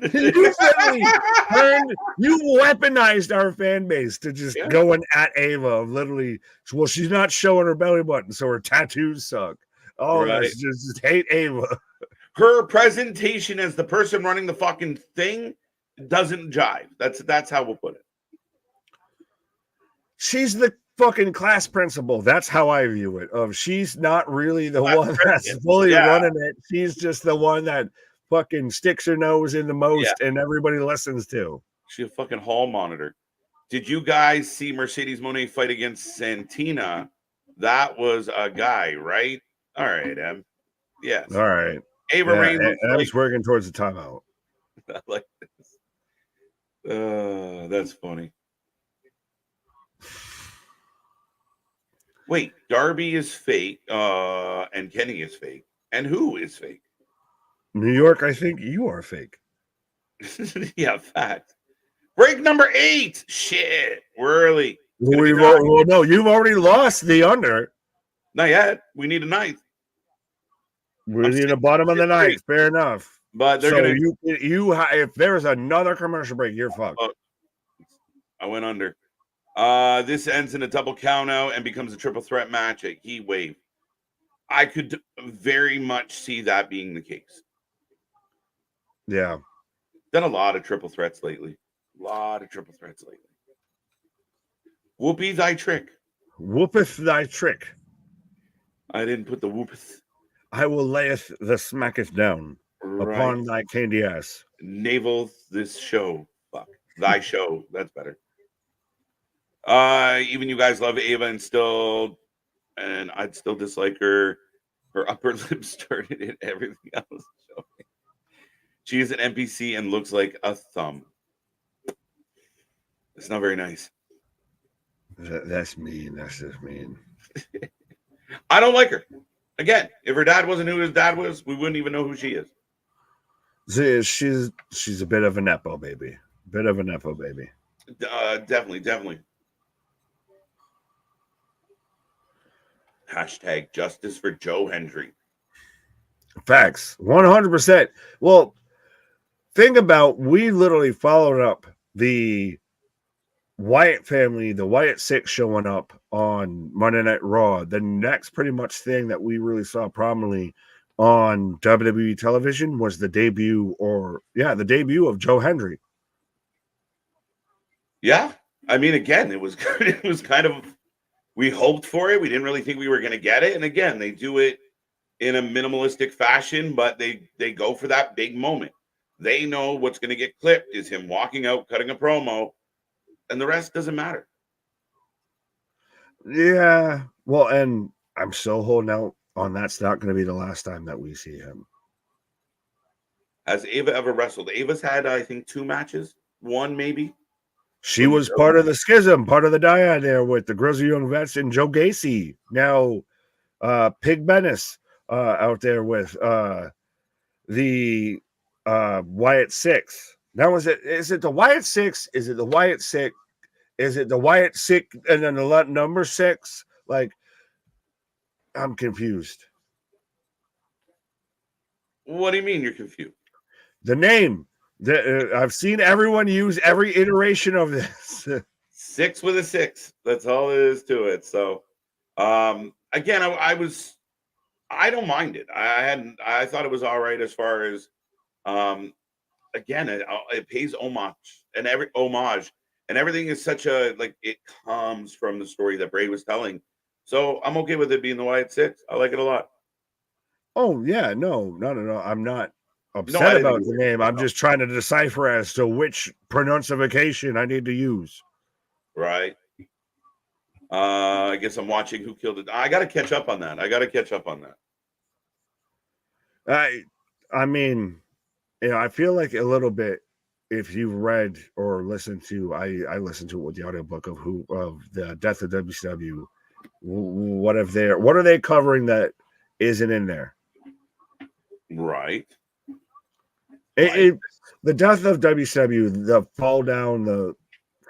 weaponized our fan base to just going at Ava. Literally, well, she's not showing her belly button, so her tattoos suck. Oh, right. Just hate Ava. Her presentation as the person running the fucking thing doesn't jive. That's how we'll put it. She's the fucking class principal. That's how I view it. She's not really the one that's fully running it. She's just the one that fucking sticks her nose in the most and everybody listens to. She's a fucking hall monitor. Did you guys see Mercedes Moné fight against Santina? That was a guy, right? All right, Em. Yes. All right. Ava Rain. Em's working towards the timeout. I like this. That's funny. Wait, Darby is fake, and Kenny is fake. And who is fake? New York, I think you are fake. Yeah, fact. Break number 8. Shit, we're early. No, you've already lost the under. Not yet. We need a 9th. We need a bottom of the 9th. Fair enough. But they're gonna. If there's another commercial break, you're fucked. I went under. This ends in a double count out and becomes a triple threat match at Heatwave. I could very much see that being the case. Yeah. Done a lot of triple threats lately. Whoopie thy trick. Whoopeth thy trick. I didn't put the whoopeth. I will layeth the smacketh down upon thy candy ass. Navel this show. Fuck. Thy show. That's better. Even you guys love Ava and I'd still dislike her. Her upper lip started in everything else. She is an NPC and looks like a thumb. It's not very nice. That's mean. That's just mean. I don't like her. Again, if her dad wasn't who his dad was, we wouldn't even know who she is. She's a bit of a nepo baby. Definitely. Hashtag justice for Joe Hendry. Facts. 100%. Well, think about, we literally followed up the Wyatt family, the Wyatt Six showing up on Monday Night Raw. The next pretty much thing that we really saw prominently on WWE television was the debut of Joe Hendry. Yeah. I mean, again, it was good. It was kind of, we hoped for it. We didn't really think we were going to get it. And again, they do it in a minimalistic fashion, but they go for that big moment. They know what's going to get clipped is him walking out, cutting a promo, and the rest doesn't matter. Yeah. Well, and I'm still holding out on that's not going to be the last time that we see him. Has Ava ever wrestled? Ava's had, I think, 2 matches. 1, maybe. She was part of the schism, part of the dyad there with the Grizzly Young Vets and Joe Gacy. Now, Pig Bennis out there with the Wyatt Six. Now, is it the Wyatt Six? Is it the Wyatt Six? Is it the Wyatt Six and then the number 6? Like, I'm confused. What do you mean you're confused? The name. I've seen everyone use every iteration of this. 6 with a 6. That's all it is to it. So, again, I don't mind it. I thought it was all right as far as, again, it pays homage and everything is such a, like, it comes from the story that Bray was telling. So I'm okay with it being the Wyatt Six. I like it a lot. Oh yeah, no. I'm not upset about the name. I'm just trying to decipher as to which pronunciation I need to use. Right. I guess I'm watching Who Killed It. I got to catch up on that. I mean, I feel like a little bit, if you've read or listened to, I listened to it with the audiobook of the Death of WCW. What are they covering that isn't in there? Right. The death of WCW, the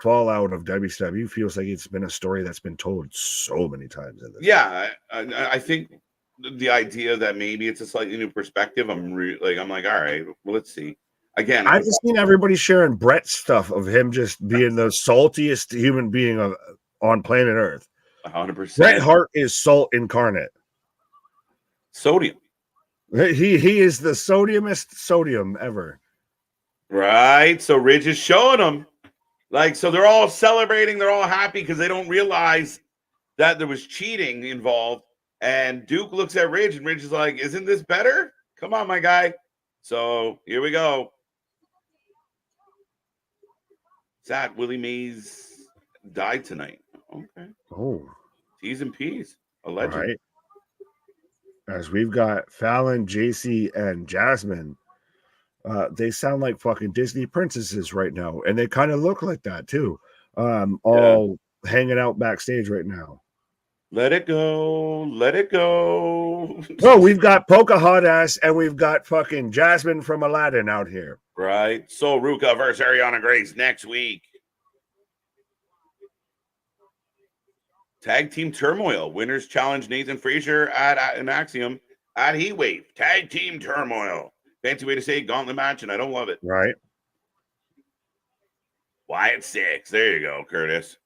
fallout of WCW feels like it's been a story that's been told so many times. Yeah, I think the idea that maybe it's a slightly new perspective. I'm like, all right, well, let's see. Again, I've just seen everybody sharing Brett's stuff of him just being the saltiest human being on planet Earth. 100%. Bret Hart is salt incarnate. Sodium. He is the sodiumest sodium ever. Right. So Ridge is showing them. Like, so they're all celebrating. They're all happy because they don't realize that there was cheating involved. And Duke looks at Ridge and Ridge is like, isn't this better? Come on, my guy. So here we go. Sad. Willie Mays died tonight. Okay. Oh. T's and P's. A legend. Right. As we've got Fallon, JC, and Jasmine. They sound like fucking Disney princesses right now. And they kind of look like that too. All hanging out backstage right now. Let it go. Let it go. Oh, we've got Pocahontas and we've got fucking Jasmine from Aladdin out here. Right. So Ruka versus Ariana Grace next week. Tag team turmoil. Winners challenge Nathan Frazier at an Axiom at Heatwave. Tag team turmoil. Fancy way to say gauntlet match, and I don't love it. Right. Wyatt Six. There you go, Curtis.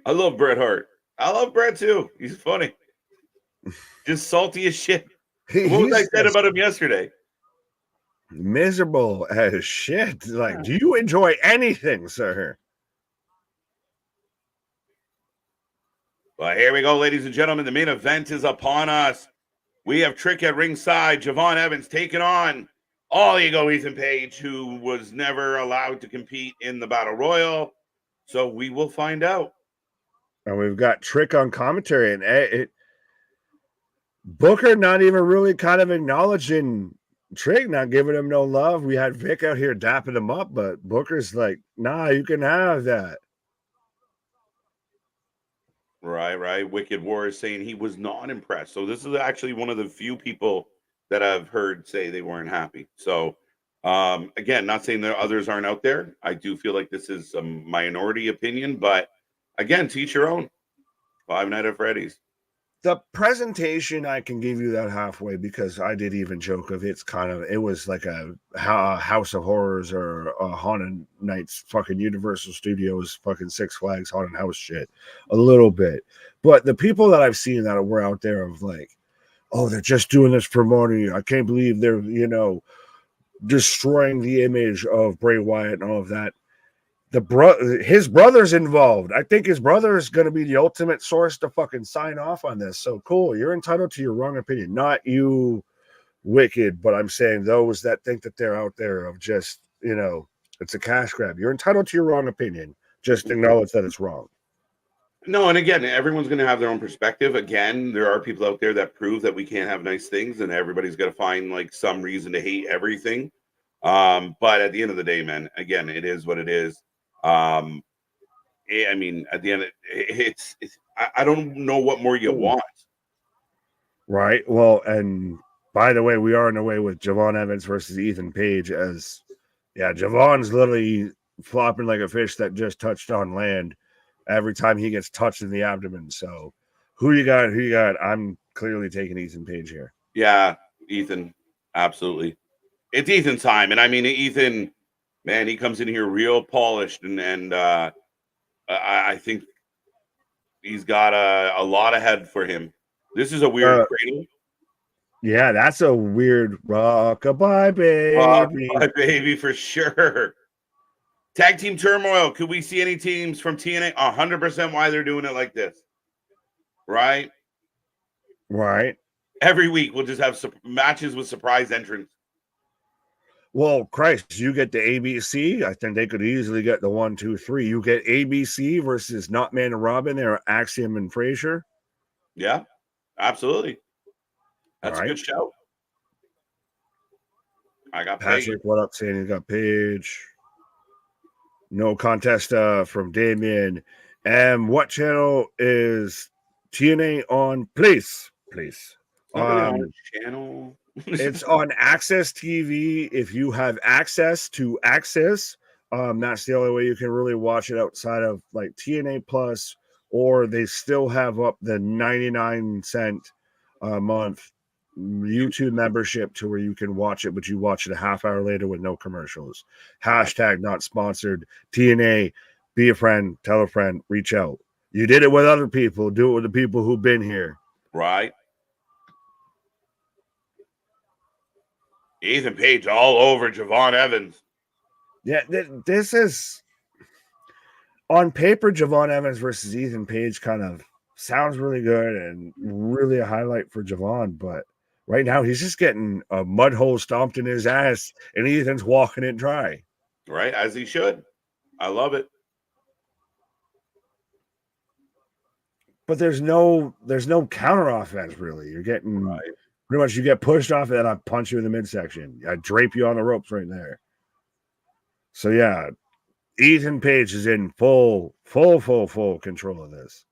I love Bret Hart. I love Bret too. He's funny. Just salty as shit. What was I said about him yesterday? Miserable as shit. Like, do you enjoy anything, sir? Well, here we go, ladies and gentlemen. The main event is upon us. We have Trick at ringside. Javon Evans taking on All Ego Ethan Page, who was never allowed to compete in the Battle Royal. So we will find out. And we've got Trick on commentary, and Booker not even really kind of acknowledging Trick, not giving him no love. We had Vic out here dapping him up, but Booker's like, nah, you can have that. Right. Wicked War is saying he was not impressed. So this is actually one of the few people that I've heard say they weren't happy. So again, not saying that others aren't out there. I do feel like this is a minority opinion, but again, teach your own. Five Nights at Freddy's. The presentation, I can give you that halfway because I did even joke of it was like a House of Horrors or a Haunted Nights fucking Universal Studios fucking Six Flags Haunted House shit a little bit. But the people that I've seen that were out there of like, oh, they're just doing this for money. I can't believe they're, destroying the image of Bray Wyatt and all of that. His brother's involved. I think his brother is going to be the ultimate source to fucking sign off on this. So cool. You're entitled to your wrong opinion. Not you, Wicked, but I'm saying those that think that they're out there of just, it's a cash grab. You're entitled to your wrong opinion. Just acknowledge that it's wrong. No, and again, everyone's going to have their own perspective. Again, there are people out there that prove that we can't have nice things, and everybody's going to find like some reason to hate everything. But at the end of the day, man, again, it is what it is. I mean, at the end, I don't know what more you want. Right. Well, and by the way, we are in the way with Javon Evans versus Ethan Page Javon's literally flopping like a fish that just touched on land every time he gets touched in the abdomen. So who you got? I'm clearly taking Ethan Page here. Yeah, Ethan. Absolutely. It's Ethan's time. And I mean, Ethan, man, he comes in here real polished and I think he's got a lot ahead for him. This is a weird cradle. Yeah, that's a weird rock-a-bye baby. Rock-a-bye baby for sure. Tag team turmoil. Could we see any teams from TNA? 100% why they're doing it like this. Right? Right. Every week we'll just have matches with surprise entrants. Well, Christ, you get the ABC. I think they could easily get the 1, 2, 3. You get ABC versus Not Man and Robin or Axiom and Frazier. Yeah, absolutely. That's a good show. I got Patrick. Paige. What up, saying you got Paige? No contest from Damien. And what channel is TNA on? Please. On channel. It's on Access TV. If you have access to Access, that's the only way you can really watch it outside of like TNA Plus, or they still have up the 99-cent a month YouTube membership to where you can watch it, but you watch it a half hour later with no commercials. Hashtag not sponsored. TNA, be a friend, tell a friend, reach out. You did it with other people, do it with the people who've been here. Right. Ethan Page all over Javon Evans. Yeah, this is on paper. Javon Evans versus Ethan Page kind of sounds really good and really a highlight for Javon, but right now he's just getting a mud hole stomped in his ass, and Ethan's walking it dry. Right, as he should. I love it. But there's no counter offense really. You're getting pretty much you get pushed off, and then I punch you in the midsection. I drape you on the ropes right there. So yeah, Ethan Page is in full control of this.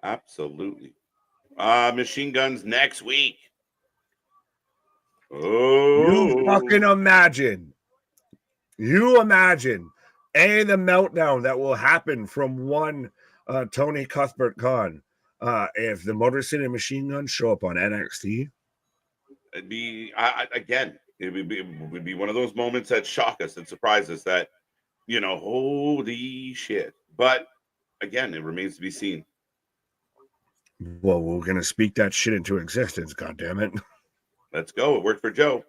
Absolutely. Machine Guns next week. Oh, you fucking imagine. You imagine the meltdown that will happen from one Tony Cuthbert Khan if the Motor City Machine Guns show up on NXT. It'd be it would be one of those moments that shock us and surprise us that holy shit. But again, it remains to be seen. Well, we're gonna speak that shit into existence. God damn it! Let's go. It worked for Joe,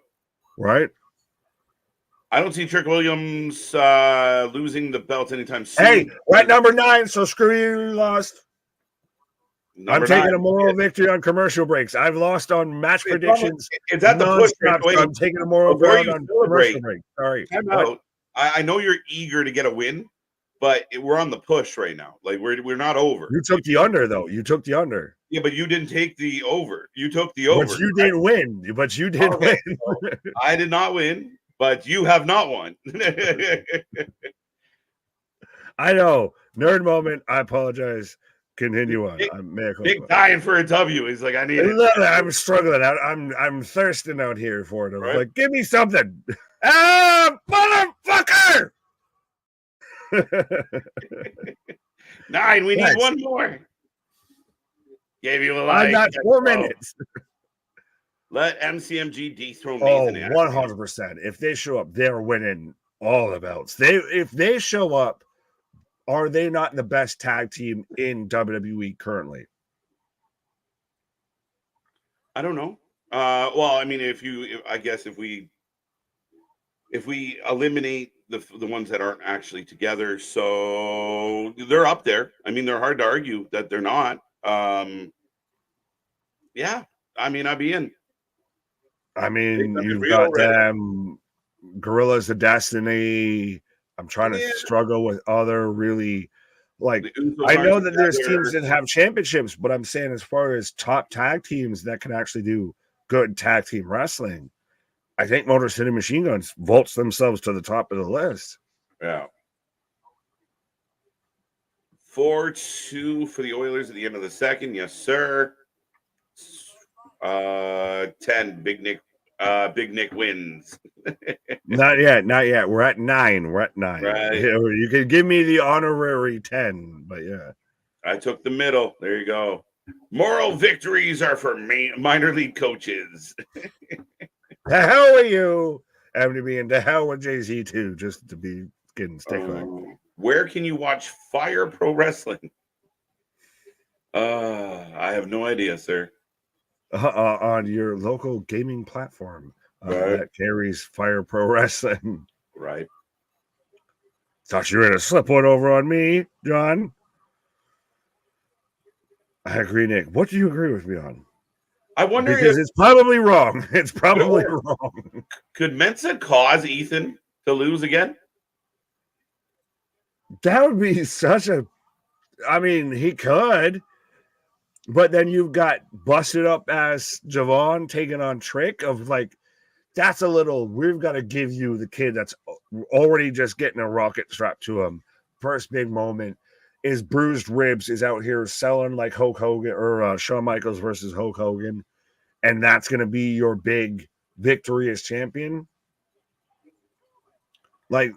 right? I don't see Trick Williams losing the belt anytime soon. Hey, we're at number 9, so screw you lost. I'm taking a moral victory on commercial breaks. I've lost on match predictions. It's at the push. So I'm taking a moral ground on commercial breaks. Sorry. I know you're eager to get a win, but we're on the push right now. Like we're not over. You took the under though. You took the under. Yeah, but you didn't take the over. You took the over. But you didn't win. But you did win. I did not win, but you have not won. I know. Nerd moment. I apologize. Continue on. Big dying for a W. He's like, I need it. I'm struggling. I'm thirsting out here for it. I was like, give me something. Motherfucker! 9. We need one more. Gave you a like. I got 4 minutes. Let MCMG dethrone Nathan. 100%. If they show up, they're winning all the belts. If they show up, are they not the best tag team in WWE currently? I don't know. Well, I mean, if we eliminate the ones that aren't actually together, so they're up there. I mean, they're hard to argue that they're not. Yeah, I mean, I'd be in. I mean, you've got them, Gorillas of Destiny. I'm trying to struggle with other really, like, I know that there's teams that have championships, but I'm saying as far as top tag teams that can actually do good tag team wrestling, I think Motor City Machine Guns vaults themselves to the top of the list. Yeah. 4-2 for the Oilers at the end of the second. Yes, sir. 10. Big Nick wins. Not yet. We're at 9. Right. You can give me the honorary 10, but yeah. I took the middle. There you go. Moral victories are for minor league coaches. The hell with you, MDB, and the hell with Jay-Z too, just to be getting stickler. Where can you watch Fire Pro Wrestling? I have no idea, sir. On your local gaming platform that carries Fire Pro Wrestling. Right. Thought you were going to slip one over on me, John. I agree, Nick. What do you agree with me on? I wonder because it's probably wrong. It's probably wrong. Could Mensa cause Ethan to lose again? That would be such a... I mean, he could. But then you've got busted up as Javon taking on Trick of like, that's a little, we've got to give you the kid that's already just getting a rocket strapped to him. First big moment is bruised ribs is out here selling like Hulk Hogan or Shawn Michaels versus Hulk Hogan. And that's going to be your big victory as champion. Like,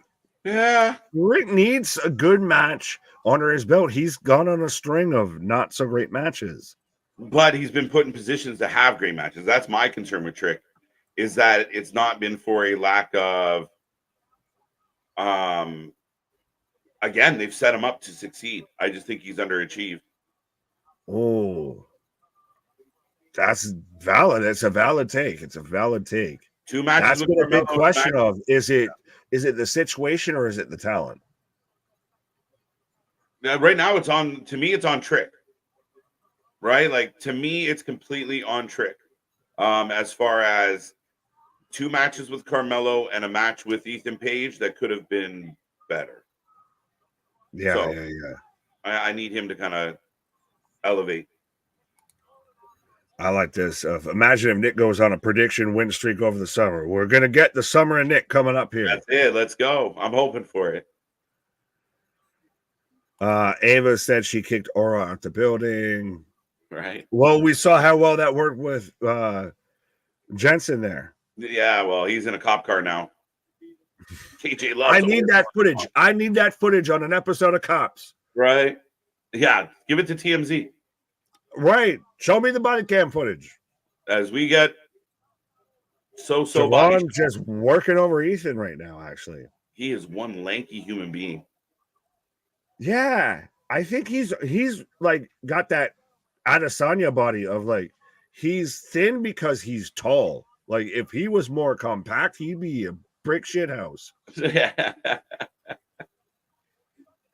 yeah, Rick needs a good match under his belt. He's gone on a string of not so great matches, but he's been put in positions to have great matches. That's my concern with Trick, is that it's not been for a lack of again, they've set him up to succeed. I just think he's underachieved. Oh, that's valid. It's a valid take. It's a valid take. 2 matches. That's been a big question of is it the situation or is it the talent? Now, right now, it's on Trick. Right? Like, to me, it's completely on Trick. As far as 2 matches with Carmelo and a match with Ethan Page that could have been better. Yeah. I need him to kind of elevate. I like this. Imagine if Nick goes on a prediction win streak over the summer. We're going to get the summer of Nick coming up here. That's it. Let's go. I'm hoping for it. Ava said she kicked Aura out the building. Right. Well, we saw how well that worked with Jensen there. Yeah, well, he's in a cop car now. KJ loves I need that footage. I need that footage on an episode of Cops. Right. Yeah, give it to TMZ. Right. Show me the body cam footage. As we get so I'm just working over Ethan right now, actually. He is one lanky human being. Yeah. I think he's like got that Adesanya body of like he's thin because he's tall. Like if he was more compact, he'd be brick shit house.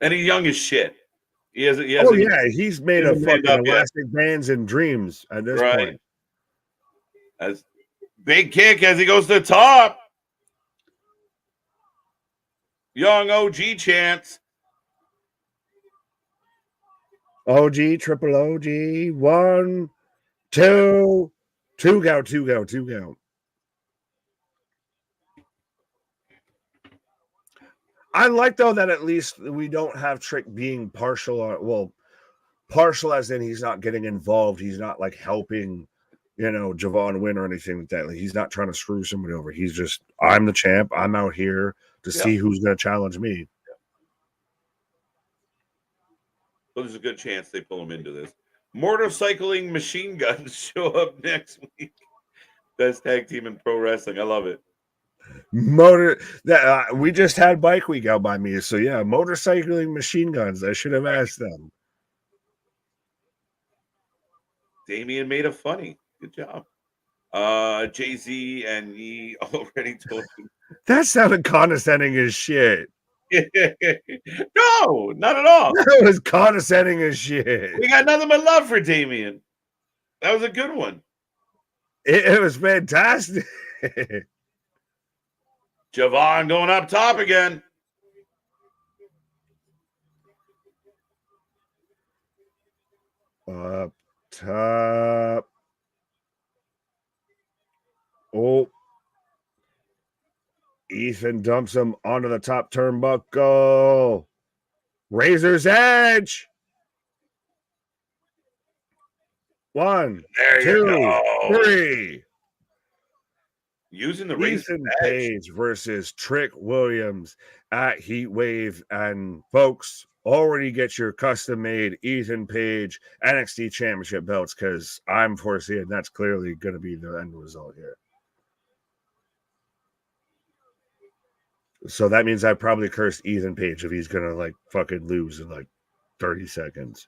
And he's young as shit. He hasn't He's made of fucking elastic bands and dreams at this point. As big kick as he goes to the top. Young OG chance. OG, triple OG, 1, 2, 2 count, 2 count, 2 count. I like, though, that at least we don't have Trick being partial. Partial as in he's not getting involved. He's not like helping, Javon win or anything like that. Like, he's not trying to screw somebody over. He's just, I'm the champ. I'm out here to see who's going to challenge me. Well, there's a good chance they pull him into this. Motorcycling machine guns show up next week. Best tag team in pro wrestling. I love it. We just had Bike Week out by me, so yeah, motorcycling machine guns. I should have asked them. Damien made it funny. Good job. Jay-Z and Ye already told you. That sounded condescending as shit. No, not at all. That was condescending as shit. We got nothing but love for Damien. That was a good one. It was fantastic. Javon going up top again. Up top. Oh. Ethan dumps him onto the top turnbuckle. Razor's Edge. 1, 2, 3. Using the Ethan Page versus Trick Williams at Heatwave. And folks, already get your custom-made Ethan Page NXT Championship belts, because I'm foreseeing that's clearly going to be the end result here. So that means I probably cursed Ethan Page if he's going to fucking lose in 30 seconds.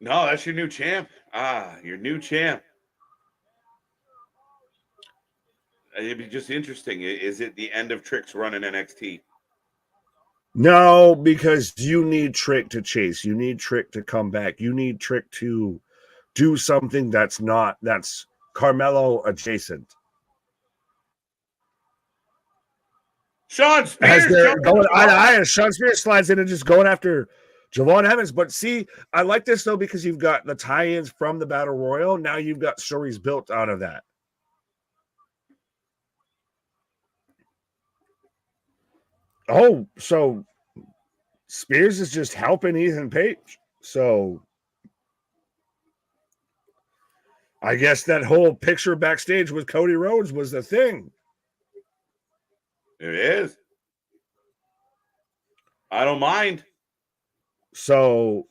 No, that's your new champ. Your new champ. It'd be just interesting. Is it the end of Trick's run in NXT? No, because you need Trick to chase. You need Trick to come back. You need Trick to do something that's Carmelo adjacent. Sean Spears. Sean Spears slides in and just going after Javon Evans. But see, I like this though, because you've got the tie-ins from the Battle Royal. Now you've got stories built out of that. Oh, so Spears is just helping Ethan Page. So I guess that whole picture backstage with Cody Rhodes was the thing. It is. I don't mind. So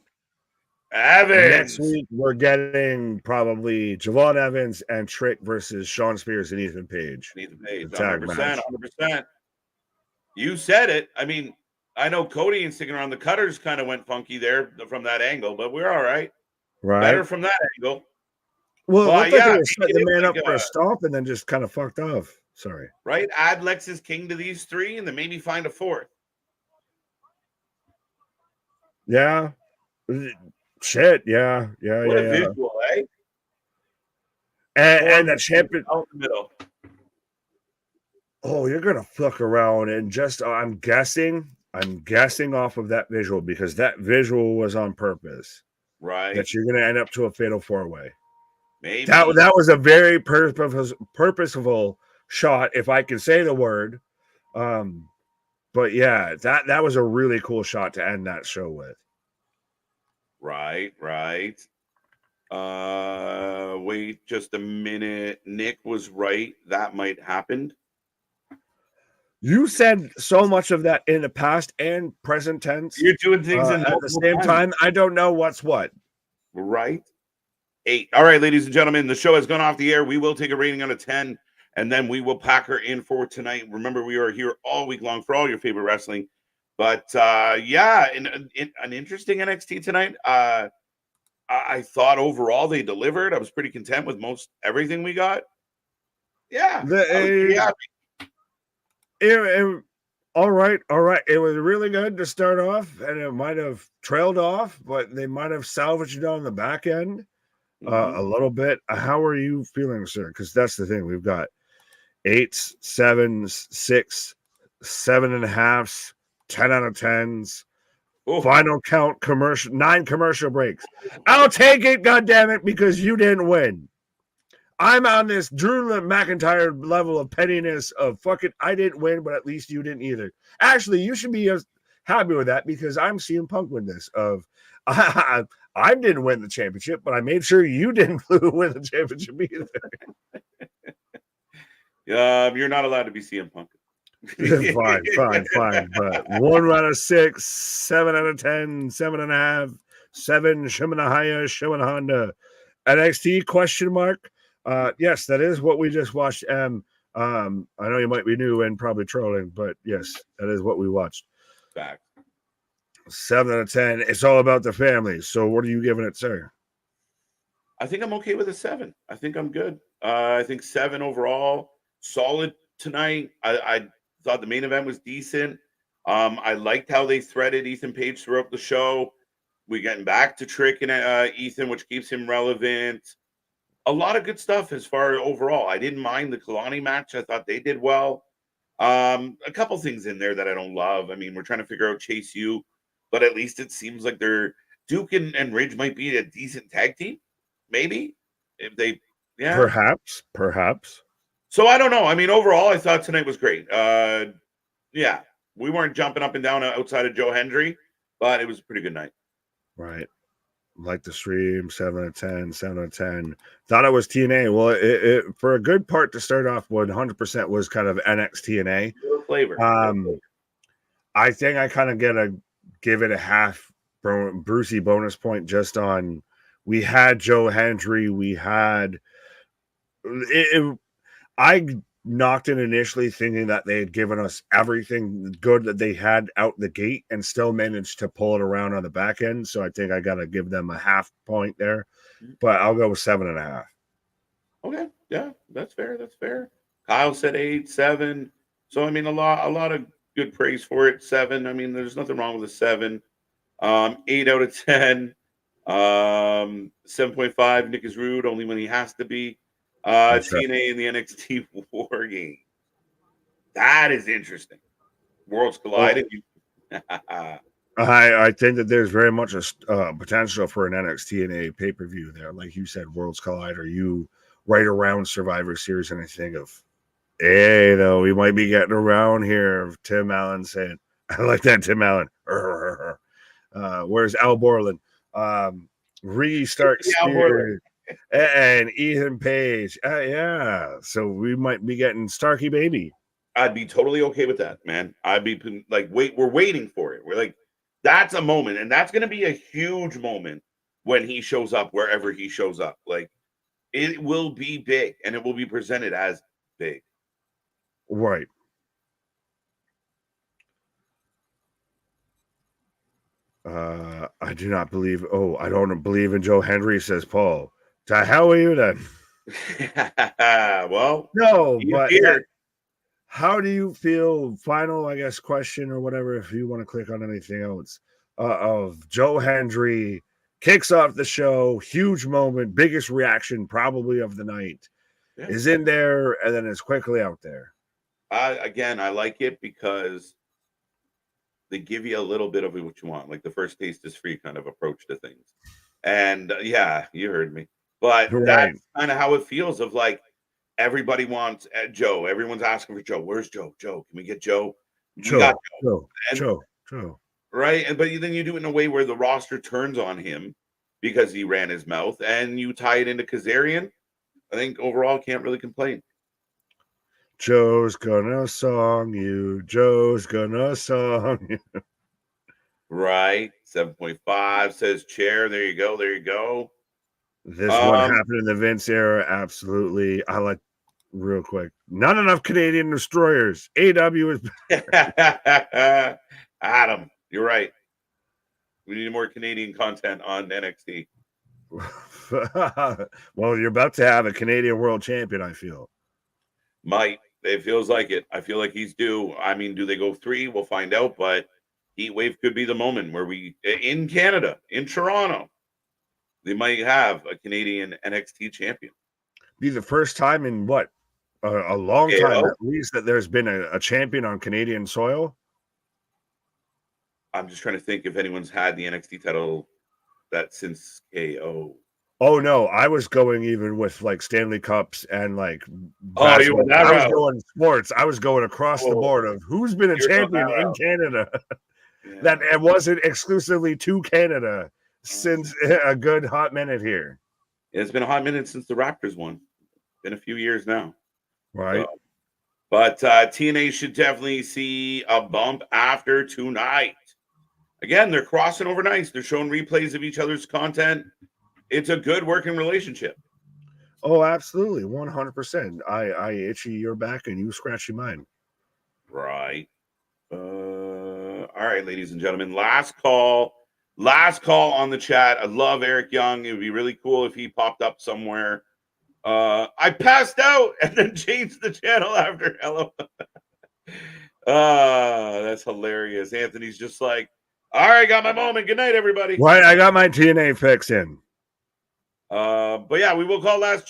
Evans. Next week we're getting probably Javon Evans and Trick versus Sean Spears and Ethan Page. 100%. You said it. I mean, I know Cody and sticking around. The cutters kind of went funky there from that angle, but we're all right. Right. Better from that angle. Well, it looked like they were setting the man up for a stomp and then just kind of fucked off. Sorry. Right? Add Lexus King to these three and then maybe find a fourth. Yeah. Shit. Yeah. What a visual, eh? And the champion out in the middle. Oh, you're gonna fuck around and just I'm guessing off of that visual, because that visual was on purpose. Right. That you're gonna end up to a fatal 4-way. Maybe that was a very purposeful shot, if I can say the word. But yeah, that was a really cool shot to end that show with. Right. Wait just a minute. Nick was right. That might happen. You said so much of that in the past and present tense. You're doing things at the same time. I don't know what's what. Right. 8. All right, ladies and gentlemen, the show has gone off the air. We will take a rating out of 10, and then we will pack her in for tonight. Remember, we are here all week long for all your favorite wrestling. But yeah, an interesting NXT tonight. I thought overall they delivered. I was pretty content with most everything we got. Yeah, I was pretty happy. All right. It was really good to start off, and it might have trailed off, but they might have salvaged it on the back end a little bit. How are you feeling, sir? Because that's the thing. We've got 8s, 7s, 6, 7.5s, 10 out of 10s. Oh. Final count commercial, 9 commercial breaks. I'll take it, goddammit, because you didn't win. I'm on this Drew McIntyre level of pettiness of fucking I didn't win, but at least you didn't either. Actually, you should be happy with that because I'm CM Punk with this of I didn't win the championship, but I made sure you didn't win the championship either. You're not allowed to be CM Punk. fine. But 1 out of 6, 7 out of 10, 7.5, 7 Shimanahaya, Shimon Honda. NXT question mark. Yes, that is what we just watched. I know you might be new and probably trolling, but yes, that is what we watched. Back 7 out of 10. It's all about the family. So, what are you giving it, sir? I think I'm okay with a 7. I think I'm good. I think 7 overall, solid tonight. I thought the main event was decent. I liked how they threaded Ethan Page throughout the show. We're getting back to Trick and Ethan, which keeps him relevant. A lot of good stuff as far as overall. I didn't mind the Kalani match. I thought they did well. A couple things in there that I don't love. I mean, we're trying to figure out Chase U, but at least it seems like they're Duke and Ridge might be a decent tag team. Maybe if they, yeah, perhaps. So I don't know. I mean, overall, I thought tonight was great. Yeah, we weren't jumping up and down outside of Joe Hendry, but it was a pretty good night. Right. Like the stream, 7 out of 10, 7 out of 10. Thought it was TNA. Well, it for a good part to start off, 100% was kind of NXT TNA. Flavor. I think I kind of give it a half Brucey bonus point just on we had Joe Hendry, we had I knocked in initially thinking that they had given us everything good that they had out the gate and still managed to pull it around on the back end. So I think I got to give them a half point there, but I'll go with 7.5. Okay. Yeah, that's fair. Kyle said 8, 7. So, I mean, a lot of good praise for it. 7. I mean, there's nothing wrong with a 7. 8 out of 10. 7.5. Nick is rude only when he has to be. TNA and the NXT War Game. That is interesting. Worlds collided. I think that there's very much a potential for an NXT and a pay-per-view there. Like you said, Worlds Collide, or you right around Survivor Series, and I think of, hey, though, we might be getting around here. Tim Allen saying, I like that, Tim Allen. Where's Al Borland? Restart Spears and Ethan Page. Yeah. So we might be getting Starkey Baby. I'd be totally okay with that, man. I'd be like, we're waiting for it. We're like, that's a moment, and that's going to be a huge moment when he shows up, wherever he shows up. Like, it will be big, and it will be presented as big. Right. I do not believe. Oh, I don't believe in Joe Hendry, says Paul. To hell are you then? Well, no, but how do you feel? Final, I guess, question or whatever, if you want to click on anything else, of Joe Hendry kicks off the show, huge moment, biggest reaction probably of the night, is in there, and then is quickly out there. Again, I like it because they give you a little bit of what you want, like the first taste is free kind of approach to things. And yeah, you heard me. But that's kind of how it feels of like, everybody wants Joe. Everyone's asking for Joe. Where's Joe? Joe, can we get Joe? We got Joe. Joe. Right. But then you do it in a way where the roster turns on him because he ran his mouth, and you tie it into Kazarian. I think overall can't really complain. Joe's gonna song you. Joe's gonna song you. Right. 7.5 says chair. There you go. This one happened in the Vince era. Absolutely. I like, real quick, not enough Canadian destroyers. AW is Adam, you're right. We need more Canadian content on NXT. Well, you're about to have a Canadian world champion, I feel. Might. It feels like it. I feel like he's due. I mean, do they go 3? We'll find out. But Heatwave could be the moment where we, in Canada, in Toronto, they might have a Canadian NXT champion. Be the first time in what? A long time, at least, that there's been a champion on Canadian soil. I'm just trying to think if anyone's had the NXT title that since KO. Oh no, I was going even with like Stanley Cups and like you went that I route. was going sports. I was going across the board of who's been a champion in Canada that it wasn't exclusively to Canada since a good hot minute here. It's been a hot minute since the Raptors won. Been a few years now. Right. So, but TNA should definitely see a bump after tonight. Again, they're crossing over nice. They're showing replays of each other's content. It's a good working relationship. Oh, absolutely. 100%. I itchy your back and you scratchy mine. Right. All right, ladies and gentlemen. Last call on the chat. I love Eric Young. It would be really cool if he popped up somewhere. I passed out and then changed the channel after. Hello. That's hilarious. Anthony's just like, all right, got my moment. Good night, everybody. Right, I got my TNA fix in. But yeah, we will call last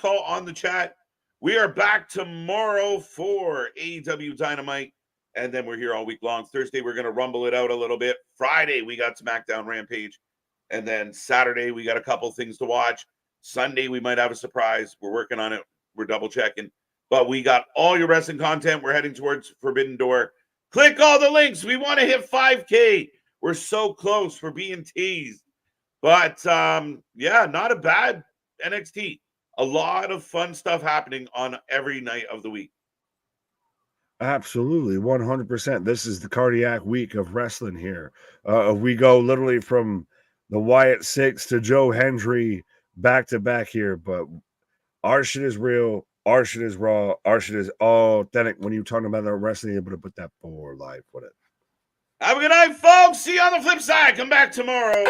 call on the chat. We are back tomorrow for AEW Dynamite, and then we're here all week long. Thursday, we're going to rumble it out a little bit. Friday, we got SmackDown Rampage, and then Saturday, we got a couple things to watch. Sunday, we might have a surprise. We're working on it. We're double checking, but we got all your wrestling content. We're heading towards Forbidden Door. Click all the links. We want to hit 5K. We're so close for being teased. But, yeah, not a bad NXT. A lot of fun stuff happening on every night of the week. Absolutely, 100%. This is the cardiac week of wrestling here. We go literally from the Wyatt Six to Joe Hendry back to back here. But our shit is real. Our shit is raw. Our shit is authentic. When you're talking about the wrestling, you're able to put that for life with it. Have a good night, folks. See you on the flip side. Come back tomorrow.